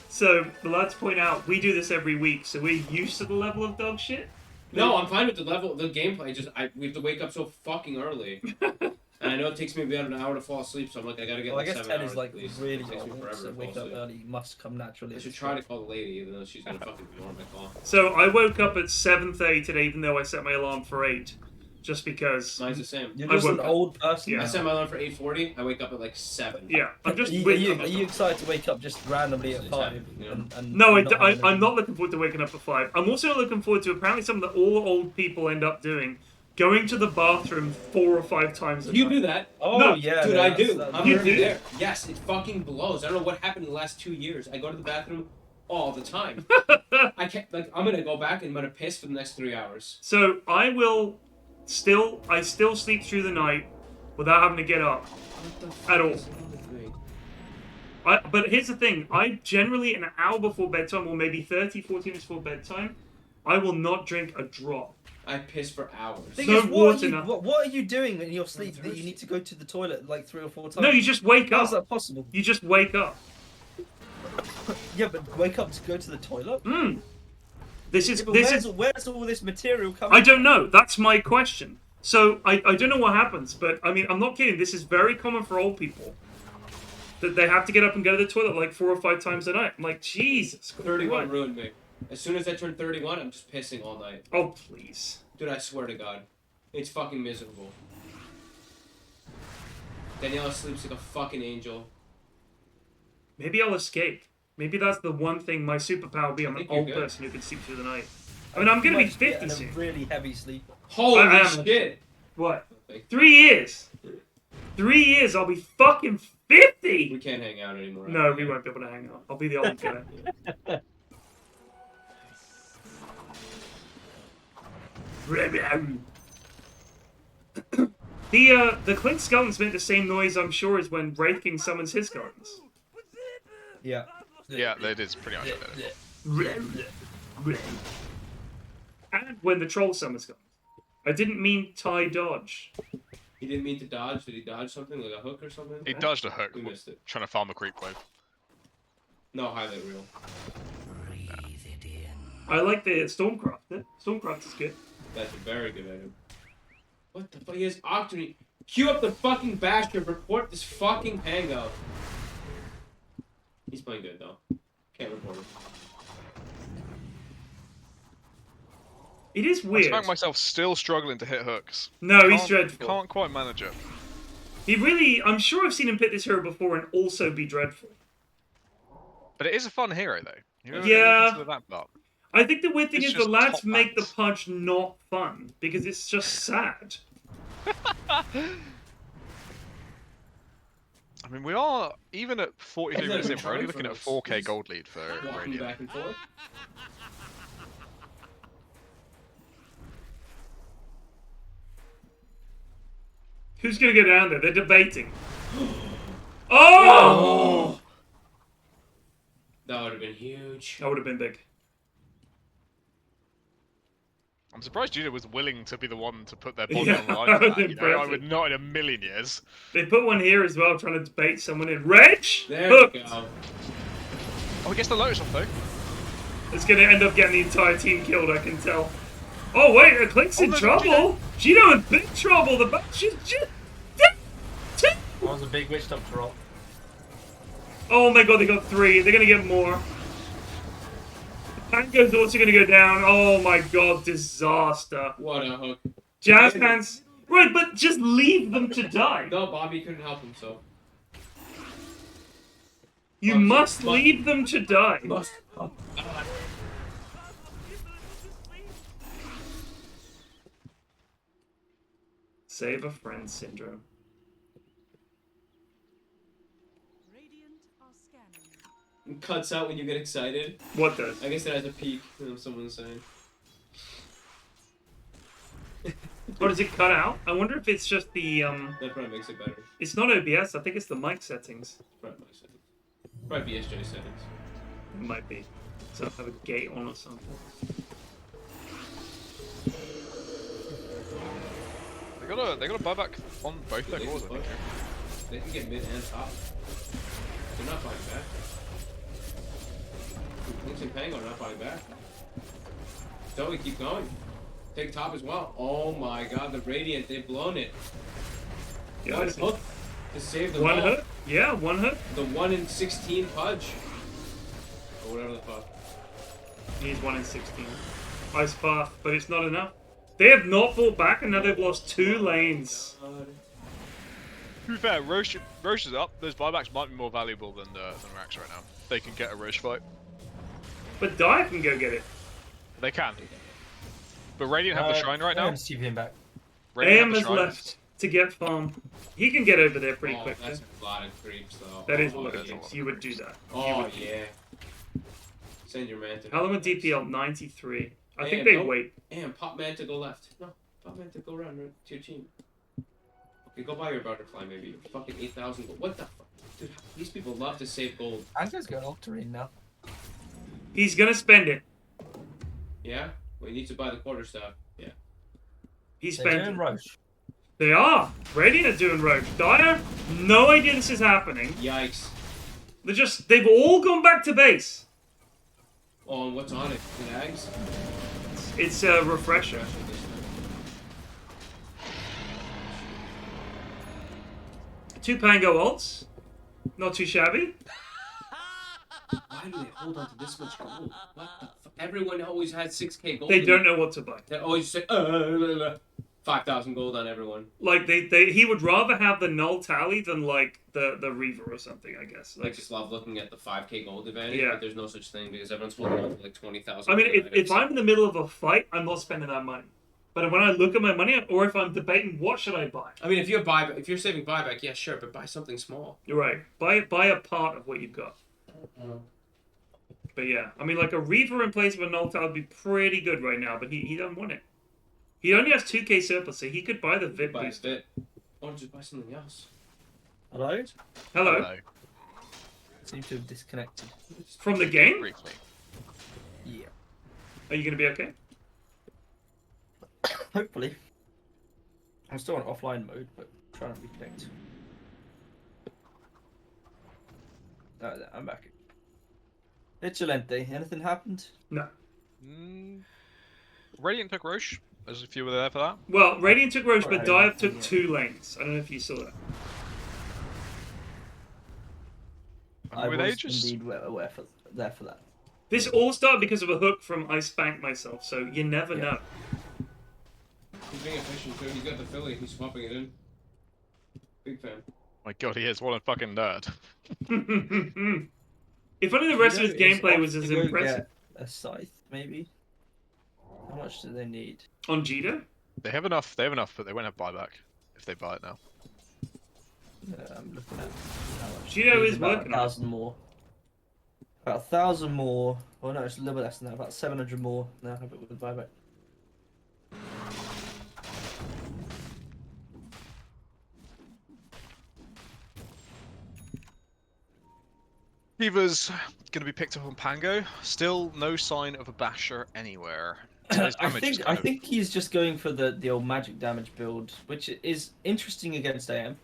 So the lads point out we do this every week, so we're used to the level of dog shit. No, I'm fine with the level, the gameplay. Just we have to wake up so fucking early, and I know it takes me about an hour to fall asleep. So I'm like, I gotta get Well, I like guess 7 10 hours is like at least. really It takes me old, forever so to wake fall up asleep. early must come naturally. I should try to call the lady, even though she's gonna fucking ignore my call. So I woke up at 7:30 today, even though I set my alarm for 8, just because. Mine's the same. You're I just an woke up. old person. Yeah. I set my alarm for 8:40. I wake up at like 7. Yeah, I'm just. Are you excited to wake up just randomly at 5? Yeah. And No, not having I'm not looking forward to waking up at 5. I'm also looking forward to apparently something that all old people end up doing: going to the bathroom 4 or 5 times a You night. do that? Oh No, yeah, Dude, no, I that's- do. that's- I'm You already do? there. Yes, it fucking blows. I don't know what happened in the last 2 years. I go to the bathroom all the time. I can't. Like, I'm gonna go back and I'm gonna piss for the next 3 hours. So I will still sleep through the night without having to get up at all. But here's the thing: I generally an hour before bedtime, or maybe 30, 40 minutes before bedtime, I will not drink a drop. I piss for hours. Thing No is, what water, are, you, nothing. what are you doing in your sleep that you need to go to the toilet like 3 or 4 times? No, you just wake How's up. that possible? You just wake up. Yeah, but wake up to go to the toilet. This is Yeah, but this is. where's all this material coming? I don't know. That's my question. So I don't know what happens, but I mean I'm not kidding. This is very common for old people. That they have to get up and go to the toilet like 4 or 5 times a night. I'm like, Jesus. 31 Christ. ruined me. As soon as I turned 31, I'm just pissing all night. Oh please. Dude, I swear to God. It's fucking miserable. Daniela sleeps like a fucking angel. Maybe I'll escape. Maybe that's the one thing my superpower will be. I'm I an think you're old good. person who can sleep through the night. I mean, I'm gonna be 50 and a soon. really heavy sleeper. Holy I am. shit! What? Nothing. 3 years. 3 years. I'll be fucking 50. We can't hang out anymore. No, we won't be able to hang out. I'll be the old guy. The Clint skeletons make the same noise, I'm sure, as when Wraith King summons his skeletons. Yeah. Yeah, that is pretty much it. And when the troll summons skeletons. I didn't mean tie dodge. He didn't mean to dodge. Did he dodge something? Like a hook or something? He dodged a hook, We missed it. trying to farm a creep wave. No highlight reel. Breathe it in. I like the Stormcraft. Stormcraft is good. That's a very good item. What the fuck? He has Octony. Cue up the fucking Basher. Report this fucking hangout. He's playing good though. Can't report him. It is I weird. found myself still struggling to hit hooks. No, he's Can't- dreadful. Can't quite manage it. He really, I'm sure I've seen him pick this hero before and also be dreadful. But it is a fun hero, though. You Yeah. consider that part. I think the weird thing It's is the just lads top make the lads. punch not fun because it's just sad. I mean, we are, even at 43 Isn't minutes it in, we're only trying looking for at a us? 4k Just gold lead for Walking Radiant. back and forth. Who's gonna go down there? They're debating. Oh! That would have been huge. That would have been big. I'm surprised Judah was willing to be the one to put their body Yeah, on the line that for was that. You know, I impressive. would not in a million years. They put one here as well, trying to debate someone in. Reg! There Hooked! we go. Oh, he gets the Lotus off, though. It's gonna end up getting the entire team killed, I can tell. Oh wait, Clink's in no, trouble! Gino in big trouble! The back That was a big witch doctor roll. Oh my god, they got 3. They're gonna get more. Pango's also gonna go down. Oh my god, disaster. What a hook. Jazz Pants. Right, but just leave them to die. No, Bobby couldn't help himself. You Must- must must- leave them to die. Must. Save a friend syndrome. Radiant are scanning. Cuts out when you get excited. What does? I guess it has a peak, someone was saying. Or does it cut out? I wonder if it's just the That probably makes it better. It's not OBS. I think it's the mic settings. Probably my settings. Probably BSJ settings. It might be. So I have a gate on or something. They got a buyback on both their They cores, I can think. push. They can get mid and top. They're not buying back. Lynx and Pango are not buying back. So we keep going. Take top as well. Oh my god, the Radiant, they've blown it. Yeah, I One see. hook to save the One wall. hook? Yeah, one hook. The 1 in 16 pudge. Or whatever the fuck. He's 1 in 16. Ice path, but it's not enough. They have not fought back and now they've lost 2 lanes. God. To be fair, Roche is up. Those buybacks might be more valuable than Rax right now. They can get a Roche fight. But Dire can go get it. They can. But Radiant have the shrine right now. him back. Radiant AM have the has shrine. left to get farm. He can get over there pretty Oh, quickly. that's a lot of creeps though. That is a Oh, lot that of is a games. lot You of would do that. Oh yeah. Send your man to. Element DPL 93. I think AM, they don't- wait. And pop man to go left. No, pop man to go around to your team. Okay, go buy your butterfly maybe. Fucking 8,000 gold. What the fuck? Dude, these people love to save gold. Anger's going Octarine now. He's gonna spend it. Yeah? Well, you need to buy the quarterstaff. Yeah. He They're spent doing it. Roche. They are. Radiant are doing Roach. Dire, no idea this is happening. Yikes. They've all gone back to base. Oh, and what's on it? Nags? It's a refresher. Two Pango ults. Not too shabby. Why do they hold on to this much gold? What the fuck? Everyone always had 6k gold. They don't know what to buy. They always say, 5,000 gold on everyone. Like he would rather have the null tally than like the Reaver or something, I guess. I just love looking at the 5k gold advantage, Yeah. but there's no such thing because everyone's holding on to like 20,000. I mean, gold if items. I'm in the middle of a fight, I'm not spending that money. But when I look at my money, or if I'm debating what should I buy, I mean, if you're saving buyback, yeah, sure, but buy something small. you're right. Buy a part of what you've got. But yeah, I mean, like a Reaver in place of a null tally would be pretty good right now. But he doesn't want it. He only has 2k surplus, so he could buy the VIP Buy a boost. bit. Or just buy something else. Hello? Hello. Seem to have disconnected. From the game? Briefly. Yeah. Are you gonna be okay? Hopefully. I'm still on offline mode, but trying to reconnect. I'm back. Vigilante, anything happened? No. Radiant took Roche, as if you were there for that. Well, Radiant took Roche, but Right, Dive took yeah. 2 lanes. I don't know if you saw that. And I with was Aegis, indeed there for that. This all started because of a hook from I Spanked Myself, so you never know. He's being efficient too. He's got the Philly. He's swapping it in. Big fan. My god, he is. What a fucking nerd. If only the rest of his Judo is gameplay off was to as go impressive. get a scythe, maybe. How much do they need? On Jito? They have enough, but they won't have buyback if they buy it now. I'm looking at how much. Jito Needs is about working on it. 1,000 more. About 1,000 more. Oh no, it's a little bit less than that. About 700 more. Now have it with the buyback. Shiva's gonna be picked up on Pango. Still no sign of a basher anywhere. So his damage is I think he's just going for the old magic damage build, which is interesting against AM.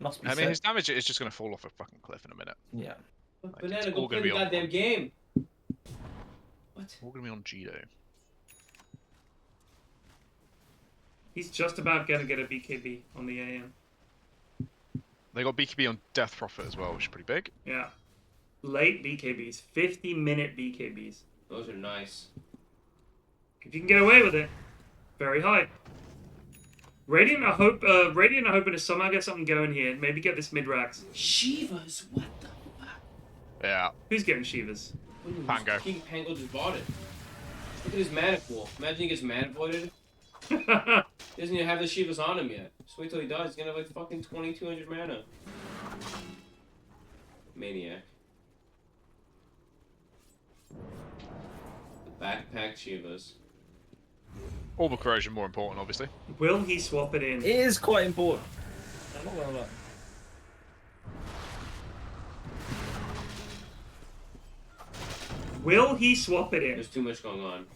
Must be I mean, said. his damage is just gonna fall off a fucking cliff in a minute. Yeah. Like, Banana, it's go all play gonna the be on goddamn game. What? All gonna be on Jito. He's just about gonna get a BKB on the AM. They got BKB on Death Prophet as well, which is pretty big. Yeah. Late BKBs. 50-minute BKBs. Those are nice. If you can get away with it. Very high. Radiant, I hope, Radiant, I'm hoping to somehow get something going here. Maybe get this mid-rax. Shivas, what the fuck? Yeah. Who's getting Shivas? Pango. King Pango just bought it. Look at his mana pool. Imagine he gets mana voided. He doesn't even have the Shivas on him yet. Just wait till he dies. He's gonna have like fucking 2,200 mana. Maniac. The backpack Shivas. Orbital Corrosion more important, obviously. Will he swap it in? It is quite important. I'm not gonna lie. Will he swap it in? There's too much going on.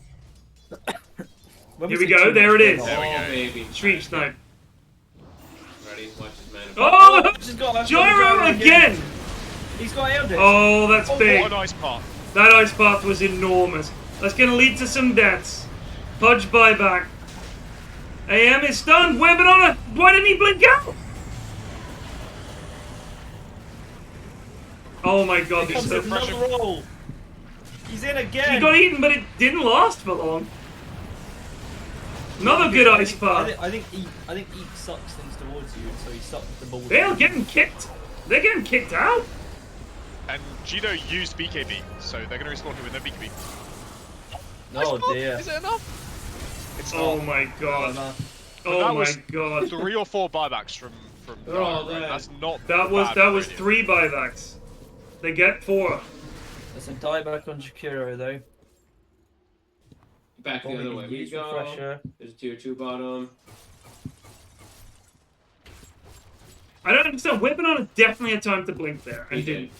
When Here we say go, too there much it is. going on- There we go. Oh, baby. Street snipe. Ready? Watch his mana. Oh! He's got Gyro again! He's got Eldritch. Oh, that's big. What a nice part. That ice path was enormous. That's gonna lead to some deaths. Pudge buyback. AM is stunned. Webbing on it. Why didn't he blink out? Oh my god, He this comes is with so another roll. He's in again. He got eaten, but it didn't last for long. Another good ice path. I think Eek sucks things towards you, so he sucked the ball. They're getting kicked. They're getting kicked out. And Jito used BKB, so they're gonna respawn him with no BKB. Oh Nice dear. Is it enough? It's not. Oh my god. But Oh that my was god. 3 or 4 buybacks from They're all Dota, right? dead. That's not That was bad, 3 buybacks. They get 4. There's a dieback on Jakiro though. Back the other way. Here you Use go. refresher. There's a tier 2 bottom. I don't understand. Weapon on it definitely had time to blink there. He And did. didn't.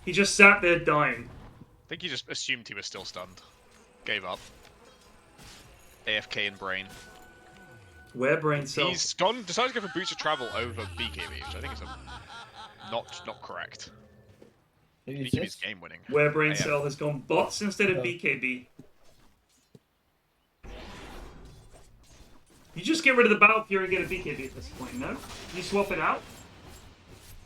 He just sat there dying. I think he just assumed he was still stunned. Gave up. AFK in brain. Where brain cell? He's decided to go for Boots of Travel over BKB, which I think is not correct. Who is BKB is this? game winning. Where brain AM. cell has gone bots instead of Oh. BKB. You just get rid of the Battle Fury and get a BKB at this point, no? You swap it out?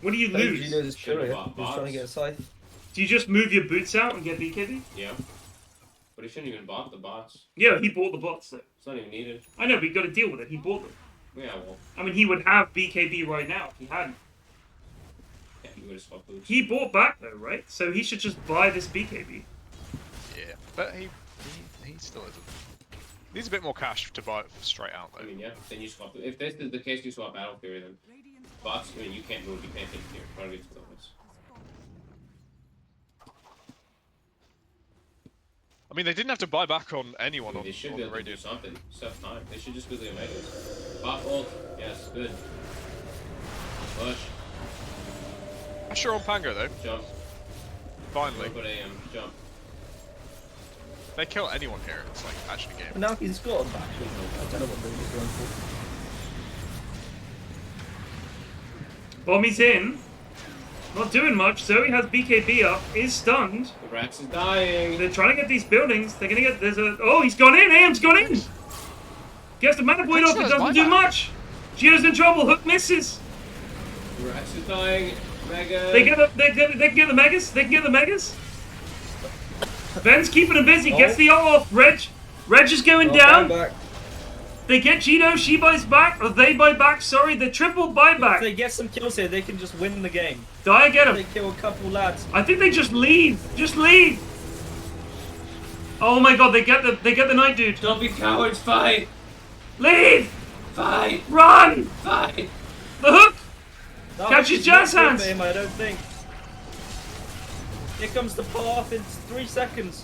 What do you Hey, lose? Gino's is Should've Jakiro. bought He's trying to bots. get a scythe. Do you just move your boots out and get BKB? Yeah. But he shouldn't even bought the bots. Yeah, he bought the bots though. It's not even needed. I know, but you got to deal with it. He bought them. Yeah, well, I mean, he would have BKB right now if he hadn't. yeah, you would have swapped boots. He bought back though, right? So he should just buy this BKB. Yeah, but he still isn't. Needs a bit more cash to buy it straight out I though. mean, yeah, then you swap. If this is the case, you swap Battle Fury then. Bots, I mean, you can't move, you can't take tier. Targets with those. I mean, they didn't have to buy back on anyone I mean, on, they should on be the able to do radio. something. Stuff time. They should just do the Omegas. Bot ult. Yes, good. Push. Sure on Pango though. Jump. Finally, Go to AM. Jump. they kill anyone here. It's like actually game. But now he's got a back. I don't know what build he's going for. Bommy's in. Not doing much. Zoe has BKB up. Is stunned. The Rax is dying. They're trying to get these buildings. They're gonna get. There's a. Oh, he's gone in. AM's gone in. Gets the mana void off. It doesn't do much. Gino's in trouble. Hook misses. The Rax is dying. Mega. They can get the megas. They can get the megas. Ben's keeping him busy. Gets Oh. the ult off. Reg is going Oh, down. buyback. They get Gino. She buys back. Or they buy back. Sorry, the triple If buyback. they get some kills here, they can just win the game. Dyer, get him. They kill a couple lads. I think they just leave. Just leave. Oh my god, they get the Knight dude. Don't be cowards, fight! Leave! Fight! Run! Fight! The hook! No, Catch his it's not jazz good for hands. him, I don't think. Here comes the path in 3 seconds.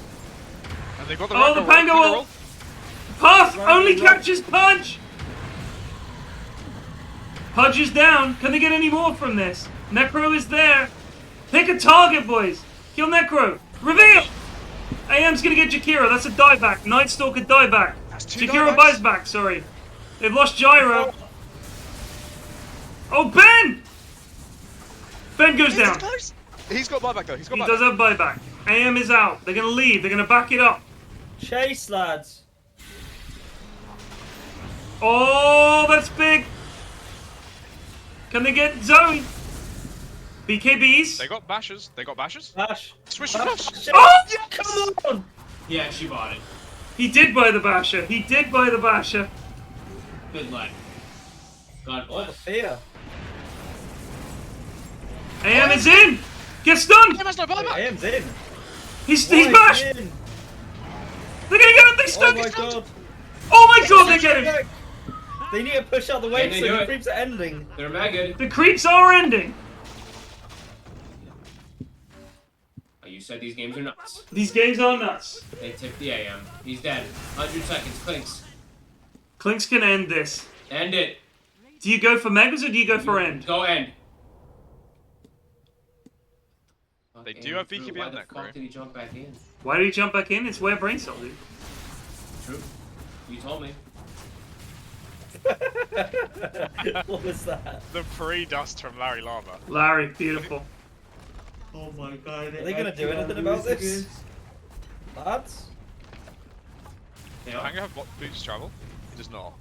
And they got the Oh, the Rango roll, Pango Pango ult. Puff Right, only right. catches Pudge. Pudge is down. Can they get any more from this? Necro is there. Pick a target, boys. Kill Necro. Reveal! AM's gonna get Jakira. That's a dieback. Night Stalker dieback. That's 2 Jakira diebacks. buys back, sorry. They've lost Gyro. Oh, Ben! Ben goes He's down. close. He's got buyback though. He's got He buyback. does have buyback. AM is out. They're gonna leave. They're gonna back it up. Chase, lads. Oh, that's big. Can they get Zoe? BKBs? They got bashers. They got bashers. Bash. Swish the Bash. flush. Oh! Come on! Yeah, she bought it. He did buy the basher. He did buy the basher. Good luck. God Oh, the bless. fear. AM is in. Get stunned. He has no buyback. AM's in. He's Boys bashed. in. They're gonna get him. They Oh stunned. my god. Oh my god, they get him. They need to push out the wave they so do the it? creeps are ending. They're mad good. The creeps are ending. Oh, you said these games are nuts. These games are nuts. They tipped the AM. He's dead. 100 seconds. Clinks. Clinks can end this. End it. Do you go for Megas or do you go for end? Go end. They Fuck, do Andy have threw. BKB Why on the that fuck crew. did he jump back in? Why did he jump back in? It's where Brain Cell, dude. True. You told me. What was that? The pre-dust from Larry Llama. Larry, beautiful. Oh my god. Are they gonna do anything about this? Lads? Yeah. Pango have boots travel? He does not.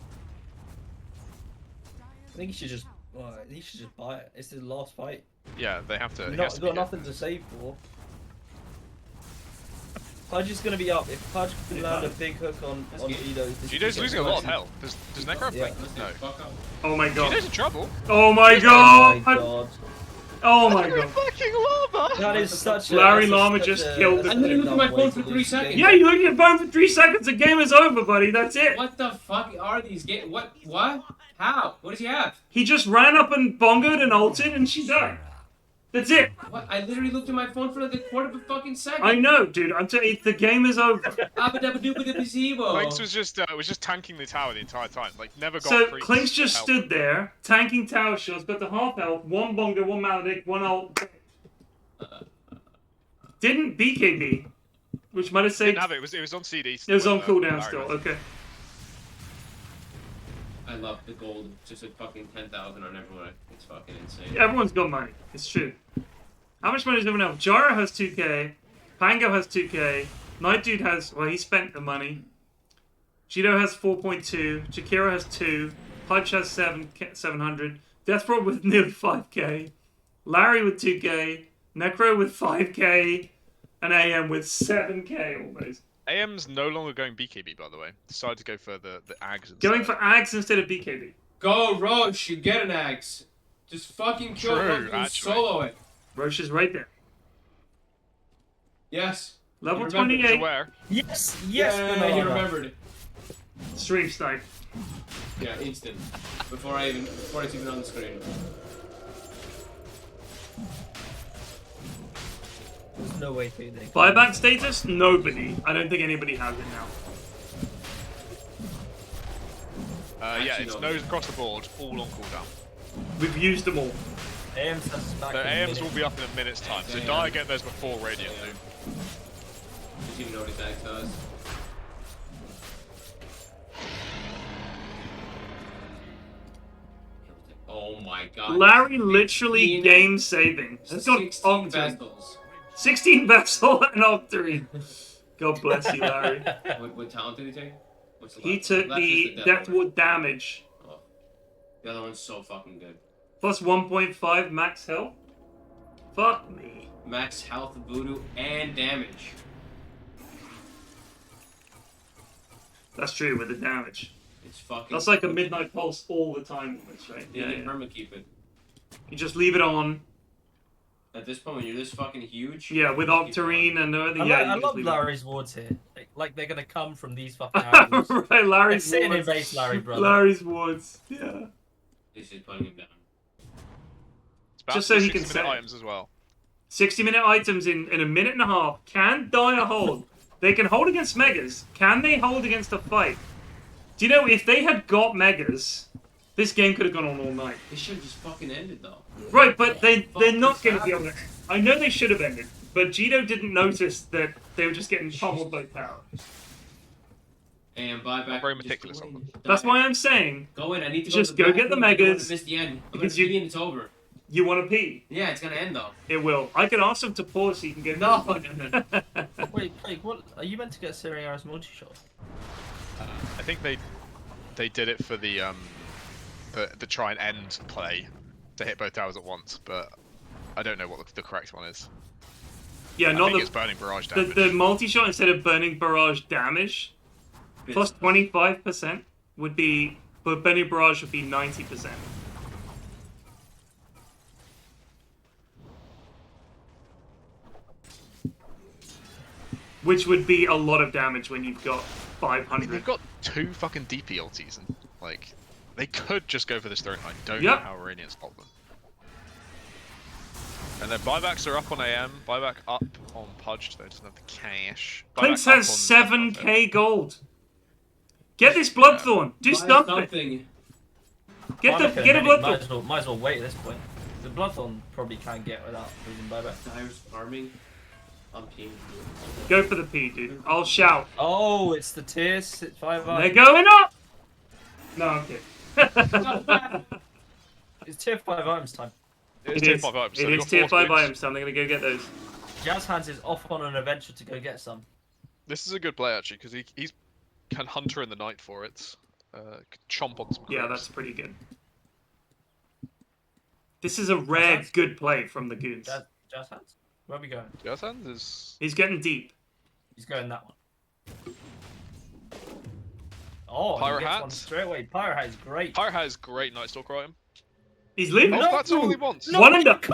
I think he should just buy it. It's his last fight. Yeah, they have to. We've he has not to got be nothing to save for. Pudge is gonna be up. If Pudge can land a big hook on Gido, Gido's losing a lot of health. Does Necro have Yeah. blink? No. Fuck up. Oh my god. Gido's in trouble. Oh my Oh god. my god. Oh my god. Fucking Llama! That is such a... Larry that's a- Llama such just a- killed that's the I literally a looked at my dumb phone way for to lose 3 the seconds. game. Yeah, you look at your phone for 3 seconds. The game is over, buddy. That's it. What the fuck are these games? What? What? How? What does he have? He just ran up and bongoed and ulted and she died. That's it. What? I literally looked at my phone for like a quarter of a fucking second. I know, dude. I'm telling you, the game is over. Clinks was just tanking the tower the entire time. Like never got So creeps Clinks just help. stood there, tanking tower shots, got the half health, one bongo, one maledict, one ult. Didn't BKB, which might have saved. Didn't have it. It was on CD. It was on when, cooldown Larry still. was. Okay. I love the gold. Just at fucking 10,000 on everyone. It's fucking insane. Everyone's got money. It's true. How much money does everyone have? Jara has 2k. Pango has 2k. Night Dude has, well, he spent the money. Cheeto has 4.2. Jakira has 2. Pudge has 700. Deathrob with nearly 5k. Larry with 2k. Necro with 5k. And AM with 7k almost. AM's no longer going BKB, by the way. Decided to go for the Ags instead. Going for Ags instead of BKB. Go, Roche. You get an axe. Just fucking kill True, both of them, actually. solo it. Roche is right there. Yes. Level You remember. 28. Aware. Yes, yes, Yeah, banana. he remembered. Stream snipe. Yeah, instant. Before it's even on the screen. There's no way through there. Buyback status? Nobody. I don't think anybody has it now. Yeah, Actually, it's no. nose across the board, all on cooldown. We've used them all. AM's has back So in a AMs minute. will be up in a minute's time. So Yeah, die yeah. get those before Radiant do. Does he even know what his axe does? Oh my god. Larry literally 16 game saving. That's got 16 Octane. vessels. 16 vessel and Octane. God bless you, Larry. What talent did he take? What's the He left? took Left the is Deathwood. Deathwood damage. Oh. The other one's so fucking good. Plus 1.5 max health. Fuck me. Max health, voodoo, and damage. That's true with the damage. It's fucking. That's like a midnight pulse all the time, almost, right? Yeah, you perma keep it. You just leave it on. At this point, when you're this fucking huge. Yeah, with Octarine and everything. I love Larry's wards here. Like they're gonna come from these fucking angles. Right, Larry's sitting wards. in base, Larry, brother. Larry's wards. Yeah. This is putting him down. Just so he can 60-minute say items as well. 60-minute items in a minute and a half. Can Dire hold? They can hold against Megas. Can they hold against a fight? Do you know, if they had got Megas, this game could have gone on all night. They should have just fucking ended, though. Right, but they're not going to be able to... I know they should have ended, but Gito didn't notice that they were just getting pummeled by power. And buyback. Very meticulous of them. That's why I'm saying... Go in, I need to just go to get the bathroom. I don't Megas. wanna miss the end. I'm Because gonna pee and it's over. You want to pee? Yeah, it's gonna end, though. It will. I could ask him to pause so you can get... No. Wait, what? Are you meant to get Sirius multi-shot? I think they did it for the try and end play to hit both towers at once, but I don't know what the correct one is. Yeah, I not think the... it's burning barrage damage. The multi-shot instead of burning barrage damage, plus 25% would be... But burning barrage would be 90%. Which would be a lot of damage when you've got 500. I mean, they've got 2 fucking DP ultis, and like they could just go for this throne. I don't know how Iranians stop them. And their buybacks are up on AM, buyback up on Pudge, though doesn't have the cash. Clinks has 7k gold. Get this Bloodthorn. Do something. Get a Bloodthorn. Might as well wait at this point. The Bloodthorn probably can't get without losing buyback. Dire's farming. I'm team. Go for the P, dude. I'll shout. Oh, it's the tiers. It's 5 They're going up! No, I'm kidding. It's tier 5 items time. It is tier 5 items. It is tier 5 items time. They're going to go get those. Jazz Hands is off on an adventure to go get some. This is a good play, actually, because he can Hunter in the night for it. Chomp on some creeps. Yeah, that's pretty good. This is a rare good play from the Goons. Jazz Hands? Where are we going? Jazz Hands is... He's getting deep. He's going that one. Oh, Pyro he gets Hat. one straight away. Pyro Hat is great. Pyro Hat is great Night Stalker item. He's leaving. Oh, that's all he wants. One and up.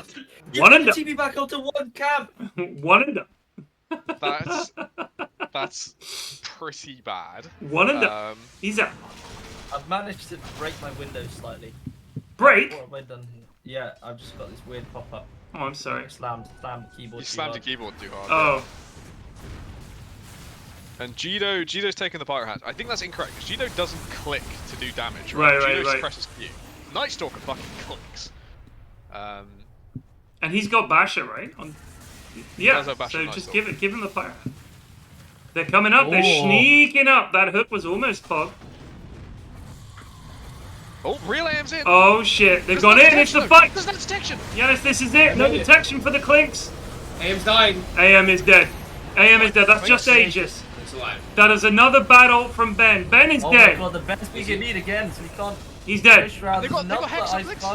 One and up. TP back onto one camp. One and up. That's pretty bad. One and up. He's out. I've managed to break my windows slightly. Break? What have I done here? Yeah, I've just got this weird pop-up. Oh, I'm sorry. Slammed the keyboard. You slammed the keyboard too hard. Oh. Yeah. And Jido's taking the Pyro Hat. I think that's incorrect, because Jido doesn't click to do damage, right? Jido Right. presses Q. Night Stalker fucking clicks. And he's got Basher, right? Yeah, Basher, so just give him the Pyro. They're coming up, they're sneaking up. That hook was almost pog. Oh, real AM's in. Oh shit, they've gone in, it's the fight! There's no detection! Yes, this is it, no detection for the Clinks. AM's dying. AM is dead. AM is dead, that's just Aegis. It's alive. That is another bad ult from Ben. Ben is dead. Oh my god, the Ben's being meat again, so he can't... He's dead. They got Hex on Clicks.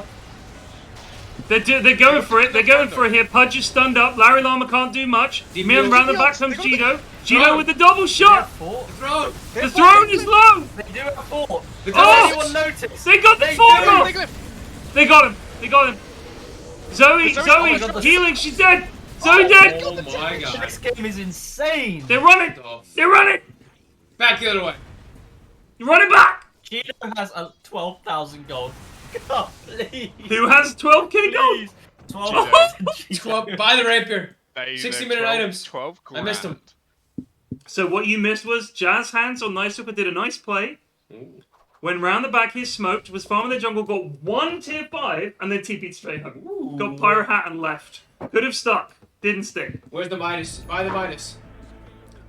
They're going for it. They're going for it here. Pudge is stunned up. Larry Llama can't do much. Man round the back comes Gito. Gito with the double shot. The throne is low. They do have 4. Oh! Anyone notice? They got the 4 off. They got him. They got him. Zoe healing. She's dead. Zoe dead. Oh my god. This game is insane. They're running. They're running. Back the other way. You're running back. Gito has 12,000 gold. God, please. Who has 12k gold? 12,000. Buy the rapier. 60-minute items. 12 grand. I missed him. So what you missed was Jazz Hands on Nice Super did a nice play. Ooh. Went round the back, he smoked, was farming the jungle, got 1 tier 5, and then TP'd straight home. Got Pyro Hat and left. Could have stuck. Didn't stick. Where's the Midas? Buy the Midas.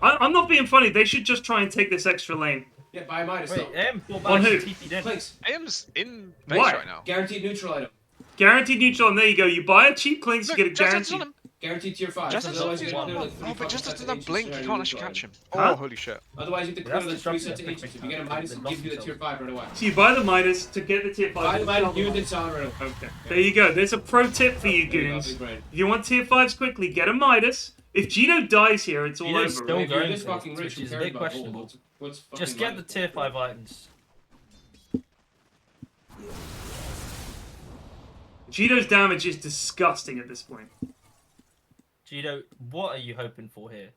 I'm not being funny. They should just try and take this extra lane. Yeah, buy Midas Wait, though. On who? Clinks. AM's in base Why? right now. Guaranteed neutral item. Guaranteed neutral, and there you go. You buy a cheap Clinks, you get a guaranteed. Guaranteed tier 5. Just Otherwise, you as have to clear like oh, but just doesn't have blink, you can't actually catch him. Huh? Oh, holy shit. Otherwise, you have to clear like 3 sets of H's. If you get a Midas, it gives you the tier 5 right away. So you buy the Midas to get the tier 5. Buy the Midas, you did sound right away. Okay. There you go. There's a pro tip for you goons. If you want tier 5s quickly, get a Midas. If Gino dies here, it's all over. Still If you're going this for fucking it, rich, which who is a cares bit about questionable. gold? What's fucking Just get the tier 5 items. Cheeto's damage is disgusting at this point. Cheeto, what are you hoping for here?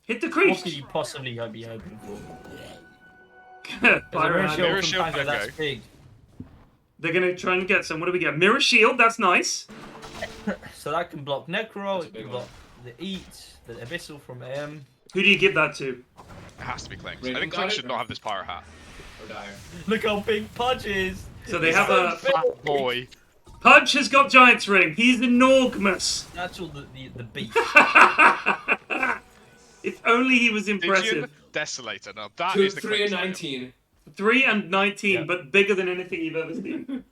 Hit the What creeps. could you possibly be hoping for? Fire There's a round. mirror shield Mirror from Pango, shield that's Pango. big. They're gonna try and get some. What do we get? Mirror shield. That's nice. So that can block Necro, That's a it big can one. block the Eat, the Abyssal from AM. Who do you give that to? It has to be Clinks. I Raven think got Clinks it? should not have this pirate hat. Or Dire. Look how big Pudge is! So they have a Fat boy. Pudge has got Giant's Ring. He's enormous. That's all the beef. If only he was Stygian impressive. Desolator. Now that is the 3 and Clinks item. 19. 3 and 19, Yeah. but bigger than anything you've ever seen.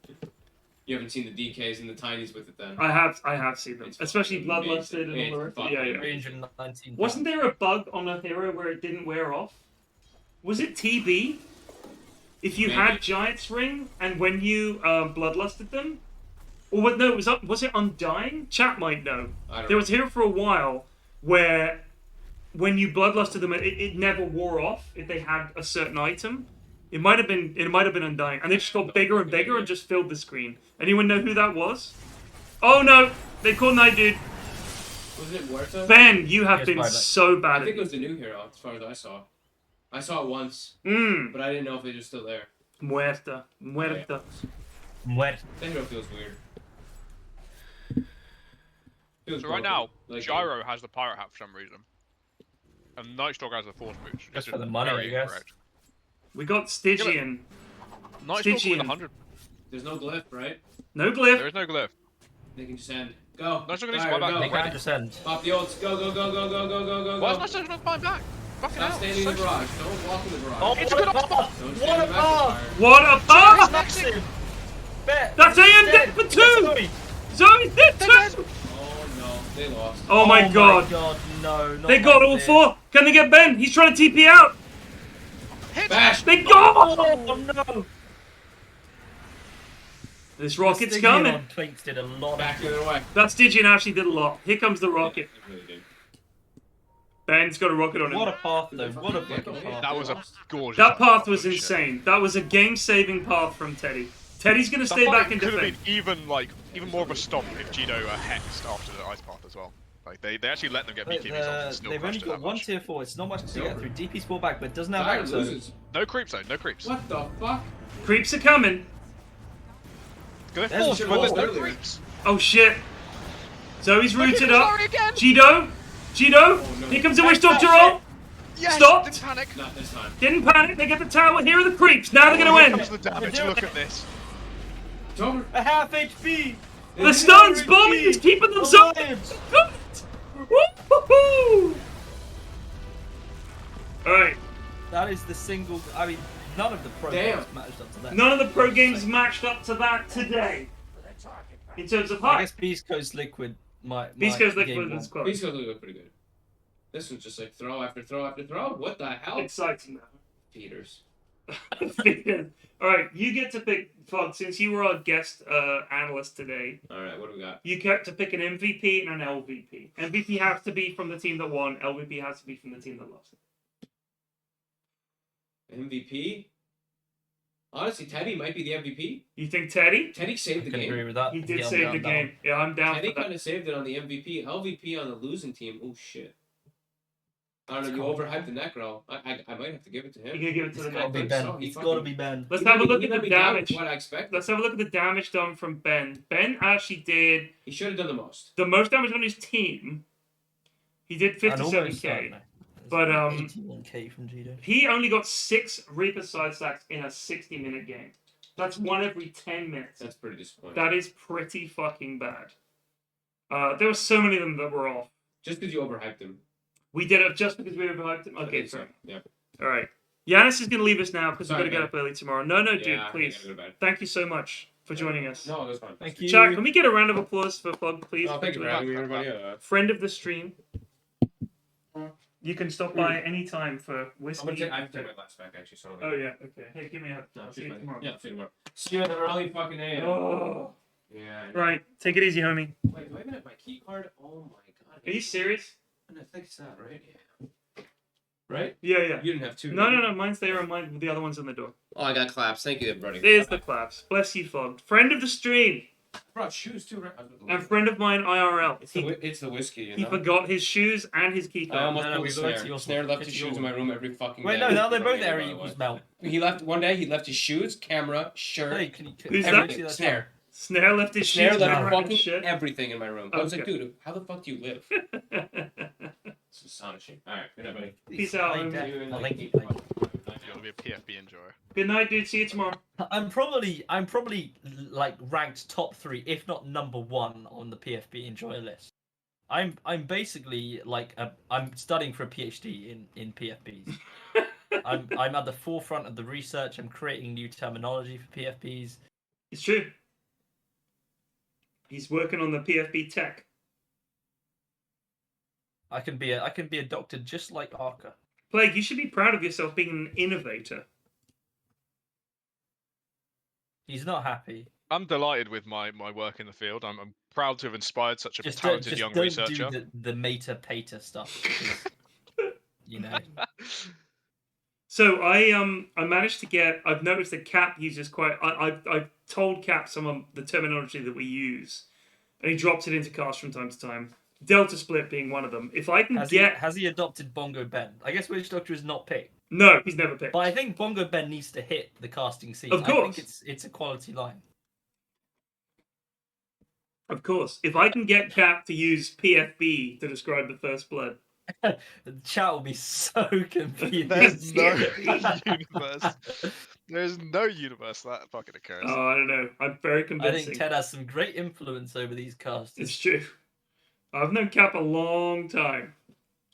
You haven't seen the DKs and the tinies with it then. I have seen them, It's especially fucking Bloodlusted amazing. and all the It's rest. Yeah, fucking yeah. 319. Wasn't there a bug on a hero where it didn't wear off? Was it TB? If you Maybe. had Giant's Ring and when you bloodlusted them, or what? No, was it Undying? Chat might know. I don't There know. was a hero for a while where when you bloodlusted them, it never wore off if they had a certain item. It might have been Undying, and they just got bigger and bigger and just filled the screen. Anyone know who that was? Oh no, they called Night Dude. Wasn't it Huerta? Ben, you have Yes, been by that. so I bad think at it was the new hero, as far as I saw. I saw it once, Mmm. but I didn't know if it was still there. Muerta. Muerto. That hero feels weird. Feels So right broken. now, Like, Gyro has the pirate hat for some reason. And Nightstalk has the force boots. Just which for is the money, very I guess. incorrect. We got Stygian. Nightstalk Stygian. with 100. There's no glyph, right? No There glyph. is no glyph. They can just end. Go. Nightstalk needs to Fire, buy back go. They already. can descend. Pop the ults. Go, go, go, go, go, go, go, go, Why go. is Nightstalk not buying back? Fucking Stop hell. standing in the garage. Don't walk in the garage. Oh, It's a what good a path! Don't What stand a in the back path! of the fire. What a path! Massive! Bet! That's AM Dead. dead for 2! Zoe's dead too! Oh no, they lost. Oh my god. No, not They got like all this. 4. Can they get Ben? He's trying to TP out. Bash! They got! Oh no! This rocket's Stygian coming. on Twinks did a lot Back of the other way. That Stygian actually did a lot. Here comes the rocket. It really did. Ben's got a rocket on What him. a path though, what a fucking path. That was a gorgeous. That path was Holy shit. insane. That was a game-saving path from Teddy. Teddy's gonna That stay back fight and could have defend. been even more of a stomp if Jido hexed after the ice path as well. Like they actually let them get But, BKBs on and still they've only crushed it got that one much. tier 4, it's not much to Silver. get through. DP's ball back, but doesn't have Dire Exo. loses. No creep zone, no creeps. What the fuck? Creeps are coming. Go There's force, the but there's no ball. creeps. Oh shit. Zoe's rooted Look, up. sorry again. Jido. no. Here comes a Witch Doctor roll. Yes, Stopped. didn't panic. Not this time. Didn't panic. They get the tower. Here are the creeps. Now they're gonna Here win. comes the damage. Look at this. It's over. A half HP! The stun's bombing is keeping them so. Alliance. Woo-hoo-hoo! Alright. That is the single. I mean, none of the pro Damn. games matched up to that. None of the pro games matched up to that today. In terms of I height. guess Beast Coast Liquid might. Beast Coast game Liquid one. is quite These guys look pretty good. This one's just like throw after throw after throw. What the hell? exciting now. Peters. Alright, you get to pick, Fog, since you were our guest analyst today, Alright, what do we got? you get to pick an MVP and an LVP. MVP has to be from the team that won, LVP has to be from the team that lost. MVP? Honestly, Teddy might be the MVP. You think Teddy? Teddy saved the I can agree game. with that. He did Yeah, I'm save down the with that game. one. Yeah, I'm down Teddy for that. kind of saved it on the MVP. LVP on the losing team. Oh shit. I don't know. It's You cold. overhyped the Necro. I might have to give it to him. You're gonna give it to It's the gotta next be one. Ben. so. He It's fucking- gotta be Ben. Let's He have a let look me- at he the let me down damage. with What I expected. Let's have a look at the damage done from Ben. Ben actually did He should have done the most. the most damage on his team. He did And almost, 57k. no. But, 81k from Jido. He only got 6 Reaper side stacks in a 60-minute game. That's 1 every 10 minutes. That's pretty disappointing. That is pretty fucking bad. There were so many of them that were off. Just because you overhyped him. We did it just because we overhyped him. I Okay, think so. sorry. Yeah. All right. Yanis is going to leave us now because we've got Sorry, to get man. up early tomorrow. No, dude, Yeah, I please. gotta go to bed. Thank you so much for joining us. No, it was fine. Thank you. Chat, can we get a round of applause for Plug, please? Oh, thank you for having me, everybody. Friend of the stream. You can stop by any time for I'm whiskey. gonna take, I have to take my last back actually. So Oh, yeah, okay. Hey, give me a... I'll see you tomorrow. Yeah, see you tomorrow. See you in the early fucking AM. Oh. Yeah. I know. Right, take it easy, homie. Wait, do I even have my key card? Oh my god. Are you serious? I think it's that, right? Yeah. right? Yeah, yeah. You didn't have 2. No, did you? no, no. Mine's there and mine. The other one's on the door. Oh, I got claps. Thank you, everybody. There's the claps. Bless you, Fogged. Friend of the stream. I brought shoes too, right? And friend of mine, IRL. It's the whiskey, you He know? forgot his shoes and his key I card. almost No, pulled we a go to snare. your Snare left It's his your shoes in my room every fucking Wait, day. no, now they're both By there. the He way. was Mel. He left one day. He left his shoes, camera, shirt, Hey, can you? Who's everyone that? see Snare. Snare left his Snare shoes left and fucking shit. everything in my room. I was like, Okay. dude, how the fuck do you live? It's astonishing. All right, good night, buddy. Peace out, Hey, homie. Dad. See you in, Oh, like, thank you. 8 Thank you. You gotta be a PFB enjoyer. Good night, dude. See you tomorrow. I'm probably like ranked top 3, if not number 1 on the PFB enjoyer list. I'm basically like I'm studying for a PhD in PFBs. I'm at the forefront of the research. I'm creating new terminology for PFBs. It's true. He's working on the PFB tech. I can be a doctor just like Arca. Plague, you should be proud of yourself being an innovator. He's not happy. I'm delighted with my work in the field. I'm proud to have inspired such a Just talented don't young do researcher. the meta pater stuff. Because, you know. So I managed to get. I've noticed that Cap uses quite. I've told Cap some of the terminology that we use, and he drops it into cast from time to time. Delta split being one of them. If I can Has he adopted Bongo Ben? I guess Witch Doctor is not picked. No, he's never picked. But I think Bongo Ben needs to hit the casting scene. Of course. I think it's a quality line. Of course. If I can get Cap to use PFB to describe the First Blood. The chat will be so confused. There's no universe. There's no universe that fucking occurs. Oh, I don't know. I'm very I convincing. think Ted has some great influence over these casters. It's true. I've known Cap a long time.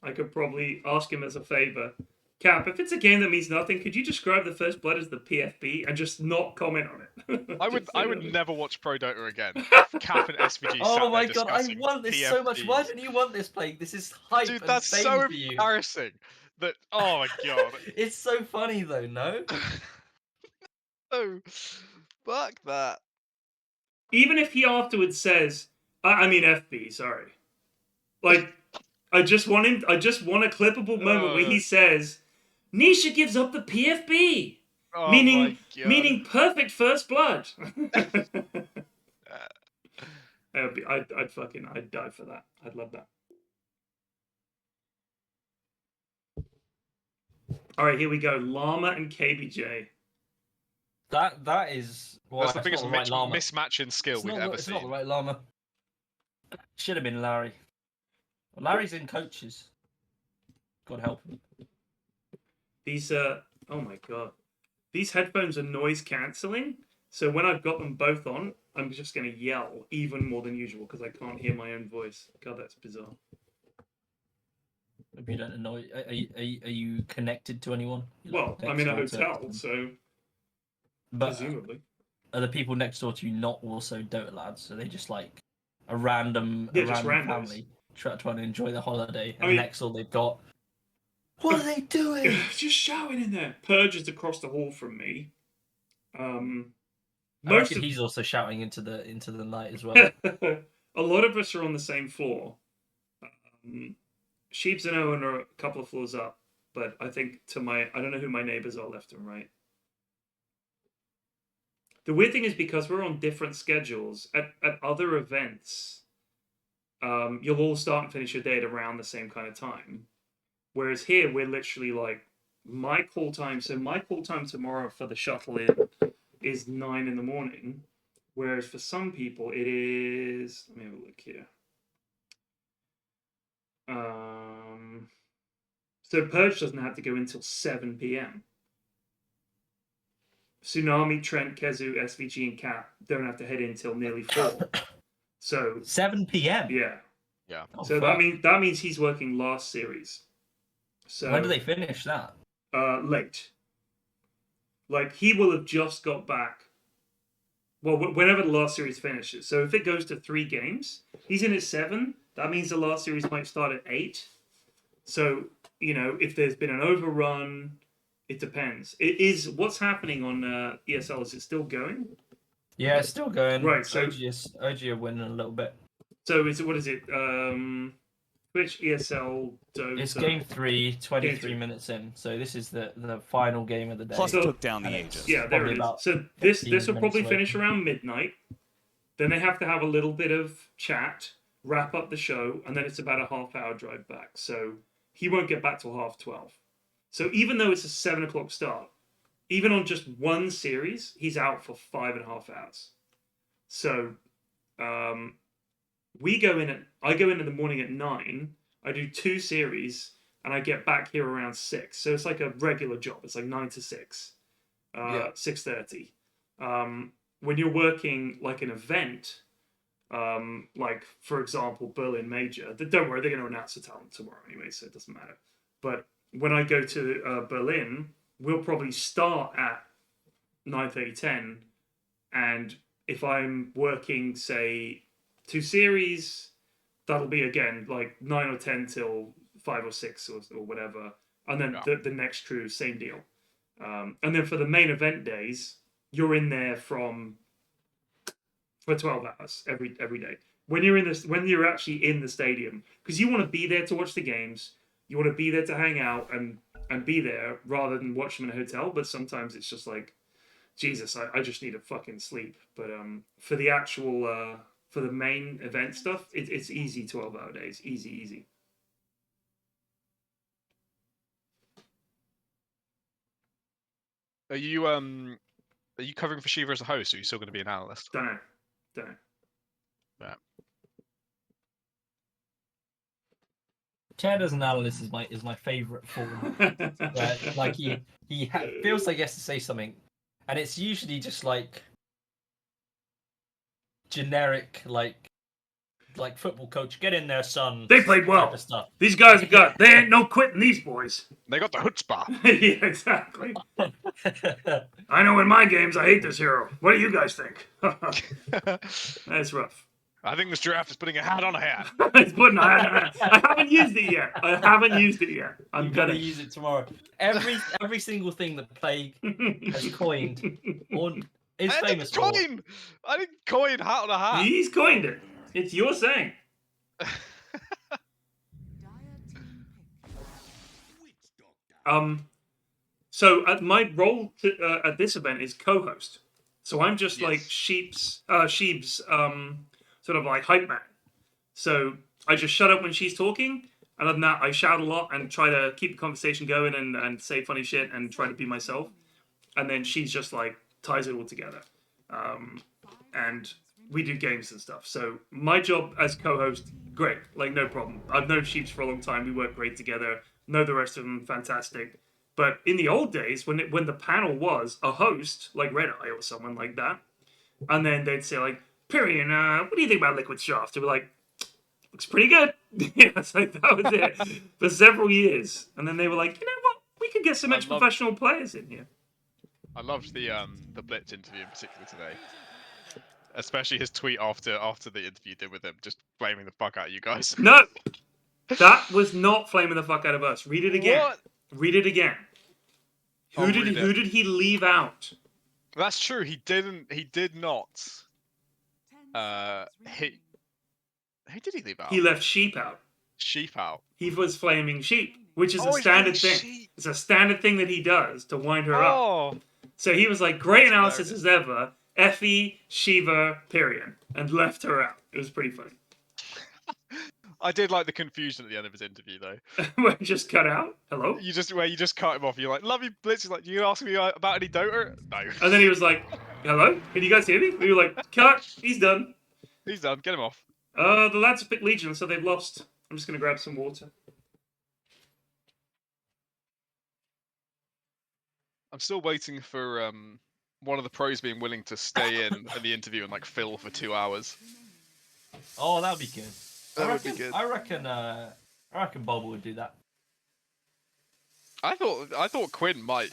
I could probably ask him as a favor. Cap, if it's a game that means nothing, could you describe the First Blood as the PFB and just not comment on it? I would never watch Pro Dota again. Cap and SVG. Oh my sat there god, I discussing want this so much. Why PFBs. didn't you want this, Plague? This is hype Dude, and that's fame so for you. embarrassing. That oh my god. It's so funny though, no? Oh, fuck that. Even if he afterwards says, I mean FB, sorry. Like, I just want a clippable moment where he says, Nisha gives up the PFB. Oh meaning my god. meaning perfect First Blood. I'd die for that. I'd love that. All right, here we go. Llama and KBJ. That is That's the it's biggest not the right llama. mismatch in skill It's we've not ever it's seen. not the right llama. Should have been Larry. Well, Larry's in coaches. God help him. These oh my god. These headphones are noise cancelling. So when I've got them both on, I'm just going to yell even more than usual because I can't hear my own voice. God, that's bizarre. Maybe you don't annoy. Are you connected to anyone? Well, I'm in a hotel, so but presumably. are the people next door to you not also Dota lads? So they just like a random Just randos. family trying to enjoy the holiday, I and mean- next all they've got. What are they doing? Just shouting in there. Purge is across the hall from me. I Most reckon of he's also shouting into the night as well. a lot of us are on the same floor. Sheeps and Owen are a couple of floors up, but I think I don't know who my neighbors are left and right. The weird thing is because we're on different schedules, at other events, you'll all start and finish your day at around the same kind of time. Whereas here, we're literally like, my call time tomorrow for the shuttle in is 9 in the morning. Whereas for some people, it is, let me have a look here. So Purge doesn't have to go until 7 p.m. Tsunami, Trent, Kezu, SVG, and Cap don't have to head in until nearly 4. So 7 p.m. yeah. Yeah. Oh, So fuck. that means he's working last series. So When do they finish that? late. Like he will have just got back. Well, whenever the last series finishes. So if it goes to 3 games, he's in at 7. That means the last series might start at 8. So if there's been an overrun, it depends. It is what's happening on ESL. Is it still going? Yeah, it's still going. Right, so- OG are winning a little bit. So what is it? 20 Twitch, ESL, Dota. It's game 3, 23 minutes in. So this is the final game of the day. Plus So- took down the And Aegis. it's Yeah, there probably it is. about So this 15 will probably minutes away. finish around midnight. Then they have to have a little bit of chat, wrap up the show, and then it's about a half-hour drive back. So he won't get back till 12:30. So even though it's a 7 o'clock start, even on just one series, he's out for 5.5 hours. So I go in the morning at 9. I do 2 series, and I get back here around 6. So it's like a regular job. It's like 9 to 6, 6:30. When you're working like an event, like for example Berlin Major, don't worry, they're going to announce the talent tomorrow anyway, so it doesn't matter. But when I go to Berlin, we'll probably start at 9:30, 10, and if I'm working, say, 2 series, that'll be again like 9 or 10 till 5 or 6 or whatever, and then the next crew, same deal. And then for the main event days, you're in there for 12 hours every day. When you're actually in the stadium, because you want to be there to watch the games, you want to be there to hang out and be there rather than watch them in a hotel. But sometimes it's just like, Jesus, I just need to fucking sleep. But for the actual for the main event stuff, it's easy 12-hour days, easy. Are you covering for Shiva as a host, or are you still going to be an analyst? Don't know. Yeah. Chad as an analyst is my favorite form. Where, like he feels like he has to say something, and it's usually just like generic like football coach, get in there, son. They played well. type of stuff. These guys have got. They ain't no quitting these boys. They got the chutzpah. Yeah, exactly. I know in my games I hate this hero. What do you guys think? That's rough. I think this giraffe is putting a hat on a hat. It's putting a hat on a hat. I haven't used it yet. I'm gonna use it tomorrow. Every single thing that Plague has coined or is famous for. I didn't coin hat on a hat. He's coined it. It's your saying. So my role at this event is co-host. So I'm just like Sheep's sort of like hype man. So I just shut up when she's talking. And other than that, I shout a lot and try to keep the conversation going and say funny shit and try to be myself. And then she's just like ties it all together. And we do games and stuff. So my job as co-host, great, like no problem. I've known Sheeps for a long time. We work great together. Know the rest of them, fantastic. But in the old days, when the panel was a host, like Red Eye or someone like that, and then they'd say like, Pyrian, what do you think about Liquid Shaft? They were like, looks pretty good. Yeah, it's like that was it for several years. And then they were like, you know what? We could get some ex-professional players in here. I loved the Blitz interview in particular today. Especially his tweet after the interview you did with him, just blaming the fuck out of you guys. No! That was not flaming the fuck out of us. Read it again. What? Read it again. Who did he leave out? That's true. He did not. Who did he leave out? He left Sheep out. Sheep out. He was flaming Sheep, which is a he's standard flaming thing. Sheep. It's a standard thing that he does to wind her up. So he was like, great analysis as ever. Effie, Shiva, Pyrian, and left her out. It was pretty funny. I did like the confusion at the end of his interview though. Where he just cut out. Hello? You just cut him off. You're like, love you, Blitz. He's like, you gonna ask me about any Dota? No. And then he was like, hello? Can you guys hear me? We were like, cut. He's done. He's done. Get him off. The lads have picked Legion, so they've lost. I'm just gonna grab some water. I'm still waiting for one of the pros being willing to stay in the interview and like fill for 2 hours. Oh, that would be good. That would be good. I reckon Bob would do that. I thought Quinn might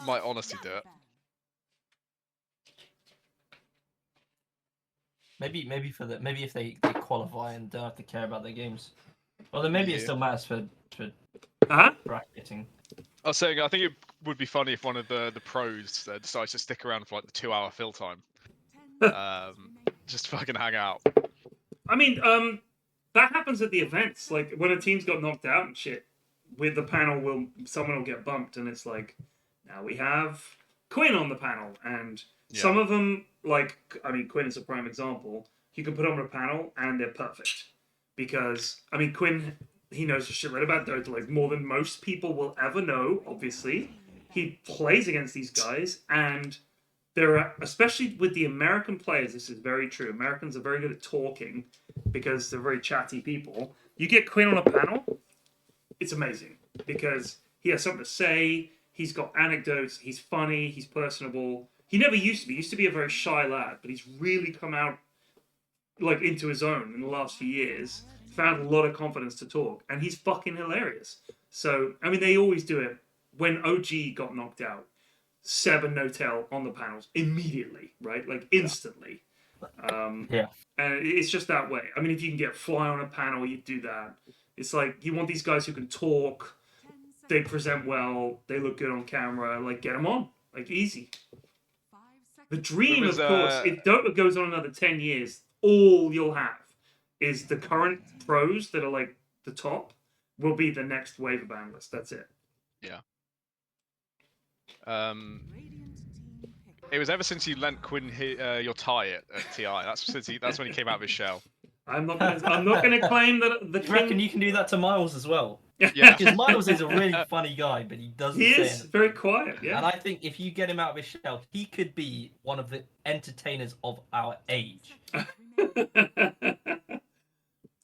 honestly do it. Maybe if they qualify and don't have to care about their games. Well, then maybe it still matters for bracketing. I was saying I think it would be funny if one of the pros decides to stick around for like the 2 hour fill time. Just fucking hang out. I mean, that happens at the events. Like when a team's got knocked out and shit, with the panel, someone will get bumped, and it's like, now we have Quinn on the panel, and some of them, like, I mean, Quinn is a prime example. You can put on a panel, and they're perfect because I mean, Quinn, he knows a shit right about Dota, like more than most people will ever know. Obviously, he plays against these guys, and there are, especially with the American players, this is very true. Americans are very good at talking because they're very chatty people. You get Quinn on a panel, it's amazing because he has something to say. He's got anecdotes. He's funny. He's personable. He never used to be. He used to be a very shy lad, but he's really come out like into his own in the last few years. Found a lot of confidence to talk, and he's fucking hilarious. So I mean, they always do it. When OG got knocked out, 7 no-tell on the panels immediately, right? Like instantly. Yeah. And it's just that way. I mean, if you can get Fly on a panel, you do that. It's like you want these guys who can talk, they present well, they look good on camera, like get them on. Like easy. The dream, of course, if Dota goes on another 10 years, all you'll have is the current pros that are like the top will be the next wave of analysts. That's it. Yeah. It was ever since you lent Quinn your tie at TI. That's when he came out of his shell. I'm not gonna claim that the Do you reckon you can do that to Miles as well? Yeah. Because Miles is a really funny guy, but he doesn't He say is anything. very quiet, yeah. And I think if you get him out of his shell, he could be one of the entertainers of our age.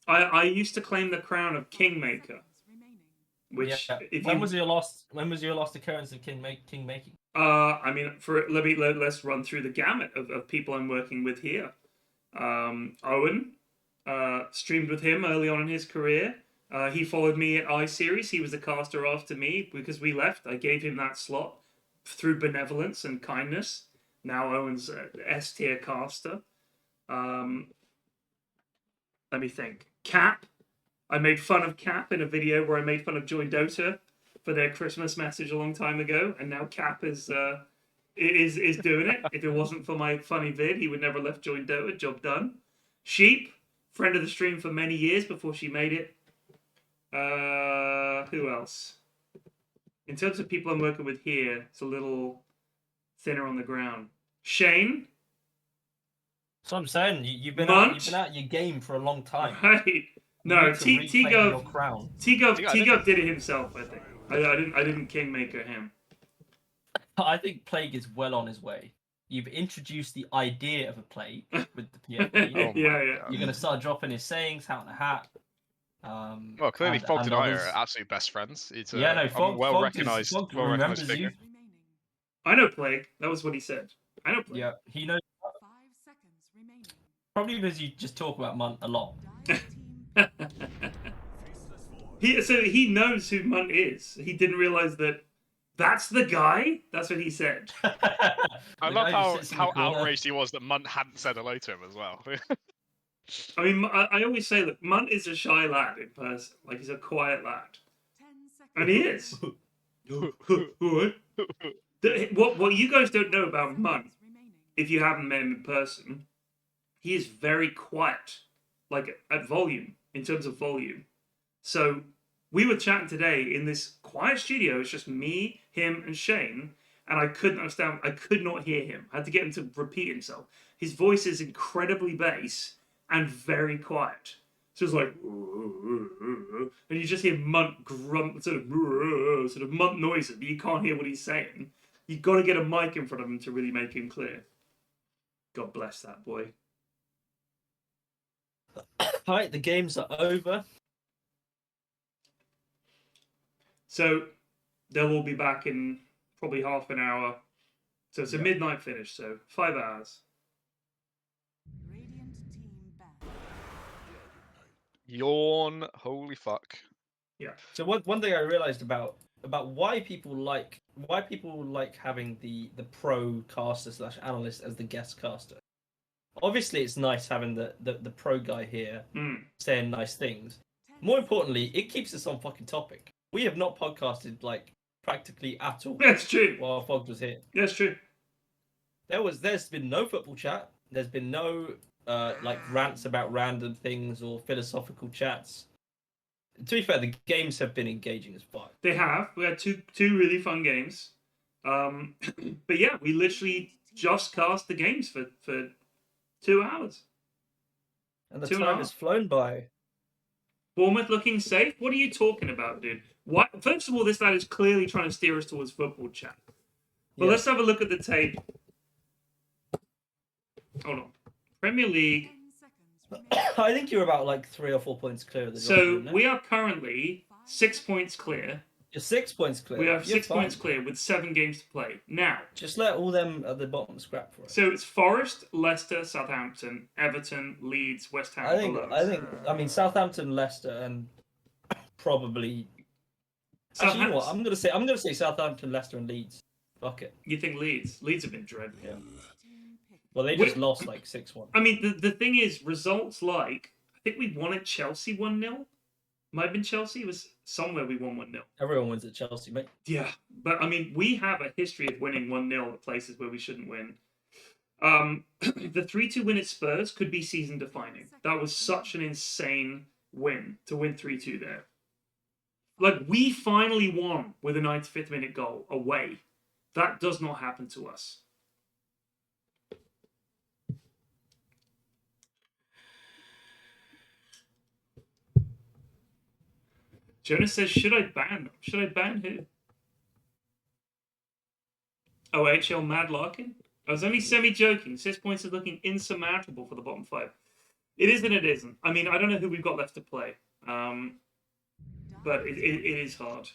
I used to claim the crown of Kingmaker. Which When was your last occurrence of king making? I mean, let's run through the gamut of people I'm working with here. Owen, streamed with him early on in his career. He followed me at iSeries. He was a caster after me because we left. I gave him that slot through benevolence and kindness. Now Owen's an S-tier caster. Let me think. Cap. I made fun of Cap in a video where I made fun of Join Dota for their Christmas message a long time ago, and now Cap is doing it. If it wasn't for my funny vid, he would never have left Join Dota. Job done. Sheep, friend of the stream for many years before she made it. Who else? In terms of people I'm working with here, it's a little thinner on the ground. Shane. So I'm saying you've been out your game for a long time. Right. No, T-Gov did it himself, I think. I didn't Kingmaker him. I think Plague is well on his way. You've introduced the idea of a Plague with the PFA. Yeah. You're going to start dropping his sayings, hat in a hat. Well, clearly Fog and I are absolute best friends. It's a Fog, well-recognized figure. I know Plague. That was what he said. I know Plague. Yeah, he knows. Probably because you just talk about Munt a lot. He knows who Munt is. He didn't realize that that's the guy. That's what he said. I love how outraged he was that Munt hadn't said hello to him as well. I mean, I always say that Munt is a shy lad in person. Like, he's a quiet lad. And he is. What you guys don't know about Munt, if you haven't met him in person, he is very quiet. Like, at volume, in terms of volume. So, we were chatting today in this quiet studio. It's just me, him, and Shane. And I couldn't understand. I could not hear him. I had to get him to repeat himself. His voice is incredibly bass and very quiet. So it's like, and you just hear Munt grunt, sort of Munt noises, but you can't hear what he's saying. You've got to get a mic in front of him to really make him clear. God bless that boy. Alright, the games are over. So they'll all be back in probably half an hour. So it's a midnight finish, so 5 hours. Yawn. Holy fuck. Yeah. So one thing I realized about why people like having the pro caster / analyst as the guest caster. Obviously, it's nice having the pro guy here saying nice things. More importantly, it keeps us on fucking topic. We have not podcasted like practically at all. That's true. While Fogs was here. That's true. There's been no football chat. There's been no like rants about random things or philosophical chats. To be fair, the games have been engaging as fuck. They have. We had two really fun games. But yeah, we literally just cast the games for 2 hours. And the 2.5. time has flown by. Bournemouth looking safe? What are you talking about, dude? What? First of all, this lad is clearly trying to steer us towards football chat. But Yeah. let's have a look at the table. Hold on. Premier League. 10 seconds remaining. I think you're about like 3 or 4 points clear of the So drop, isn't it? we are currently 6 points clear. You're 6 points clear. We have You're 6 fine. points clear with 7 games to play. Now, Just let all them at the bottom scrap for it. so it's Forest, Leicester, Southampton, Everton, Leeds, West Ham. I mean, Southampton, Leicester, and probably. Actually, you know what? I'm gonna say Southampton, Leicester, and Leeds. Fuck it. You think Leeds? Leeds have been dreadful. Yeah. Team pick. Well, they just lost like 6-1. I mean, the thing is, results like, I think we won at Chelsea 1-0. Might have been Chelsea. It was somewhere we won 1-0. Everyone wins at Chelsea, mate. Yeah, but I mean, we have a history of winning 1-0 at places where we shouldn't win. The 3-2 win at Spurs could be season defining. That was such an insane win to win 3-2 there. Like, we finally won with a 95th minute goal away. That does not happen to us. Jonas says, should I ban them? Should I ban who? OHL Mad Larkin? I was only semi-joking. 6 points is looking insurmountable for the bottom 5. It is and it isn't. I mean, I don't know who we've got left to play. But it is hard.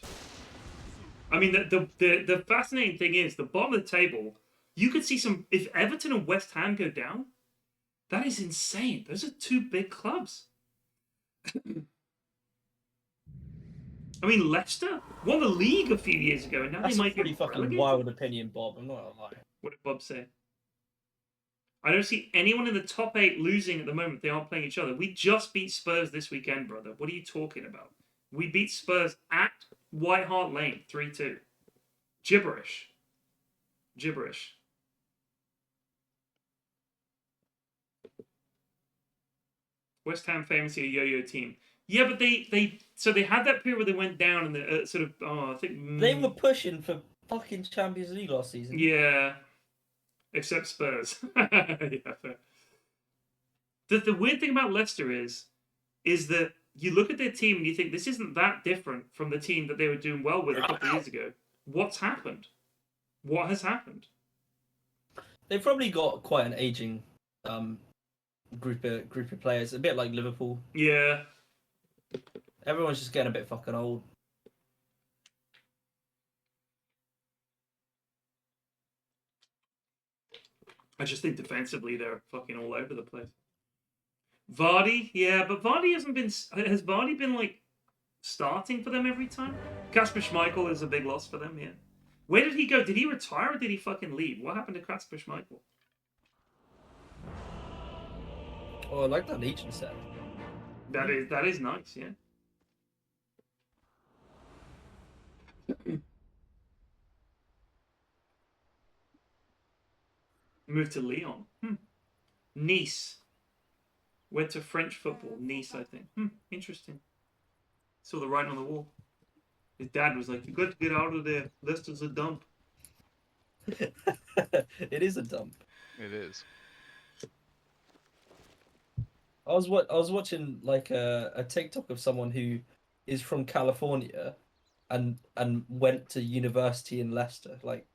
I mean, the fascinating thing is, the bottom of the table, you could see some... If Everton and West Ham go down, that is insane. Those are 2 big clubs. I mean, Leicester won the league a few years ago, and now That's they a might pretty get fucking relegated. wild opinion, Bob. I'm not gonna lie. What did Bob say? I don't see anyone in the top 8 losing at the moment. They aren't playing each other. We just beat Spurs this weekend, brother. What are you talking about? We beat Spurs at White Hart Lane, 3-2. Gibberish. Gibberish. West Ham famously a yo-yo team. Yeah, but they had that period where they went down and they sort of, I think... They were pushing for fucking Champions League last season. Yeah. Except Spurs. Yeah, fair. The weird thing about Leicester is that you look at their team and you think this isn't that different from the team that they were doing well with a couple of years ago. What's happened? What has happened? They've probably got quite an aging group of players, a bit like Liverpool. Yeah. Everyone's just getting a bit fucking old. I just think defensively they're fucking all over the place. Vardy, yeah, but Vardy hasn't been... Has Vardy been, like, starting for them every time? Kasper Schmeichel is a big loss for them, yeah. Where did he go? Did he retire or did he fucking leave? What happened to Kasper Schmeichel? Oh, I like that Legion set. That is nice, yeah. Moved to Lyon. Nice. Went to French football. Nice, I think. Interesting. Saw the writing on the wall. His dad was like, "You got to get out of there. Leicester's a dump." It is a dump. It is. I was watching like a TikTok of someone who is from California and went to university in Leicester. Like,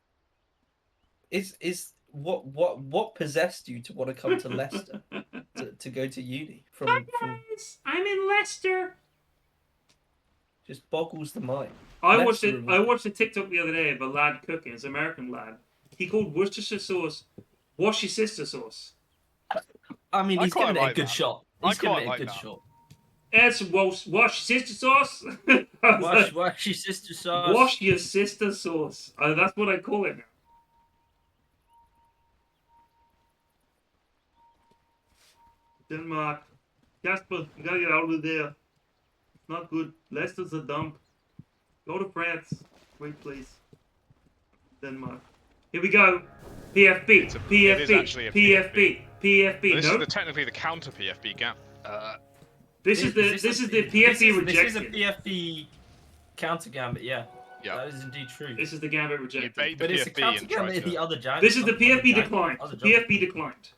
what possessed you to want to come to Leicester to go to uni Hi from guys, I'm in Leicester. just boggles the mind. I watched Leicester a TikTok the other day of a lad cooking. It's an American lad. He called Worcestershire sauce "wash your sister sauce." I mean, I he's quite giving it a like good that. shot. I He's giving quite it a like good that. shot. It's wash your sister sauce. I was like, Wash your sister sauce. wash your sister sauce. That's what I call it now. Denmark. Casper, you gotta get out of there. It's not good. Leicester's a dump. Go to France. Great place. Denmark. Here we go. PFB. It is actually a PFB. PFB. This No, is technically the counter PFB gap. this is the PFB rejected. This is a PFB counter gambit. Yeah. Yeah. That is indeed true. This is the gambit You rejected. bait the But it's a PFB counter and try gambit to. the other giant. This is the other PFB giant- declined. other PFB declined.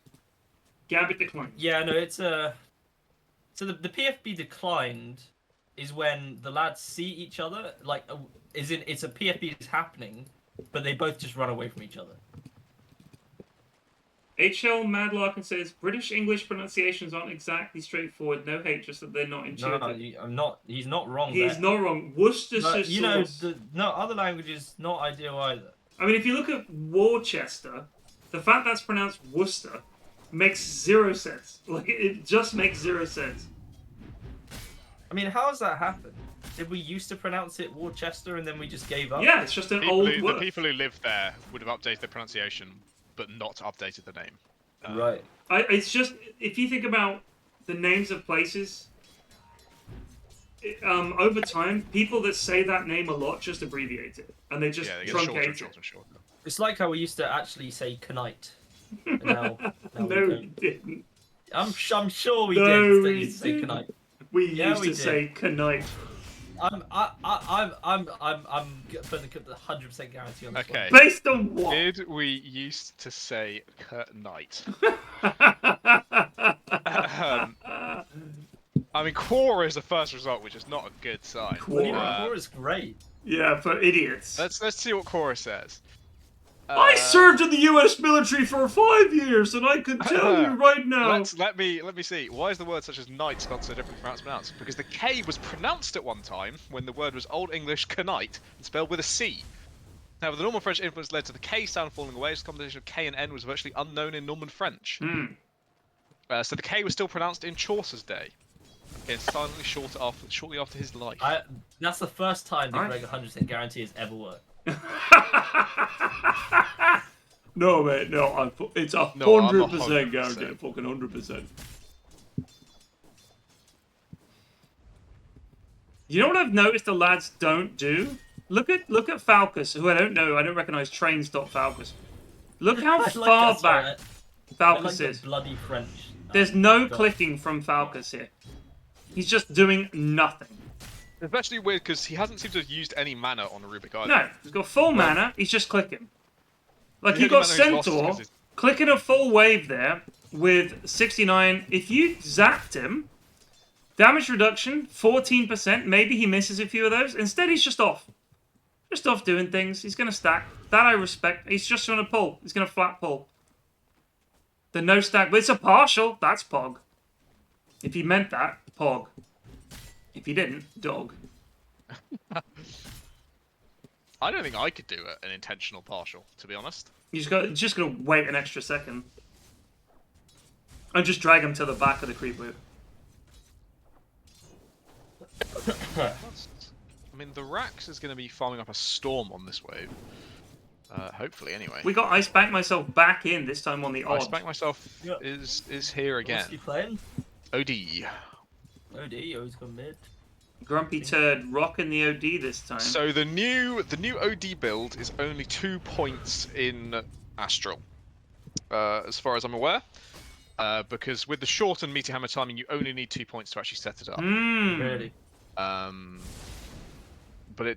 Gambit declined. Yeah, no, it's a. So the PFB declined is when the lads see each other, like, it's a PFB is happening, but they both just run away from each other. HL Madlarkin says British English pronunciations aren't exactly straightforward. No hate, just that they're not intuitive. I'm not. He's not wrong. He's there. not wrong. Worcestershire But, you know, sauce. other languages not ideal either. I mean, if you look at Worcester, the fact that's pronounced Worcester makes zero sense. Like, it just makes zero sense. I mean, how does that happen? Did we used to pronounce it Worcester and then we just gave up? Yeah, it's just an People old who, word. the people who lived there would have updated the pronunciation, but not updated the name. Right. It's just, if you think about the names of places, over time, people that say that name a lot just abbreviate it, and they just Yeah, they get shorter truncate and shorter it. and shorter. It's like how we used to actually say Knight. Now we No, we don't. didn't. I'm sure we No, did. Instead we used to say didn't. Knight. We Yeah, used we to did. say Knight. I'm putting the 100% guarantee on this Okay. Based on what? Did we used to say Knight? I mean, Quora is the first result, which is not a good sign. Quora. Is great. Yeah, for idiots. Let's see what Quora says. I served in the U.S. military for 5 years, and I can tell you right now. Let me see. Why is the word such as knight spelled so different from how it's pronounced? Because the K was pronounced at one time when the word was Old English knight and spelled with a C. However, the Norman French influence led to the K sound falling away, as the combination of K and N was virtually unknown in Norman French. So the K was still pronounced in Chaucer's day. Again, silently shortly after his life. That's the first time the Greg 100% guarantee has ever worked. No, mate, no. It's 100% guaranteed. Fucking 100%. You know what I've noticed the lads don't do? Look at Falcus, who I don't know. I don't recognise trains.falcus. Look how far back Falcus is. Bloody French. There's no clicking from Falcus here. He's just doing nothing. Especially weird because he hasn't seemed to have used any mana on the Rubik either. No, he's got full mana. He's just clicking. Like, The you got only mana he's lost is Centaur 'cause he's- clicking a full wave there with 69. If you zapped him, damage reduction 14%. Maybe he misses a few of those. Instead, he's just off. Just off doing things. He's going to stack. That I respect. He's just going to pull. He's going to flat pull. The no stack. But it's a partial. That's Pog. If he meant that, Pog. If he didn't, dog. I don't think I could do an intentional partial, to be honest. You just gotta wait an extra second. And just drag him to the back of the creep loop. I mean, the Rax is going to be farming up a storm on this wave. Hopefully, anyway. We got Ice Bank myself back in, this time on the I odd. Spank myself is here again. What's he playing? OD. OD, always gone mid. Grumpy Turd rocking the OD this time. So the new OD build is only 2 points in Astral, as far as I'm aware. Because with the shortened meteor hammer timing, you only need 2 points to actually set it up. Really? But it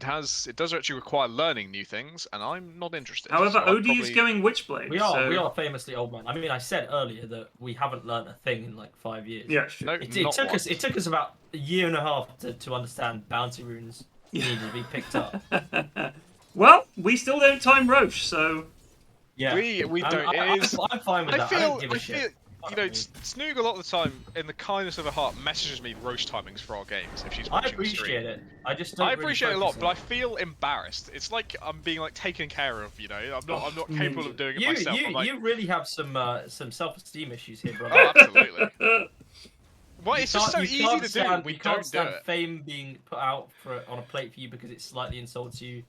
does actually require learning new things, and I'm not interested. However, so I'll OD is going Witchblade. We are famously old man. I mean, I said earlier that we haven't learned a thing in like 5 years. Yeah, sure. No, It took us about a year and a half to understand bounty runes needed to be picked up. Well, we still don't time Roche, so... Yeah, we don't. I'm fine with that. I don't give a shit. You know, Snoog a lot of the time, in the kindness of her heart, messages me roast timings for our games if she's I watching the appreciate stream. it. I just don't I really appreciate it a focus lot, on but I it. feel embarrassed. It's like I'm being like taken care of. You know, I'm not capable of doing it myself. I'm like, You really have some self-esteem issues here, brother. oh, absolutely. Well, it's just so You easy can't to do. stand- We you can't don't do stand it. fame being put out on a plate for you because it slightly insults you.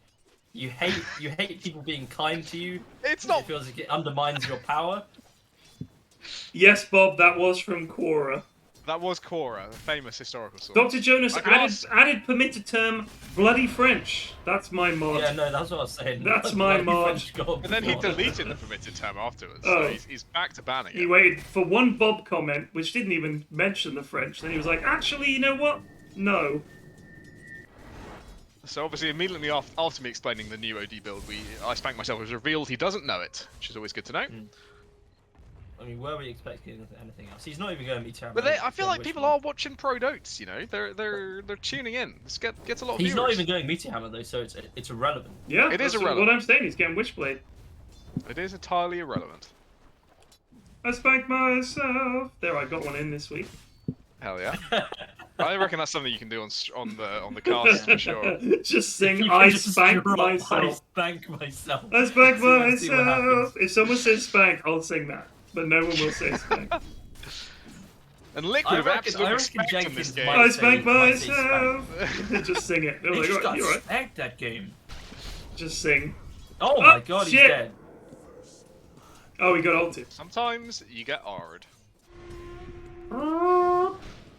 You hate people being kind to you. It's not. It feels like it undermines your power. Yes, Bob, that was from Quora. That was Cora, the famous historical source. Dr. Jonas I can added permitted term bloody French. That's my mod. Yeah, no, that's what I was saying. That's Like, my bloody mod. French God And then he before. deleted the permitted term afterwards, Oh. so he's back to banning He it. waited for one Bob comment, which didn't even mention the French. Then he was like, actually, you know what? No. So obviously immediately after me explaining the new OD build, I spanked myself. It was revealed he doesn't know it, which is always good to know. I mean, were we expecting anything else? He's not even going to be terrible. But I feel like people are watching Pro Dotes, you know? They're tuning in. This gets a lot of He's viewers. not even going Meteor Hammer though, so it's irrelevant. Yeah, It is that's irrelevant. what I'm saying. He's getting Witchblade. It is entirely irrelevant. I spanked myself. There, I got one in this week. Hell yeah. I reckon that's something you can do on the cast for sure. Just sing, You I can just spanked drop, myself. I spank myself. I spanked See what myself. happens. If someone says spank, I'll sing that. But no one will say spank. And Liquid have absolute respect in Jenkins this game. might I say- spanked might say myself. Just sing it. They're He like, just "Oh, got you're right." spanked that game. Just sing. Oh my god, shit. he's dead. Oh, he got ulted. Sometimes you get R'd.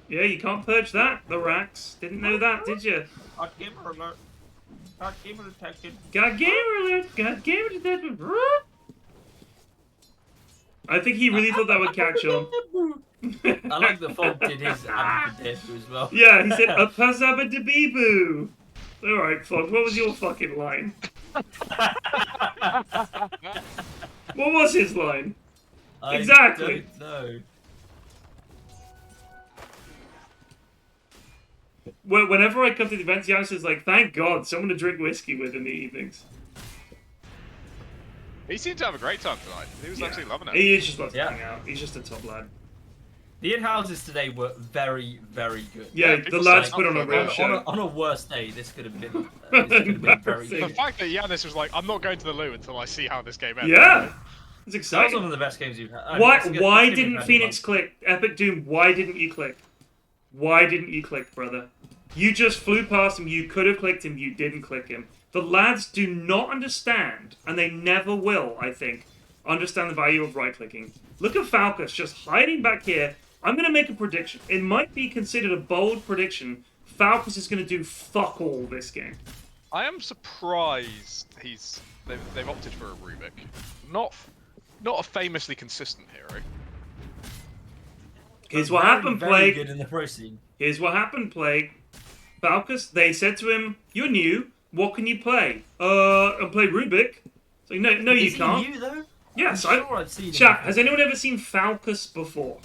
Yeah, you can't purge that. The racks. Didn't know that, did you? Hot gamer alert. Hot gamer detected. Got gamer alert. Got gamer detected. I think he really thought that would catch on. I like that Fog did his Abracadabra as well. Yeah, he said a pazabadabiboo. Alright, Fog, what was your fucking line? What was his line? I Exactly. don't know. Whenever I come to the events, Giannis is like, thank God, someone to drink whiskey with in the evenings. He seemed to have a great time tonight. He was Yeah. actually loving it. He is just loves to Yeah. hang out. He's just a top lad. The in-houses today were very, very good. Yeah, Yeah, the people lads say- put on a real On show. a worse day, this could have been, very Embarrassing. The good. fact that Giannis was like, I'm not going to the loo until I see how this game ends. Yeah! It's That was exciting. one of the best games you've had. I mean, Why that's a good- why that's a good didn't game Phoenix you've click? Epic Doom, why didn't you click? Why didn't you click, brother? You just flew past him, you could have clicked him, you didn't click him. The lads do not understand, and they never will, I think, understand the value of right-clicking. Look at Falcus just hiding back here. I'm going to make a prediction. It might be considered a bold prediction. Falcus is going to do fuck all this game. I am surprised they've opted for a Rubik. Not a famously consistent hero. Here's But what very, happened, very Plague. good in the pro scene. Here's what happened, Plague. Falcus, they said to him, you're new, what can you play? And play Rubik. So no, you Is he can't. new, though? Yes, I'm sure I've seen him Chat, before. has anyone ever seen Falcus before?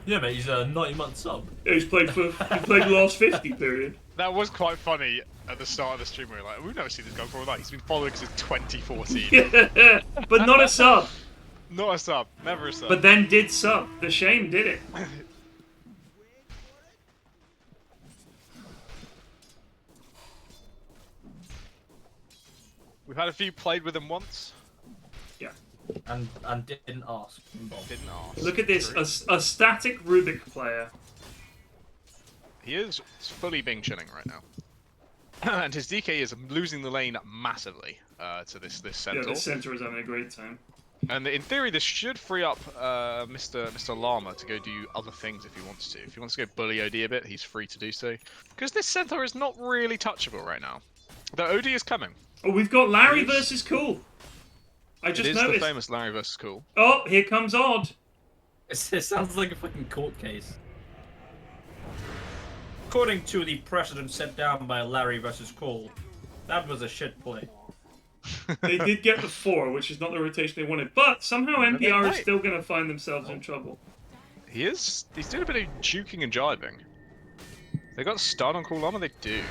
Yeah, mate, he's a 90-month sub. Yeah, he played the last 50 period. That was quite funny at the start of the stream. We were like, we've never seen this guy before. Like, he's been following since 2014. But not a sub. Not a sub. Never a sub. But then did sub. The shame did it. We've had a few played with him once. Yeah. And didn't ask. Didn't ask. Look at this, True. a static Rubik player. He is fully Bing chilling right now. And his DK is losing the lane massively to this Yeah, Centaur. the center is having a great time. And in theory, this should free up Mr. Llama to go do other things if he wants to. If he wants to go bully OD a bit, he's free to do so. Because this Centaur is not really touchable right now. The OD is coming. Oh, we've got Larry It is- versus Cool. I just It is noticed. the famous Larry vs. Cool. Oh, here comes Odd. It sounds like a fucking court case. According to the precedent set down by Larry versus Cole, that was a shit play. They did get the 4, which is not the rotation they wanted. But somehow they NPR is might. still going to find themselves in trouble. He's doing a bit of juking and jiving. They got stun on Cool Llama, they do.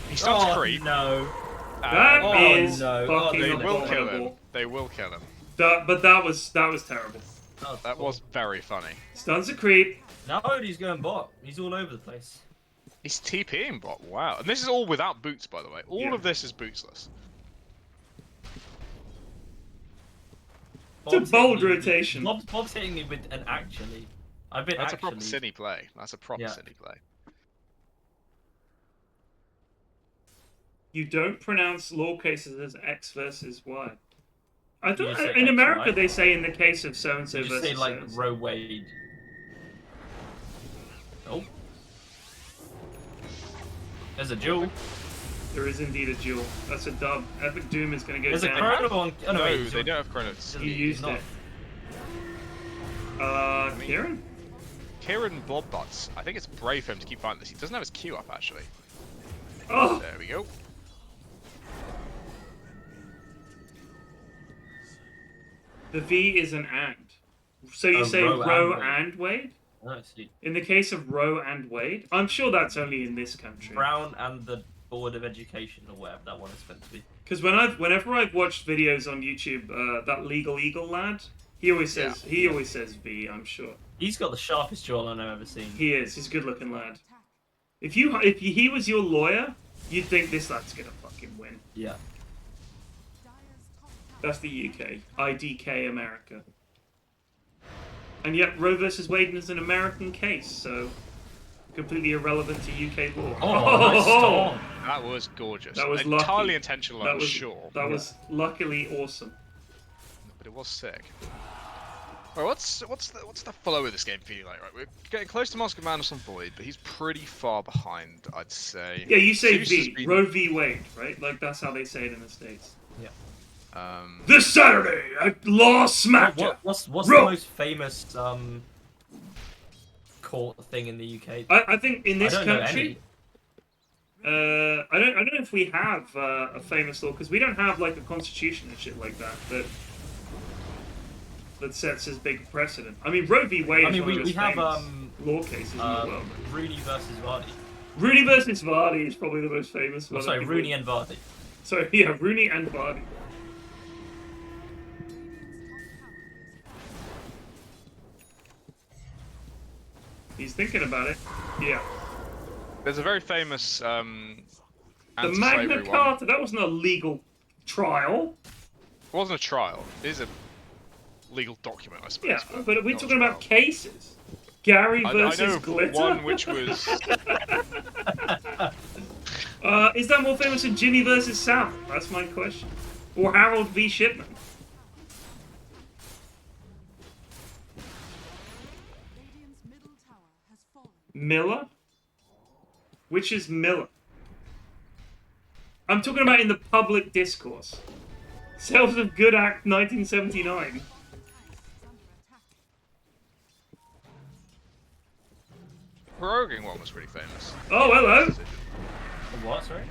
He starts creep. no. That Uh, is no. fucking they They will kill him. abominable. They will kill him. But that was terrible. That was very funny. Stuns a creep. Now he's going bot. He's all over the place. He's TPing bot, wow. And this is all without boots, by the way. All Yeah. of this is bootsless. It's a Bob's bold hitting me- rotation. Bob's hitting me with an actually. I've been That's actually. a proper cine play. That's a proper Yeah. cine play. You don't pronounce law cases as X versus Y. I You don't. just say In X, America, right? they say in the case of so and so You just versus say like so-and-so. Roe Wade. There's a duel. There is indeed a duel. That's a dub. Epic Doom is going to go There's a down. chrono on. Oh, no, No, wait, they don't have chronos. You used not. it. Kieran? Kieran Blob Butts. I think it's brave for him to keep fighting this. He doesn't have his Q up, actually. Oh! There we go. The V is an and. So you say Roe and Wade? Oh, I see. In the case of Roe and Wade? I'm sure that's only in this country. Brown and the Board of Education, or whatever that one is meant to be. Because whenever I've watched videos on YouTube, that Legal Eagle lad, he always says V. I'm sure He's got the sharpest jawline I've ever seen. he is. He's a good-looking lad. If he was your lawyer, you'd think this lad's gonna fucking win. Yeah. That's the UK, IDK America, and yet Roe versus Wade is an American case, so completely irrelevant to UK law. Oh, nice storm. That was gorgeous. That was entirely lucky. intentional, That I'm was sure. That was luckily awesome. But it was sick. Alright, what's the flow of this game feeling like? Right, we're getting close to Mask of Madness on Void, but he's pretty far behind, I'd say. Yeah, you say Zeus V, has been- Roe v. Wade, right? Like that's how they say it in the States. Um, This Saturday at Law Smackdown. What's the Roe. most famous court thing in the UK? I think in this I don't know country, any. I don't know if we have a famous law because we don't have like a constitution and shit like that sets as big precedent. I mean, Roe v. Wade I is mean, one of the we most have famous law cases in the world. Rooney versus Vardy. Rooney versus Vardy is probably the most famous one. Oh, sorry, Rooney and Vardy. Sorry, yeah, Rooney and Vardy. He's thinking about it. Yeah. there's a very famous The anti-slavery Magna one. Carta, that wasn't a legal trial. It wasn't a trial. It is a legal document, I suppose. Yeah, but we're not a talking about trial. cases. Gary I versus know of Glitter. one which was... Is that more famous than Jimmy versus Sam? That's my question. Or Harold v. Shipman? Miller? Which is Miller? I'm talking about in the public discourse. Sales of Good Act 1979. proroguing one was pretty famous. Oh, hello! What, sorry?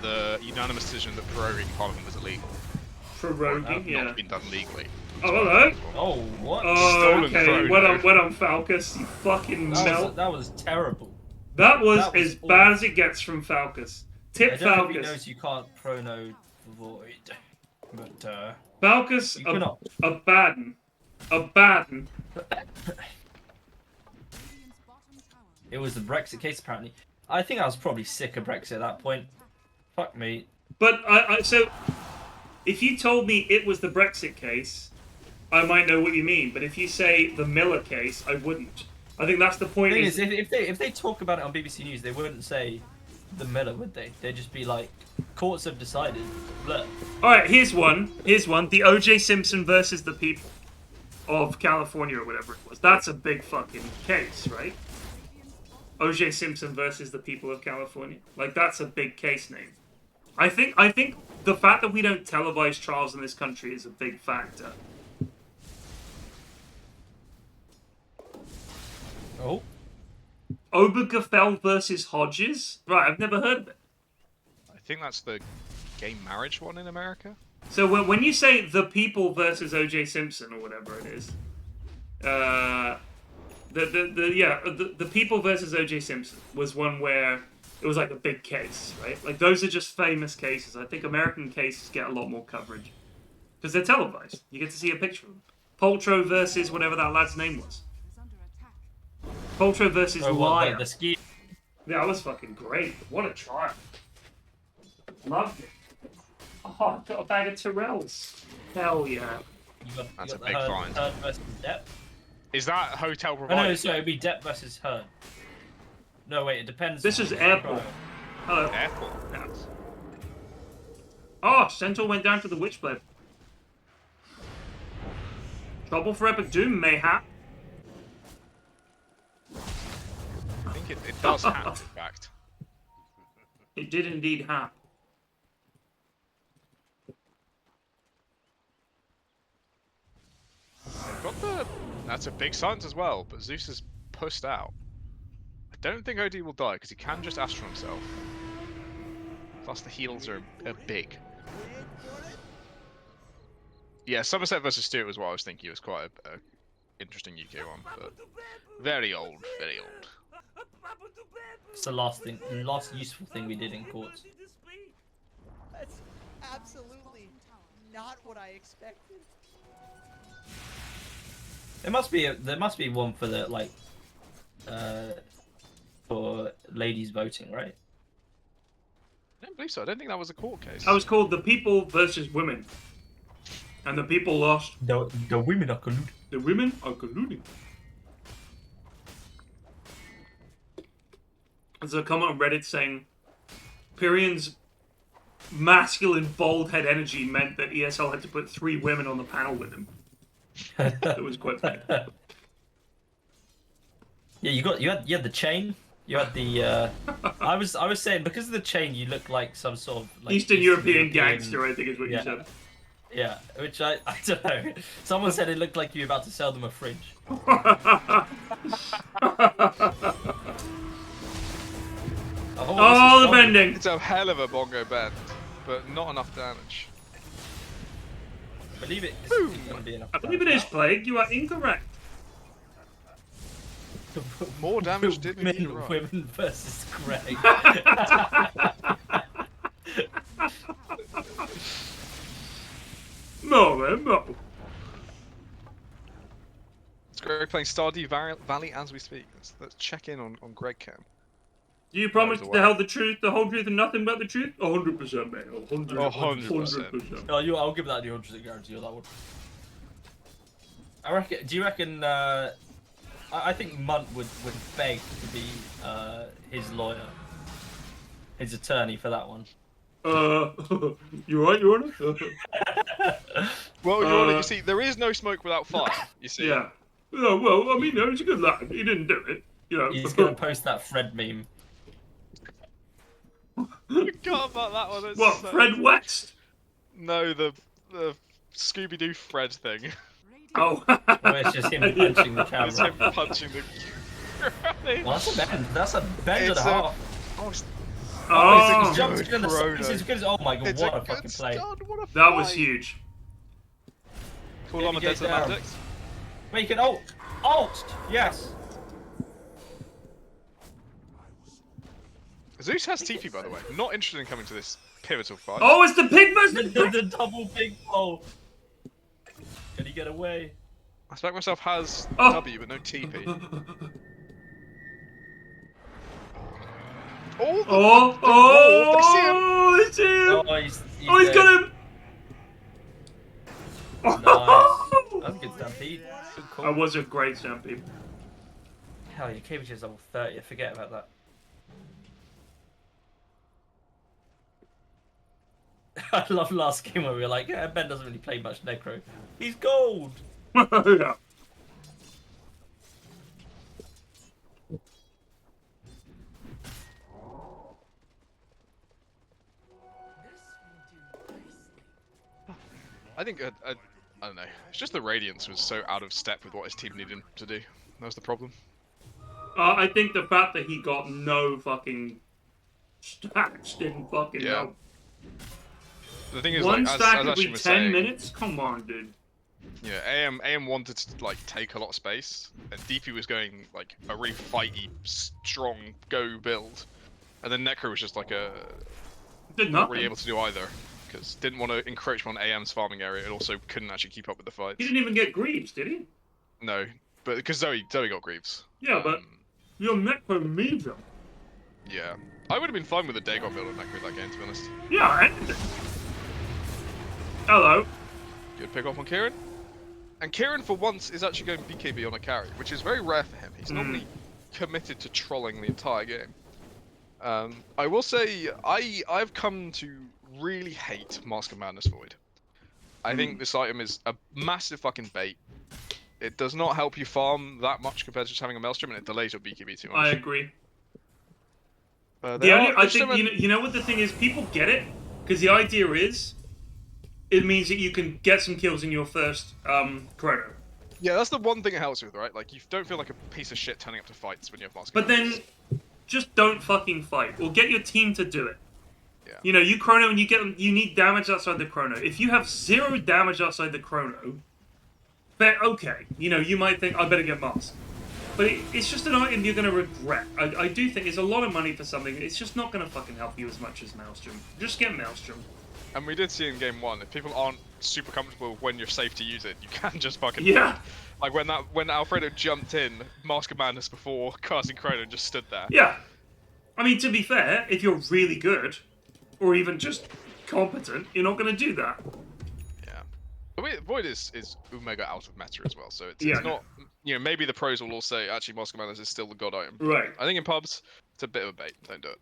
The unanimous decision that proroguing Parliament was illegal. Proroguing, yeah. Not been done legally. Oh, hello! Oh, what? Oh, Stolen okay. throne, Well though. done, Falcus. You fucking melt. That was terrible. That was that was as bad as it gets from Falcus. Tip I don't know if he Falcus. knows you can't prono void, but Falcus, you cannot. a Baden. A Baden. It was the Brexit case, apparently. I think I was probably sick of Brexit at that point. Fuck me. But so, if you told me it was the Brexit case, I might know what you mean. But if you say the Miller case, I wouldn't. I think that's the point. The thing is, if they talk about it on BBC News, they wouldn't say the Miller, would they? They'd just be like, courts have decided. Blah. All right, here's one. Here's one. The O.J. Simpson versus the people of California or whatever it was. That's a big fucking case, right? O.J. Simpson versus the people of California. Like, that's a big case name. I think the fact that we don't televise trials in this country is a big factor. Oh. Obergefell versus Hodges? Right, I've never heard of it. I think that's the gay marriage one in America. So when you say the people versus O.J. Simpson or whatever it is, the people versus O.J. Simpson was one where it was like a big case, right? Like those are just famous cases. I think American cases get a lot more coverage because they're televised. You get to see a picture of them. Paltrow versus whatever that lad's name was. Paltrow versus Liar. The ski. Yeah, that was fucking great. What a trial. Loved it. Oh, I've got a bag of Tyrells. Hell yeah. That's a the big find. Herd versus Depp. Is that hotel Oh, provided? no, sorry, it'd be Depp versus Herd. No, wait, it depends. This is airport. Hello. Airport. Yes. Oh, Centaur went down to the Witchblade. Trouble for Epic Doom, mayhap. I think it does have, in fact. It did indeed happen. They've got the... That's a big silence as well, but Zeus is pushed out. I don't think OD will die, because he can just Astral himself. Plus the heals are big. Yeah, Somerset versus Stuart was what I was thinking. It was quite a interesting UK one, but very old, very old. It's the last useful thing we did in courts. That's absolutely not what I expected. There must be one for the like for ladies voting, right? I don't believe so. I don't think that was a court case. That was called The People versus Women. And the people lost. The women are colluding. The women are colluding. There's a comment on Reddit saying Pyrian's masculine bold head energy meant that ESL had to put 3 women on the panel with him. It was quite funny. Yeah, you had the chain. You had the I was saying because of the chain you look like some sort of like Eastern European gangster, I think is what you said. Yeah, which I don't know. Someone said it looked like you were about to sell them a fridge. Oh, the bending! It's a hell of a bongo bend, but not enough damage. I believe it. I believe it is Plague. You are incorrect. More damage did me. Women versus Greg. No, man, no. It's Greg playing Stardew Valley as we speak. Let's check in on Greg Cam. Do you promise to tell the truth, the whole truth, and nothing but the truth? 100%, man. 100%. No, I'll give that the 100% guarantee on that one. I reckon. Do you reckon? I think Munt would beg to be his lawyer, his attorney for that one. You right, Your Honor? Well, Your Honor, you see, there is no smoke without fire. You see. Yeah. Oh, well, I mean, no, he's a good lad. He didn't do it. You know. He's gonna post that Fred meme. I forgot about that one. That's What, so... Fred West? No, the Scooby-Doo Fred thing. Oh. It's just him punching the camera. It's him punching the... Well, that's a bend. That's a bend and a half. Oh, oh my god, what a fucking play. That was huge. Cool Llama dead to the magic. Wait, you can ult! Ult! Yes! Zeus has TP, by the way. Not interested in coming to this pivotal fight. Oh, it's the pig versus the double pig pole! Can he get away? I suspect myself has W, but no TP. They see him! He's got him! Nice. That's a good stampede. Good call. That was a great stampede. Hell yeah, KBG is level 30, I forget about that. I love last game where we were like, yeah, Ben doesn't really play much Necro. He's gold! Yeah. I think, I don't know, it's just the Radiance was so out of step with what his team needed him to do. That was the problem. I think the fact that he got no fucking stacks didn't fucking help. The thing is, one like, stack as every Ashley was 10 saying, minutes? Come on, dude. Yeah, AM wanted to like take a lot of space, and DP was going like a really fighty, strong go build, and then Necro was just like not really able to do either, because didn't want to encroach on AM's farming area, and also couldn't actually keep up with the fights. He didn't even get Greaves, did he? No, but because Zoe got Greaves. Yeah, but your Necro needs him. Yeah, I would have been fine with a Dagon build on Necro that game, to be honest. Yeah. Hello. Good pick off on Kieran. And Kieran, for once, is actually going BKB on a carry, which is very rare for him. He's normally committed to trolling the entire game. I will say, I've come to really hate Mask of Madness Void. I think this item is a massive fucking bait. It does not help you farm that much compared to just having a Maelstrom, and it delays your BKB too much. I agree. I think you know what the thing is. People get it because the idea is, it means that you can get some kills in your first chrono. Yeah, that's the one thing it helps with, right? Like, you don't feel like a piece of shit turning up to fights when you have Mask. But then, just don't fucking fight, or get your team to do it. Yeah. You know, you chrono and you need damage outside the chrono. If you have 0 damage outside the chrono, then okay, you know, you might think, I better get Mask. But it's just an item you're going to regret. I do think it's a lot of money for something. It's just not going to fucking help you as much as Maelstrom. Just get Maelstrom. And we did see in game 1, if people aren't super comfortable when you're safe to use it, you can just fucking yeah. Like when Alfredo jumped in, Mask of Madness before casting Chrono just stood there. Yeah. I mean, to be fair, if you're really good, or even just competent, you're not going to do that. Yeah. But Void is Omega out of meta as well, so it's Yeah. not... You know, maybe the pros will all say, actually, Mask of Madness is still the god item. Right. I think in pubs, it's a bit of a bait. Don't do it.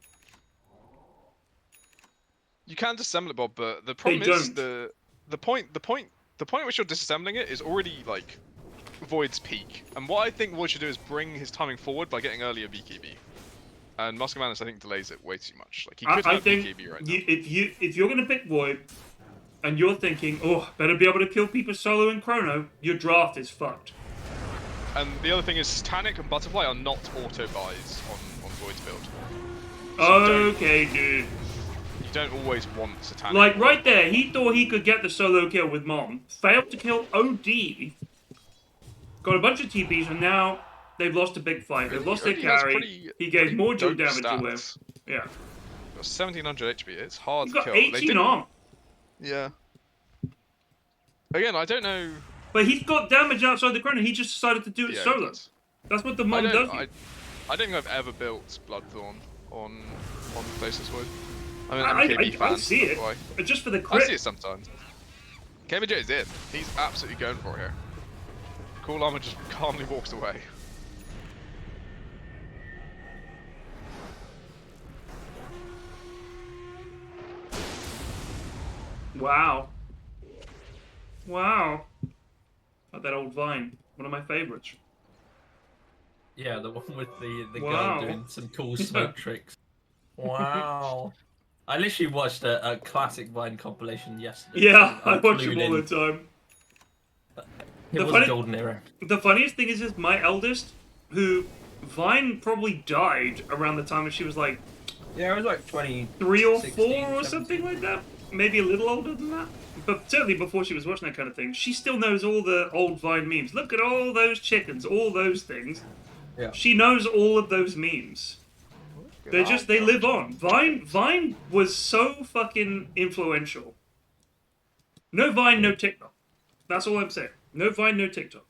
You can disassemble it, Bob, but the problem is the point at which you're disassembling it is already like Void's peak. And what I think Void should do is bring his timing forward by getting earlier BKB. And Mask of Madness, I think, delays it way too much. Like he could have BKB right now. If you're gonna pick Void, and you're thinking, oh, better be able to kill people solo in Chrono, your draft is fucked. And the other thing is, Satanic and Butterfly are not auto buys on Void's build. So okay, dude. You don't always want Satanic. Like, right there, he thought he could get the solo kill with Mom. Failed to kill OD. Got a bunch of TPs, and now they've lost a big fight. They've lost their carry. He gave more dual damage away. Yeah. Got 1700 HP. It's hard He's to got kill. 18 arm. Yeah. Again, I don't know... But he's got damage outside the chrono. He just decided to do it solo. That's what the Mom does. I don't think I've ever built Bloodthorn on Faceless Void. I'm an MKB fan. I see it. Just for the crit. I see it sometimes. KBJ is in. He's absolutely going for it here. Cool Llama just calmly walks away. Wow. Wow. Like that old Vine. One of my favorites. Yeah, the one with the Wow. girl doing some cool smoke tricks. Wow. I literally watched a classic Vine compilation yesterday. Yeah, I watch them all the time. It was a golden era. The funniest thing is my eldest, who Vine probably died around the time when she was like... Yeah, it was like 23 or 4 or something like that. Maybe a little older than that. But certainly before she was watching that kind of thing, she still knows all the old Vine memes. Look at all those chickens, all those things. Yeah. She knows all of those memes. They live on. Vine was so fucking influential. No Vine, no TikTok. That's all I'm saying. No Vine, no TikTok.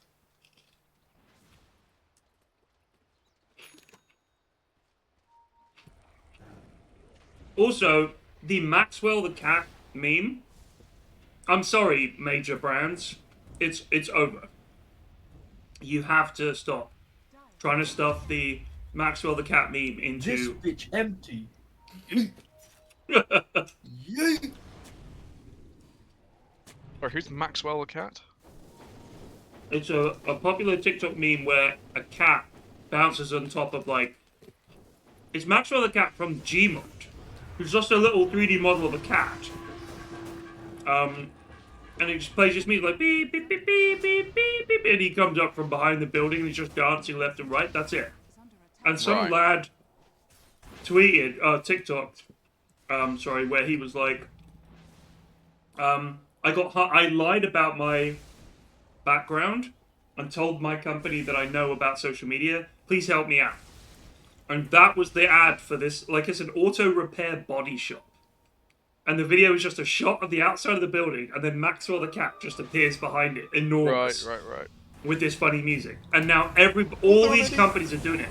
Also, the Maxwell the Cat meme. I'm sorry, major brands. It's over. You have to stop trying to stuff the Maxwell the Cat meme into... This bitch empty. Or who's Maxwell the Cat? It's a popular TikTok meme where a cat bounces on top of, like... It's Maxwell the Cat from Gmod, who's just a little 3D model of a cat. And he just plays this music like beep, beep, beep, beep, beep, beep, beep, and he comes up from behind the building and he's just dancing left and right. That's it. And some lad tweeted, TikTok, sorry, where he was like, I lied about my background and told my company that I know about social media. Please help me out. And that was the ad for this, like it's an auto repair body shop. And the video is just a shot of the outside of the building, and then Maxwell the Cat just appears behind it, enormous. Right. With this funny music. And now all these companies are doing it.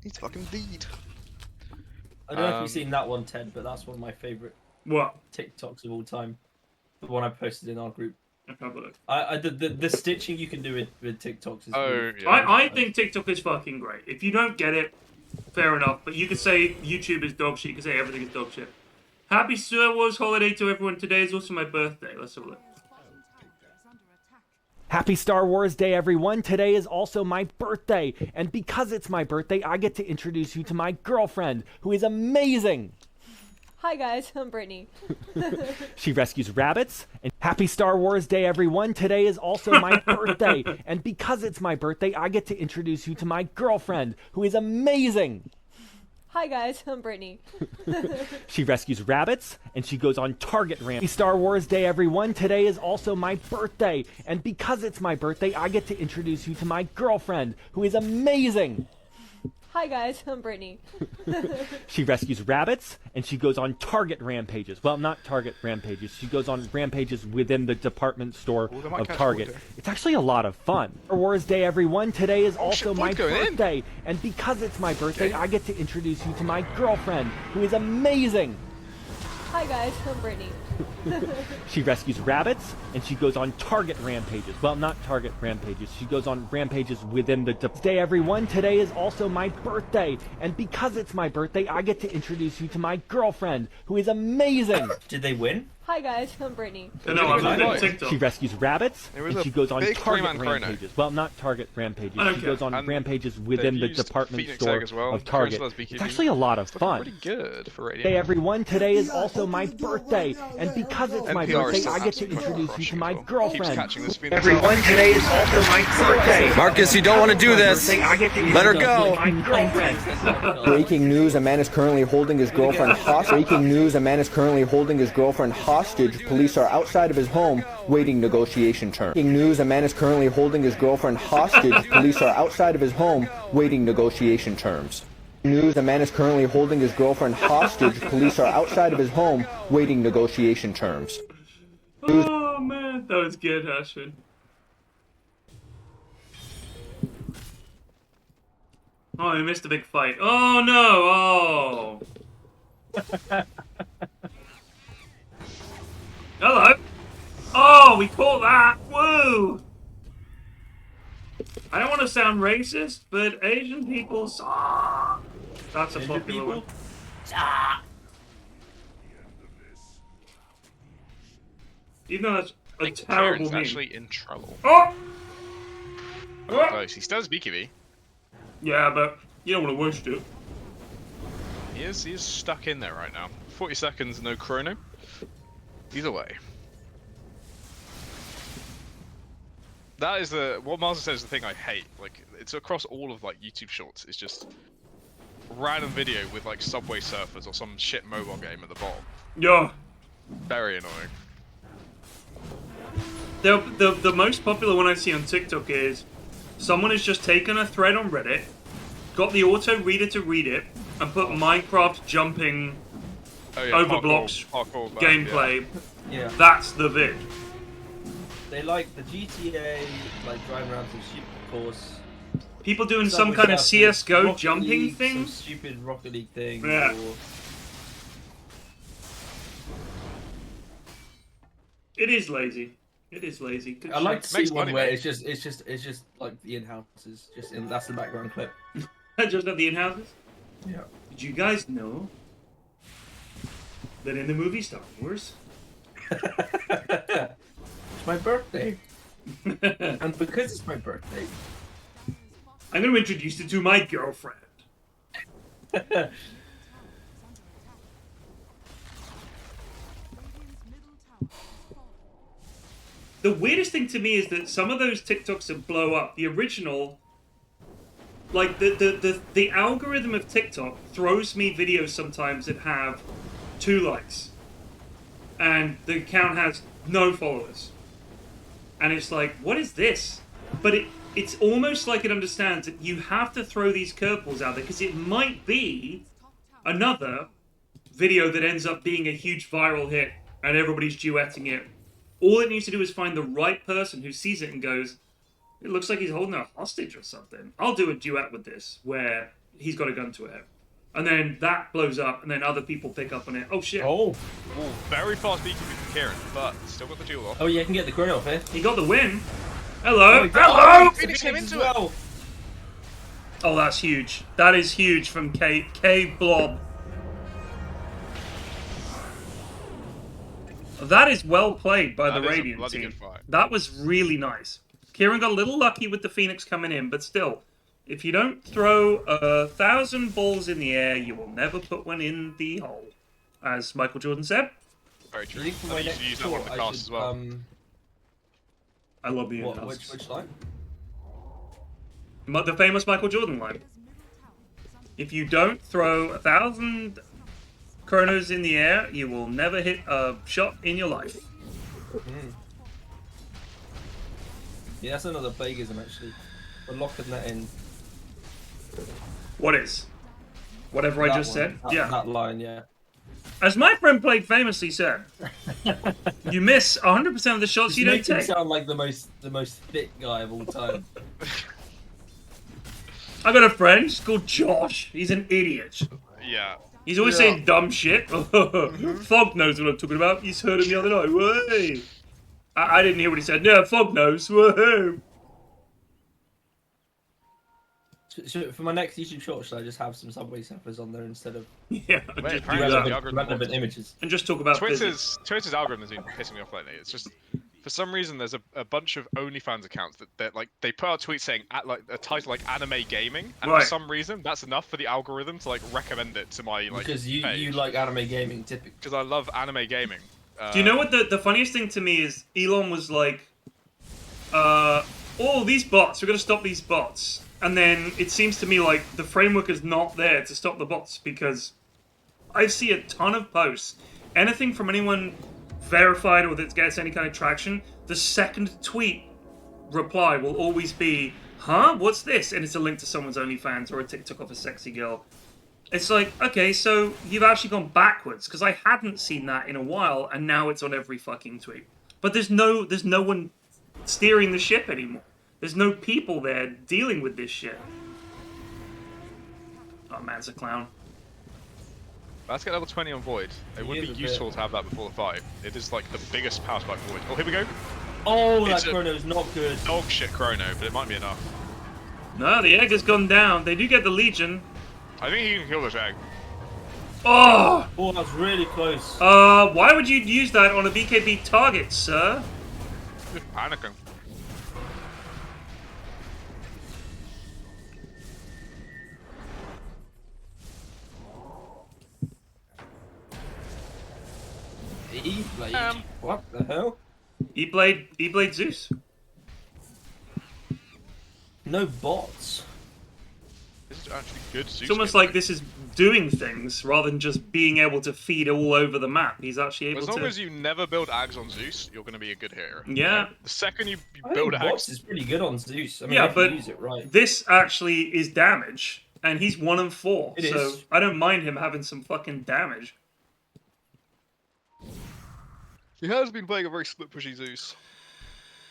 He's fucking deed. I don't know if you've seen that one, Ted, but that's one of my favourite TikToks of all time. The one I posted in our group. The stitching you can do with TikToks is yeah. I think TikTok is fucking great. If you don't get it, fair enough. But you could say YouTube is dog shit. You could say everything is dog shit. Happy Star Wars holiday to everyone. Today is also my birthday. Let's have a look. Happy Star Wars Day, everyone. Today is also my birthday. And because it's my birthday, I get to introduce you to my girlfriend, who is amazing. Hi guys, I'm Brittany. She rescues rabbits. And happy Star Wars Day, everyone. Today is also my birthday. And because it's my birthday, I get to introduce you to my girlfriend, who is amazing. Hi guys, I'm Brittany. She rescues rabbits, and she goes on target ramp. Happy Star Wars Day, everyone. Today is also my birthday. And because it's my birthday, I get to introduce you to my girlfriend, who is amazing. Hi guys, I'm Brittany. She rescues rabbits, and she goes on target rampages. Well, not target rampages. She goes on rampages within the department store of Target. It's actually a lot of fun. Star Wars Day, everyone. Today is also my birthday. And because it's my birthday, I get to introduce you to my girlfriend, who is amazing. Hi guys, I'm Brittany. She rescues rabbits, and she goes on target rampages. Well, not target rampages. She goes on rampages within the day, everyone. Today is also my birthday. And because it's my birthday, I get to introduce you to my girlfriend, who is amazing. Did they win? Hi guys, I'm Brittany. No, I'm looking at TikTok. She rescues rabbits, and she goes on target rampages. Well, not target rampages. She goes on rampages within the department store of Target. It's actually a lot of fun. Pretty good for radio. Hey everyone, today is also my birthday, and because it's my birthday, I get to introduce you to my girlfriend. Everyone, today is also my birthday. Marcus, you don't want to do this. Let her go. Breaking news, a man is currently holding his girlfriend hostage. Breaking news, a man is currently holding his girlfriend hostage. Police are outside of his home waiting negotiation terms. Breaking news, a man is currently holding his girlfriend hostage. Police are outside of his home waiting negotiation terms. News, a man is currently holding his girlfriend hostage. Police are outside of his home waiting negotiation terms. Oh man, that was good, Ashwin. Oh, we missed a big fight. Oh no! Oh. Hello. Oh, we caught that. Woo! I don't want to sound racist, but Asian people suck. That's a popular one. Even though that's a terrible meme. Actually in trouble. Oh! Close. He still has BKB. Yeah, but you don't want to waste it. He is stuck in there right now. 40 seconds, no chrono. Either way. That is what Martin says is the thing I hate. Like, it's across all of like YouTube shorts. It's just random video with like Subway Surfers or some shit mobile game at the bottom. Yeah. Very annoying. The most popular one I see on TikTok is someone has just taken a thread on Reddit, got the auto reader to read it, and put Minecraft jumping over blocks gameplay. Yeah. That's the vid. They like the GTA, like driving around some stupid course. People doing some kind of CS:GO Rocket jumping League, thing. Some stupid Rocket League thing. Yeah. Or... It is lazy. It is lazy. Good I like to shit. see one where it's just like the in-houses, that's the background clip. Just at the in-houses? Yeah. Did you guys know that in the movie Star Wars? It's my birthday. And because it's my birthday, I'm going to introduce you to my girlfriend. The weirdest thing to me is that some of those TikToks that blow up, the original, like the algorithm of TikTok throws me videos sometimes that have 2 likes, and the account has no followers, and it's like, what is this? But it's almost like it understands that you have to throw these curveballs out there because it might be another video that ends up being a huge viral hit and everybody's duetting it. All it needs to do is find the right person who sees it and goes, it looks like he's holding a hostage or something. I'll do a duet with this where he's got a gun to her. And then that blows up, and then other people pick up on it. Oh, shit. Oh. Very fast BKB from Kieran, but still got the duel off. Oh, yeah, you can get the chrono off here. He got the win. Hello. Oh, hello. Phoenix came into it. Oh, that's huge. That is huge from K Blob. That is well played by the Radiant team. That was really nice. Kieran got a little lucky with the Phoenix coming in, but still, if you don't throw 1,000 balls in the air, you will never put one in the hole, as Michael Jordan said. Very true. I think for I my used to next use that one in the shot, cast as well. I love the What? In-Houses. Which line? The famous Michael Jordan line. If you don't throw 1,000 chronos in the air, you will never hit a shot in your life. Yeah, that's another Vegasm actually. We're locking that in. What is? Whatever I just said? Yeah. That line, yeah. As my friend Played famously said, you miss 100% of the shots you don't Makes him take. sound like the most fit guy of all time. I got a friend, he's called Josh. He's an idiot. Yeah. He's always saying dumb shit. Fog knows what I'm talking about. He's heard him the other night. Way. I didn't hear what he said. No, Fog knows. Whoa. So for my next YouTube short, should I just have some Subway Surfers on there instead of just relevant images? And just talk about Twitter's algorithm has been pissing me off lately. It's just, for some reason, there's a bunch of OnlyFans accounts that like they put out tweets saying like a title like anime gaming, and for some reason that's enough for the algorithm to like recommend it to my like. Because you like anime gaming, typically. Because I love anime gaming. Do you know what the funniest thing to me is? Elon was like, "Oh, these bots. We're gonna stop these bots." And then it seems to me like the framework is not there to stop the bots, because I see a ton of posts, anything from anyone verified or that gets any kind of traction, the second tweet reply will always be, huh? What's this? And it's a link to someone's OnlyFans or a TikTok of a sexy girl. It's like, okay, so you've actually gone backwards, because I hadn't seen that in a while, and now it's on every fucking tweet. But there's no one steering the ship anymore. There's no people there dealing with this shit. Oh, man's a clown. Let's get level 20 on Void. It would be useful to have that before the 5. It is like the biggest power spike Void. Oh, here we go. Oh, that chrono is not good. Dog shit chrono, but it might be enough. No, the egg has gone down. They do get the Legion. I think he can kill this egg. Oh! Oh, that's really close. Why would you use that on a BKB target, sir? Just panicking. E-Blade? What the hell? E-Blade Zeus. No bots. This is actually good Zeus. It's almost like this is doing things rather than just being able to feed all over the map. He's actually able to... As long as you never build Ags on Zeus, you're going to be a good hero. Yeah. The second you I build think Ags... bots is pretty good on Zeus. I mean, yeah, if but you use it right. this actually is damage, and he's 1 and 4. It so is. I don't mind him having some fucking damage. He has been playing a very split pushy Zeus.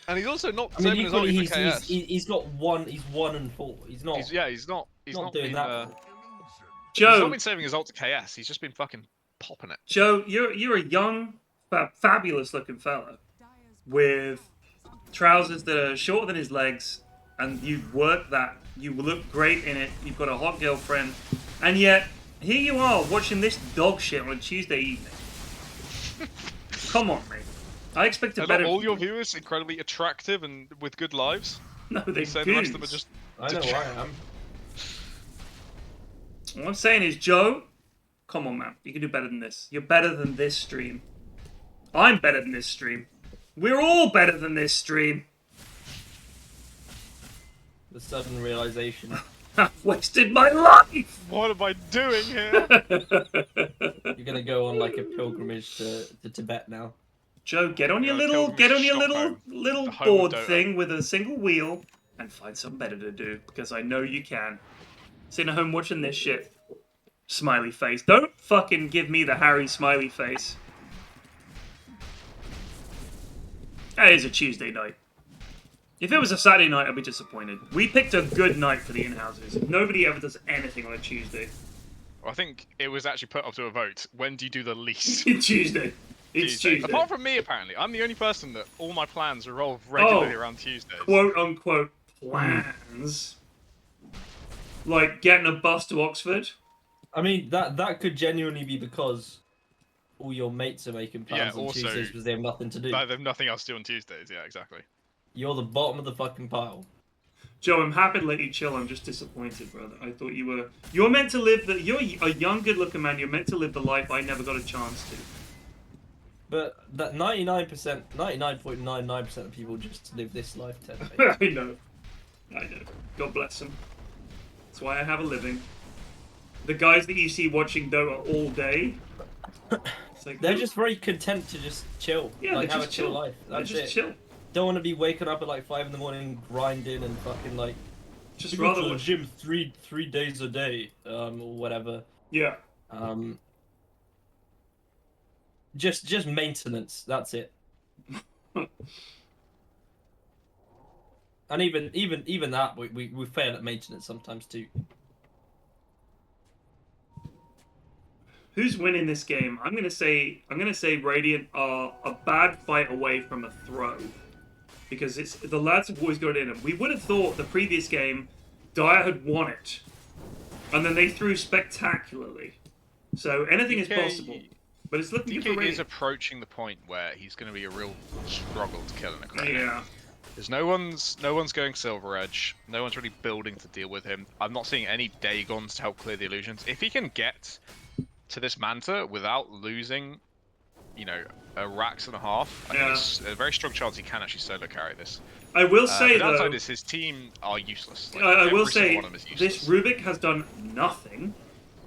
And he's also not I mean, saving his ulti for KS. he's got one. He's 1 and 4. He's not. He's not doing been, that. Joe, he's not been saving his ult to KS. He's just been fucking popping it. Joe, you're a young, fabulous looking fella with trousers that are shorter than his legs, and you've worked that. You look great in it. You've got a hot girlfriend, and yet here you are watching this dog shit on a Tuesday evening. Come on, mate. I expected better. Are all your viewers incredibly attractive and with good lives? No, they're so goons. the rest of them are just. I know I am. What I'm saying is, Joe, come on, man. You can do better than this. You're better than this stream. I'm better than this stream. We're all better than this stream. The sudden realization. I've wasted my life! What am I doing here? You're gonna go on like a pilgrimage to Tibet now. Joe, get on your little board thing with a single wheel and find something better to do, because I know you can. Sitting at home watching this shit. Smiley face. Don't fucking give me the Harry smiley face. That is a Tuesday night. If it was a Saturday night, I'd be disappointed. We picked a good night for the in-houses. Nobody ever does anything on a Tuesday. Well, I think it was actually put up to a vote. When do you do the least? Tuesday. It's Tuesday. Apart from me, apparently. I'm the only person that all my plans revolve regularly around Tuesdays. Quote-unquote plans. Like getting a bus to Oxford. I mean, that could genuinely be because all your mates are making plans on also, Tuesdays because they have nothing to do. They have nothing else to do on Tuesdays, yeah, exactly. You're the bottom of the fucking pile. Joe, I'm happy to let you chill. I'm just disappointed, brother. I thought you were... You're meant to live the... You're a young, good-looking man. You're meant to live the life I never got a chance to. But that 99.99% of people just live this life, Ted. I know. I know. God bless them. That's why I have a living. The guys that you see watching Dota all day... It's like, they're just very content to just chill. Yeah, like, they have just a chill chill. life. That's They just chill. Don't want to be waking up at like 5 in the morning, grinding and fucking like... Just go rather to the watch- gym three days a day, or whatever. Yeah. Just maintenance. That's it. And even that we fail at maintenance sometimes too. Who's winning this game? I'm gonna say Radiant are a bad fight away from a throw, because it's the lads have always got it in them. We would have thought the previous game, Dire had won it, and then they threw spectacularly. So anything is possible, but it's looking good for DK Radiant. is approaching the point where he's going to be a real struggle to kill in a crane. Yeah. Because no one's going Silver Edge. No one's really building to deal with him. I'm not seeing any Dagons to help clear the illusions. If he can get to this Manta without losing, you know, a Rax and a half, I think it's a very strong chance he can actually solo carry this. I will say the though, downside is his team are useless. Like, I will every single say one of them is useless. this Rubik has done nothing,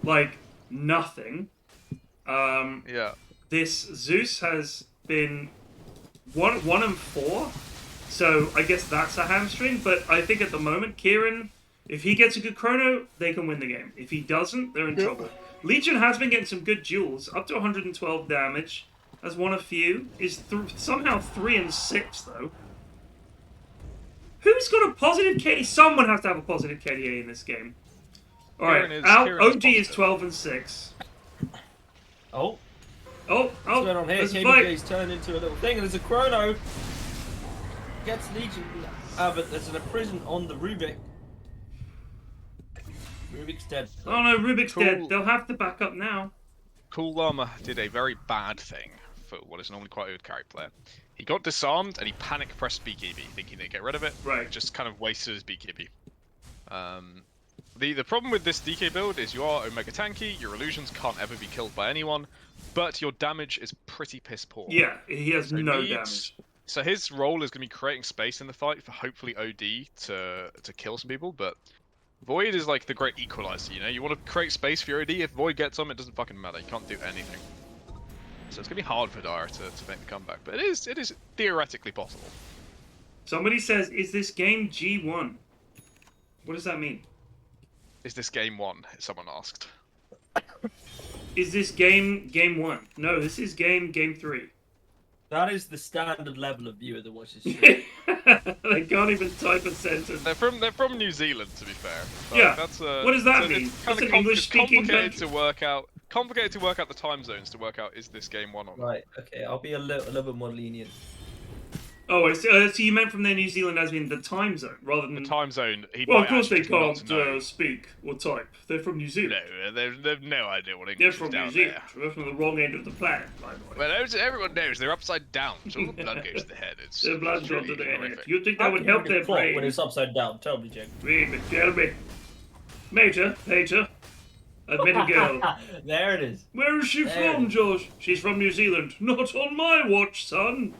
like nothing. Yeah. This Zeus has been 1 and 4, so I guess that's a hamstring. But I think at the moment, Kieran, if he gets a good chrono, they can win the game. If he doesn't, they're in trouble. Legion has been getting some good duels, up to 112 damage. Has won a few. Is somehow 3 and 6 though. Who's got a positive KD? Someone has to have a positive KDA in this game. All right, OG is 12 and 6. Oh. What's going on here? there's a KBJ's turned into a little thing, and there's a chrono. Gets Legion, but there's an imprison on the Rubik. Rubik's dead. Oh no, Rubik's dead. They'll have to back up now. Cool Llama did a very bad thing for what is normally quite a good carry player. He got disarmed and he panic pressed BKB, thinking they'd get rid of it. Right. Just kind of wasted his BKB. The problem with this DK build is you are Omega tanky, your illusions can't ever be killed by anyone, but your damage is pretty piss poor. Yeah, he has no damage. So his role is going to be creating space in the fight for hopefully OD to kill some people, but Void is like the great equalizer, you know? You want to create space for your OD, if Void gets on, it doesn't fucking matter, you can't do anything. So it's going to be hard for Dire to make the comeback, but it is theoretically possible. Somebody says, is this game G1? What does that mean? Is this game 1? Someone asked. Is this game 1? No, this is game 3. That is the standard level of viewer that watches. They can't even type a sentence. They're from New Zealand, to be fair. But Yeah. that's, what does that mean? It's kind That's of an English-speaking complicated country. to work out. Complicated to work out the time zones to work out is this game 1 or not. Right. Okay. I'll be a little bit more lenient. Oh, I see. So you meant from their New Zealand as in the time zone, rather than... The time zone, he Well, might of course they actually not can't know. speak or type. They're from New Zealand. No, they've no idea what They're English from is New down Zealand. there. They're from the wrong end of the planet, by the way. Well, everyone knows they're upside down, so all the blood goes to the head. It's Their blood it's goes to really their head. horrific. You think that would help their brain? When it's upside down, tell me, Jake. Really, tell me. Major, I've met a girl. There it is. Where is she There from, it is. Josh? She's from New Zealand. Not on my watch, son.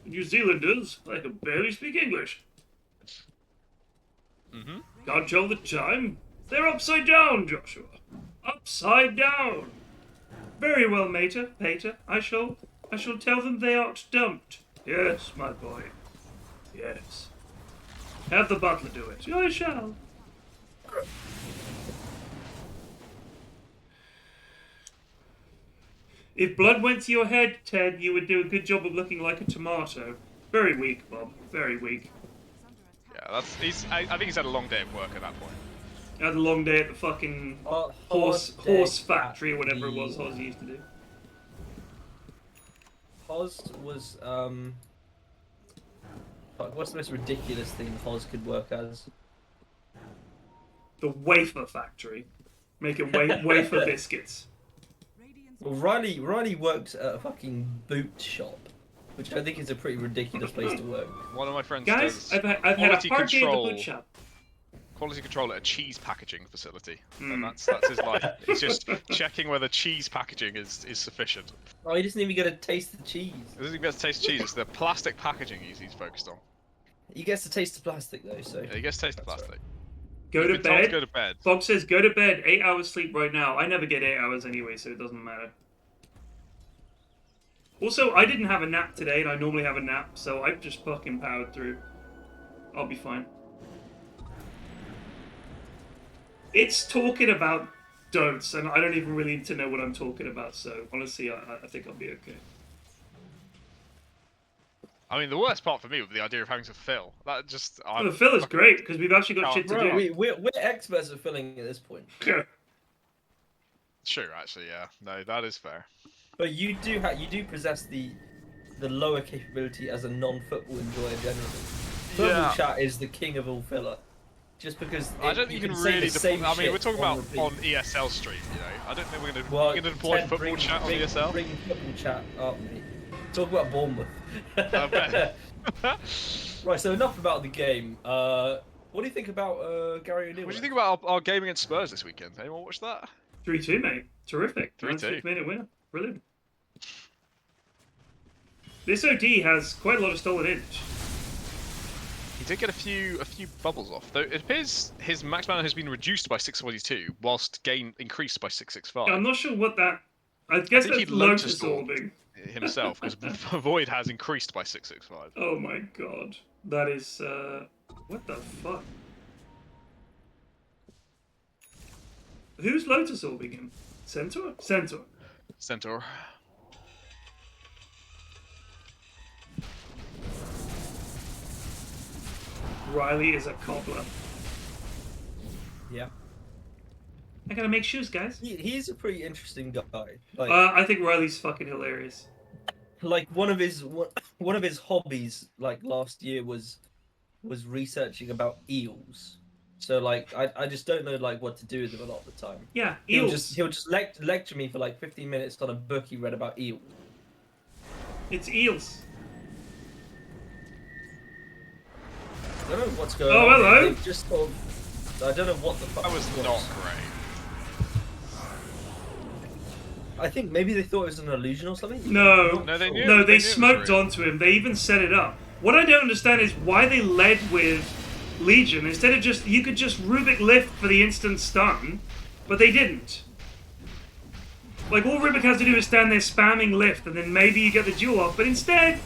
New Zealanders, I can barely speak English. Mm-hmm. Can't tell the time. They're upside down, Joshua. Upside down. Very well, Pater. I shall tell them they art dumped. Yes, my boy. Yes. Have the butler do it. I shall. If blood went to your head, Ted, you would do a good job of looking like a tomato. Very weak, Bob. Very weak. Yeah, I think he's had a long day of work at that point. Had a long day at the fucking horse factory or whatever it was Oz used to do. Oz was fuck, what's the most ridiculous thing Oz could work as? The wafer factory. Making wafer biscuits. Well, Riley works at a fucking boot shop. which I think is a pretty ridiculous place to work. One of my friends Guys, does I've had a quality party at the control. boot shop. Quality control at a cheese packaging facility, Mm. and that's his life. He's just checking whether cheese packaging is sufficient. Oh, he doesn't even get to taste the cheese. He doesn't even get to taste cheese. It's the plastic packaging he's focused on. He gets to taste the plastic though, so. Yeah, he gets to taste the plastic. Go to You've been told bed. to go to bed. Fox says go to bed. 8 hours sleep right now. I never get 8 hours anyway, so it doesn't matter. Also, I didn't have a nap today, and I normally have a nap, so I've just fucking powered through. I'll be fine. It's talking about don'ts, and I don't even really need to know what I'm talking about, so honestly, I think I'll be okay. I mean, the worst part for me would be the idea of having to fill. That just... Well, the fill is great, because we've actually got shit to Bro, do. we're experts at filling at this point. True, actually, yeah. No, that is fair. But you do possess the lower capability as a non-football enjoyer generally. Football Yeah. chat is the king of all filler. Just because I don't think you can say really the same deploy... I mean, we're shit talking about repeat. on ESL stream, you know. I don't think we're going to... Well, we're going to deploy Ted, football chat on ESL. Bring football chat up, mate. Talk about Bournemouth. I bet. Right, so enough about the game. What do you think about Gary O'Neill? What do you think about our game against Spurs this weekend? Anyone watch that? 3-2, mate. Terrific. 3-2. 96-minute winner. Brilliant. This OD has quite a lot of stolen inch. He did get a few bubbles off, though. It appears his max mana has been reduced by 642, whilst gain increased by 665. I'm not sure what that... I guess think that's he'd Lotus Lotus Orbing. himself, because Void has increased by 665. Oh my god. That is, what the fuck? Who's Lotus Orbing him? Centaur? Centaur. Centaur. Riley is a cobbler. Yeah. I gotta make shoes, guys. He's a pretty interesting guy. Like, I think Riley's fucking hilarious. like one of his hobbies, like last year, was researching about eels. So like I just don't know like what to do with him a lot of the time. Yeah, He'll eels. just lecture me for like 15 minutes on a book he read about eels. It's eels. I don't know what's going on. Oh, hello. They've just sort of, I don't know what the fuck. That was not great. I think maybe they thought it was an illusion or something. No. No, they knew. No, they knew it was smoked real. onto him. They even set it up. What I don't understand is why they led with Legion instead of just... You could just Rubik lift for the instant stun, but they didn't. Like, all Rubik has to do is stand there spamming lift, and then maybe you get the duel off, but instead,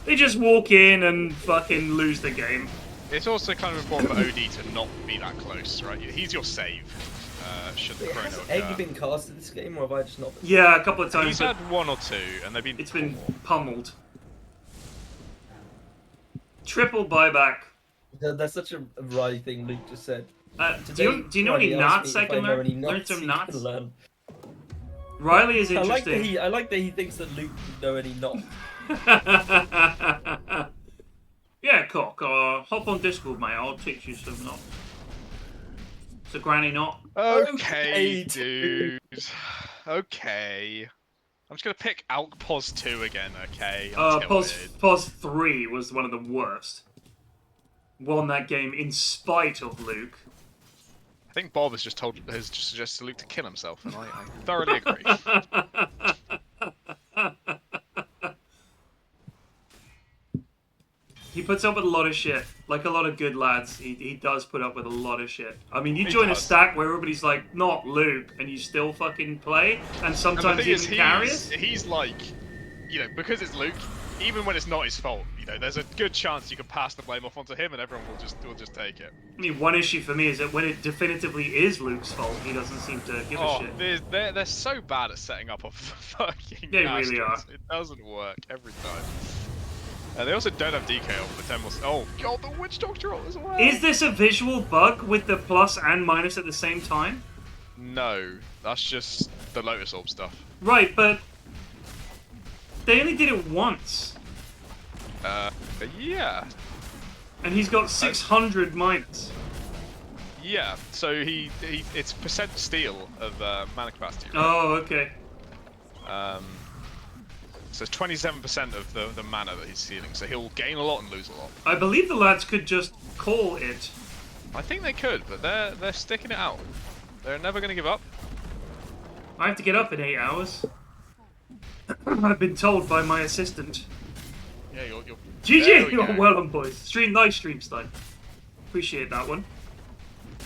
they just walk in and fucking lose the game. It's also kind of important for OD to not be that close, right? He's your save. Should the chrono Has occur. Egg been cast in this game, or have I just not? Yeah, a couple of times. He's but had one or two, and they've been. It's been pummeled. Triple buyback. That's such a Riley thing Luke just said. Do you know any Riley knots asked I me if can know learn? any Learn knots some he knots? can learn. Riley is I interesting. like that he thinks that Luke would know any knots. Yeah, cock. Hop on Discord, mate. I'll teach you some knots. It's a granny knot. Okay, dude. Okay. I'm just gonna pick Alk Pos 2 again, okay? Pos 3 was one of the worst. Won that game in spite of Luke. I think Bob has just suggested Luke to kill himself, and I thoroughly agree. He puts up with a lot of shit. Like a lot of good lads, he does put up with a lot of shit. I mean, you He join a does. stack where everybody's like, not Luke, and you still fucking play, and sometimes thing you is, can carry us. he's like, you know, because it's Luke, even when it's not his fault, you know, there's a good chance you can pass the blame off onto him, and everyone will just take it. I mean, one issue for me is that when it definitively is Luke's fault, he doesn't seem to give a shit. They're so bad at setting up a fucking. They really are. It doesn't work every time. They also don't have DK on the 10 more. Oh god, the Witch Doctor as well. Is this a visual bug with the plus and minus at the same time? No, that's just the Lotus Orb stuff. Right, but they only did it once. Yeah. And he's got 600 minus. Yeah, so it's % steal of mana capacity. Right? Oh, okay. So it's 27% of the mana that he's stealing. So he'll gain a lot and lose a lot. I believe the lads could just call it. I think they could, but they're sticking it out. They're never going to give up. I have to get up in 8 hours. I've been told by my assistant. Yeah, you're GG, you're well on, boys. Nice stream style. Appreciate that one.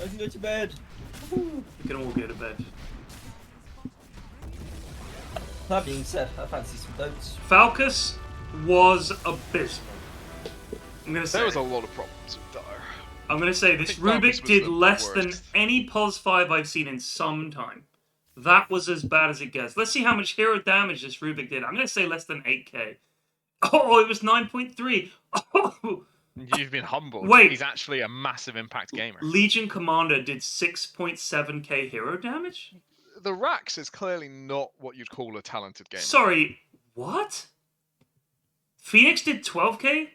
I can go to bed. You can all go to bed. That being said, I fancy some Dotes. Falcus was abysmal. I'm gonna say there was a lot of problems with Dire. I'm gonna say this Rubik did less than any Pos 5 I've seen in some time. That was as bad as it gets. Let's see how much hero damage this Rubik did. I'm gonna say less than 8k. Oh, it was 9.3. Oh. You've been humbled. Wait. He's actually a massive impact gamer. Legion Commander did 6.7k hero damage? The Rax is clearly not what you'd call a talented gamer. Sorry, what? Phoenix did 12k?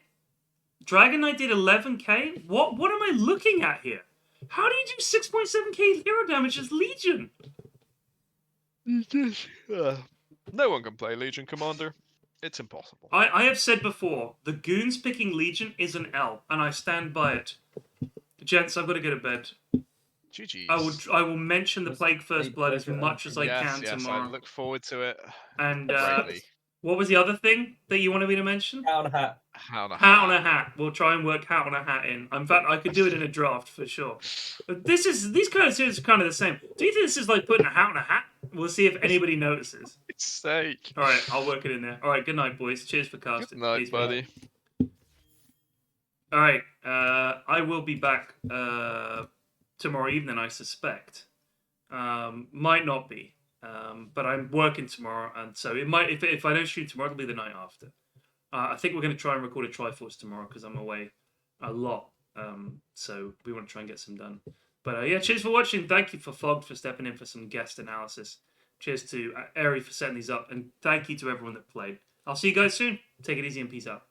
Dragon Knight did 11k? What am I looking at here? How do you do 6.7k hero damage as Legion? No one can play Legion Commander. It's impossible. I have said before, the goons picking Legion is an L, and I stand by it. Gents, I've got to go to bed. GG's. I will mention the Plague First Blood as much as I can tomorrow. I look forward to it. And what was the other thing that you wanted me to mention? Hat on a hat. Hat on a hat. We'll try and work hat on a hat in. In fact, I could do it in a draft for sure. But these kind of series are kind of the same. Do you think this is like putting a hat on a hat? We'll see if anybody notices. It's sake. All right, I'll work it in there. All right, good night, boys. Cheers for casting. Good night, Peace, buddy. All right, I will be back tomorrow evening, I suspect. Might not be, but I'm working tomorrow, and so it might. If I don't stream tomorrow, it'll be the night after. I think we're going to try and record a Triforce tomorrow because I'm away a lot. So we want to try and get some done. But yeah, cheers for watching. Thank you for Fogged for stepping in for some guest analysis. Cheers to Airy for setting these up, and thank you to everyone that played. I'll see you guys soon. Take it easy and peace out.